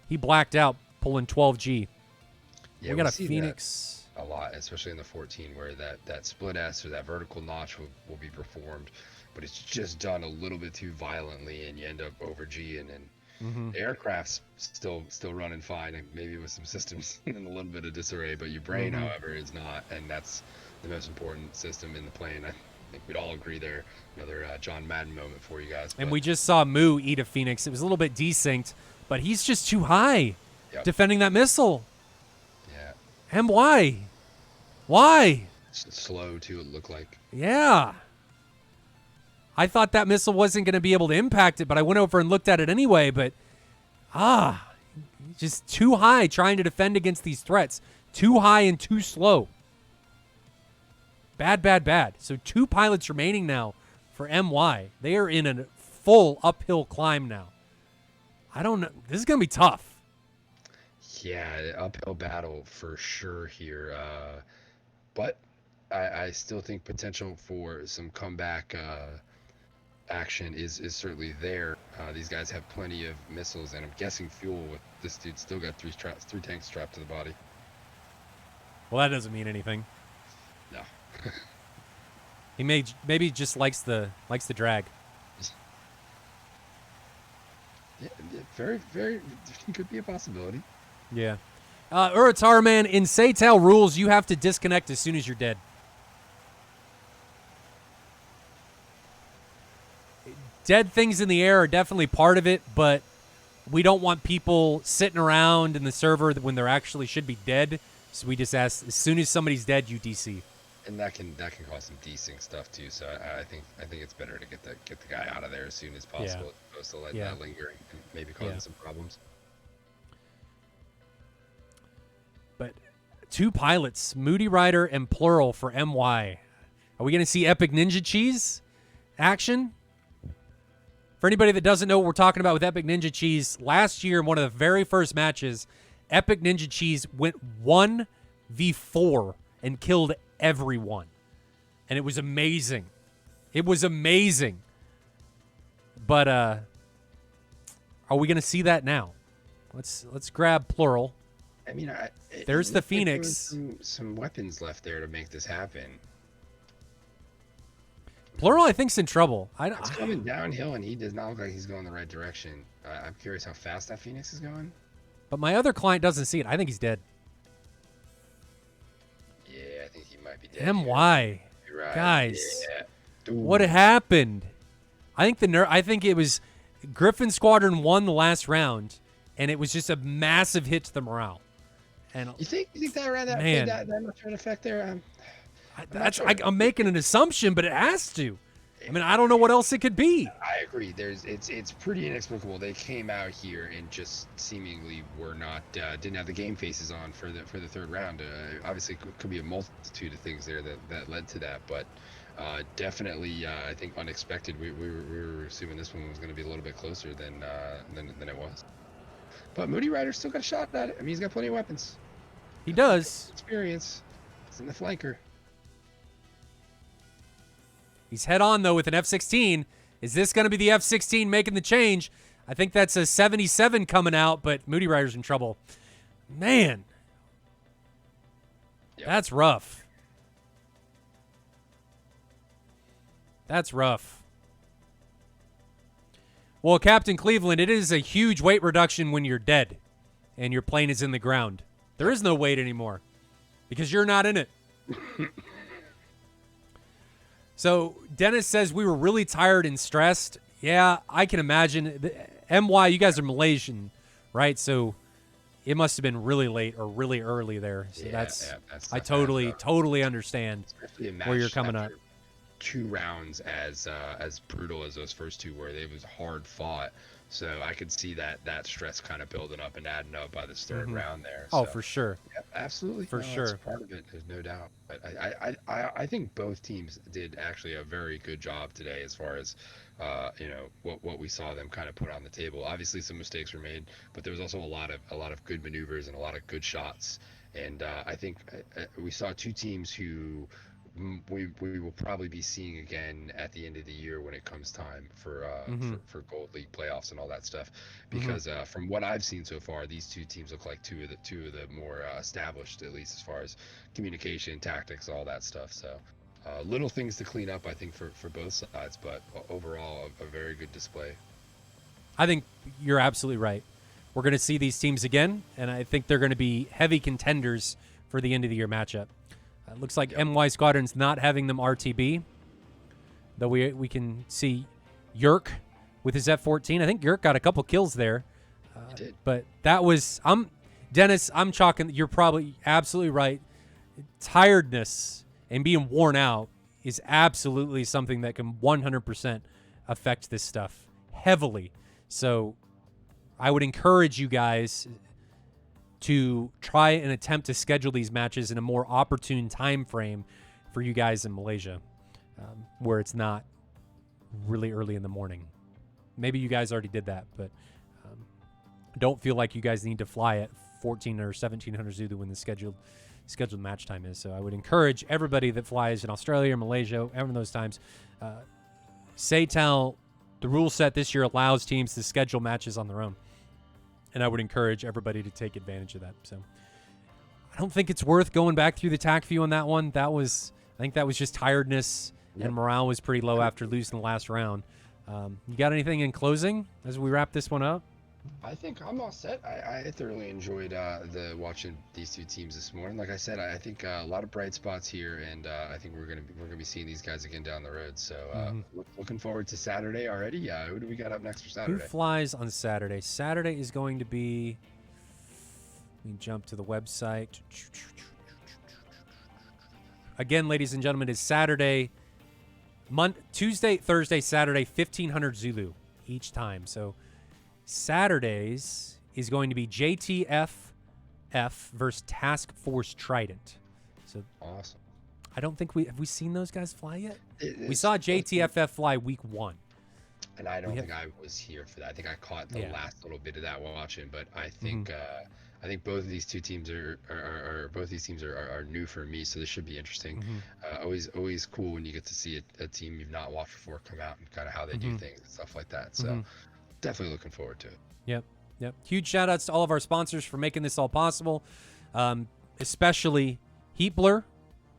he blacked out pulling 12G. Yeah, we got a Phoenix. A lot, especially in the 14, where that split S or that vertical notch will be performed, but it's just done a little bit too violently, and you end up over G, and the aircraft's still running fine, and maybe with some systems in a little bit of disarray, but your brain, however, is not, and that's the most important system in the plane. I think we'd all agree there. Another John Madden moment for you guys. And we just saw Moo eat a Phoenix. It was a little bit desynced, but he's just too high defending that missile. Yeah. And why? Why? It's slow, too, it looked like. Yeah. I thought that missile wasn't going to be able to impact it, but I went over and looked at it anyway. But, just too high trying to defend against these threats. Too high and too slow. Bad, bad, bad. So 2 pilots remaining now for MY. They are in a full uphill climb now. I don't know. This is going to be tough. Yeah, uphill battle for sure here. But I still think potential for some comeback action is certainly there. These guys have plenty of missiles, and I'm guessing fuel. With this dude still got 3 tanks strapped to the body. Well, that doesn't mean anything. No. He maybe just likes the drag. Yeah, very, very could be a possibility. Yeah. Uratar, man, in SATAL rules, you have to disconnect as soon as you're dead. Dead things in the air are definitely part of it, but we don't want people sitting around in the server when they're actually should be dead. So we just ask, as soon as somebody's dead, you DC. And that can cause some desync stuff too. So I think it's better to get the guy out of there as soon as possible, as opposed to letting that linger and maybe causing some problems. But 2 pilots, Moody Rider and Plural for MY. Are we going to see Epic Ninja Cheese action? For anybody that doesn't know what we're talking about with Epic Ninja Cheese, last year in one of the very first matches, Epic Ninja Cheese went 1v4 and killed everyone. And it was amazing. It was amazing. But are we going to see that now? Let's grab Plural. I mean, there's the Phoenix. Like some weapons left there to make this happen. Plural, I think, is in trouble. It's coming downhill, and he does not look like he's going the right direction. I'm curious how fast that Phoenix is going. But my other client doesn't see it. I think he's dead. Yeah, I think he might be dead. MY. You're right. Guys, yeah. What happened? I think it was Gryphon Squadron won the last round, and it was just a massive hit to the morale. And you think that around that man, that much of an effect there? I'm making an assumption, but it has to. I mean, I don't know what else it could be. I agree. It's pretty inexplicable. They came out here and just seemingly were not didn't have the game faces on for the third round. Obviously, could be a multitude of things there that led to that, but definitely I think unexpected. We were assuming this one was going to be a little bit closer than it was. But Moody Rider's still got a shot at it. I mean, he's got plenty of weapons. He does. Experience. He's in the flanker. He's head on, though, with an F-16. Is this going to be the F-16 making the change? I think that's a 77 coming out, but Moody Rider's in trouble. Man. Yep. That's rough. That's rough. Well, Captain Cleveland, it is a huge weight reduction when you're dead and your plane is in the ground. There is no weight anymore because you're not in it. So Dennis says we were really tired and stressed. Yeah, I can imagine. MY, you guys are Malaysian, right? So it must have been really late or really early there. So that's I totally understand where you're coming up. 2 rounds as brutal as those first 2 were. It was hard fought. So I could see that stress kind of building up and adding up by this third round there. Oh, so, for sure. Yeah, Absolutely, for no, that's sure. part of it. There's no doubt. But I think both teams did actually a very good job today as far as, what we saw them kind of put on the table. Obviously, some mistakes were made, but there was also a lot of good maneuvers and a lot of good shots. And I think we saw two teams who we will probably be seeing again at the end of the year when it comes time for Mm-hmm. for Gold League playoffs and all that stuff. Mm-hmm. Because from what I've seen so far, these two teams look like two of the more established, at least as far as communication, tactics, all that stuff. So little things to clean up, I think, for both sides, but overall a very good display. I think you're absolutely right. We're going to see these teams again, and I think they're going to be heavy contenders for the end of the year matchup. It looks like Yep. MY Squadron's not having them RTB, though we can see Yerk with his F-14. I think Yerk got a couple kills there, It did. but that was Dennis. I'm chalking. You're probably absolutely right. Tiredness and being worn out is absolutely something that can 100% affect this stuff heavily. So I would encourage you guys to try and attempt to schedule these matches in a more opportune time frame for you guys in Malaysia, where it's not really early in the morning. Maybe you guys already did that, but don't feel like you guys need to fly at 14 or 1700 Zulu when the scheduled match time is. So I would encourage everybody that flies in Australia or Malaysia, ever those times, SATAL, the rule set this year allows teams to schedule matches on their own. And I would encourage everybody to take advantage of that. So I don't think it's worth going back through the tack view on that one. I think that was just tiredness, and morale was pretty low after losing the last round. You got anything in closing as we wrap this one up? I think I'm all set. I thoroughly enjoyed the watching these two teams this morning. Like I said, I think a lot of bright spots here, and I think we're gonna be seeing these guys again down the road. So looking forward to Saturday already. Who do we got up next for Who Saturday? flies on Saturday? Saturday is going to be. Let me jump to the website. Again, ladies and gentlemen, it's Saturday, Tuesday, Thursday, Saturday, 1500 Zulu each time. So Saturdays is going to be JTFF versus Task Force Trident. So Awesome. I don't think have we seen those guys fly yet? We It's saw JTFF fly week 1. and I don't think I was here for that. I think I caught the last little bit of that watching, but I think I think both of these two teams are both these teams are new for me, so this should be interesting. Always cool when you get to see a team you've not watched before come out and kind of how they do things and stuff like that. So definitely looking forward to it. Yep. Huge shout outs to all of our sponsors for making this all possible, especially Heatblur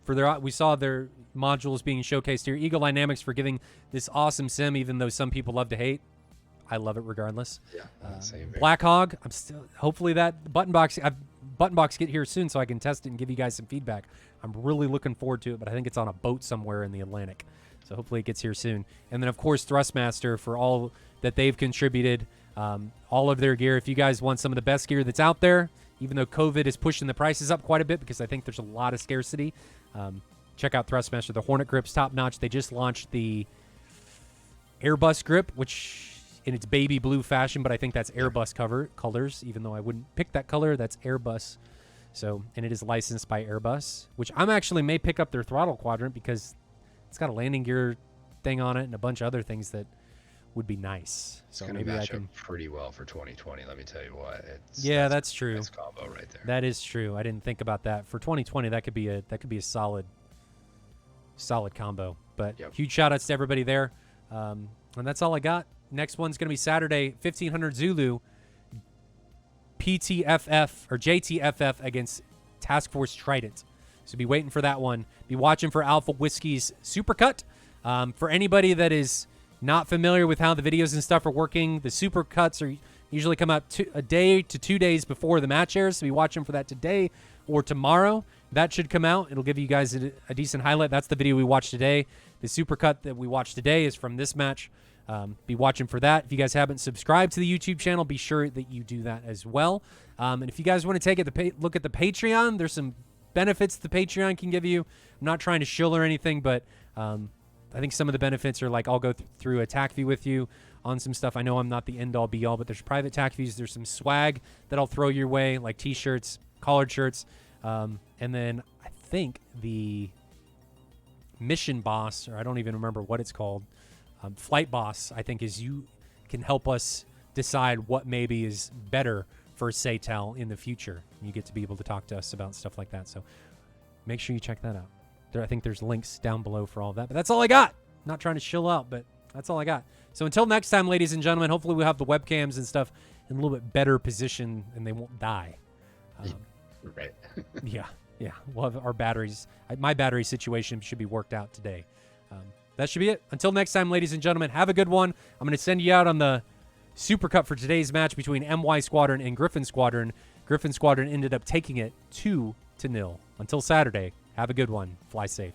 for we saw their modules being showcased here. Eagle Dynamics for giving this awesome sim, even though some people love to hate. I love it regardless. Yeah, same here. Black Hog, I'm still hopefully that button box get here soon so I can test it and give you guys some feedback. I'm really looking forward to it, but I think it's on a boat somewhere in the Atlantic. So hopefully it gets here soon. And then of course Thrustmaster for all that they've contributed, all of their gear. If you guys want some of the best gear that's out there, even though COVID is pushing the prices up quite a bit because I think there's a lot of scarcity, check out Thrustmaster. The Hornet grip's top notch. They just launched the Airbus grip, which in its baby blue fashion, but I think that's Airbus colors, even though I wouldn't pick that color. That's Airbus. So, and it is licensed by Airbus, which I'm actually may pick up their throttle quadrant because it's got a landing gear thing on it and a bunch of other things that would be nice. It's So going to maybe I match can. up pretty well for 2020. Let me tell you what. That's true. Nice combo right there. That is true. I didn't think about that. For 2020, that could be a solid combo. But huge shout outs to everybody there. And that's all I got. Next one's going to be Saturday, 1500 Zulu, PTFF or JTFF against Task Force Trident. So be waiting for that one. Be watching for Alpha Whiskey's Supercut. For anybody that is not familiar with how the videos and stuff are working, the Supercuts are usually come out a day to 2 days before the match airs. So be watching for that today or tomorrow. That should come out. It'll give you guys a decent highlight. That's the video we watched today. The Supercut that we watched today is from this match. Be watching for that. If you guys haven't subscribed to the YouTube channel, be sure that you do that as well. And if you guys want to take look at the Patreon, there's some benefits the Patreon can give you. I'm not trying to shill or anything, but I think some of the benefits are like I'll go through a tac view with you on some stuff. I know I'm not the end-all be-all, but there's private tac views. There's some swag that I'll throw your way, like T-shirts, collared shirts. And then I think the mission boss, or I don't even remember what it's called, flight boss, I think is you can help us decide what maybe is better for SATAL in the future. You get to be able to talk to us about stuff like that. So make sure you check that out. I think there's links down below for all of that. But that's all I got. Not trying to shill out, but that's all I got. So until next time, ladies and gentlemen, hopefully we'll have the webcams and stuff in a little bit better position and they won't die. Right. Yeah. We'll have our batteries. My battery situation should be worked out today. That should be it. Until next time, ladies and gentlemen, have a good one. I'm going to send you out on the Super Cup for today's match between MY Squadron and Gryphon Squadron. Gryphon Squadron ended up taking it 2-0. Until Saturday, have a good one. Fly safe.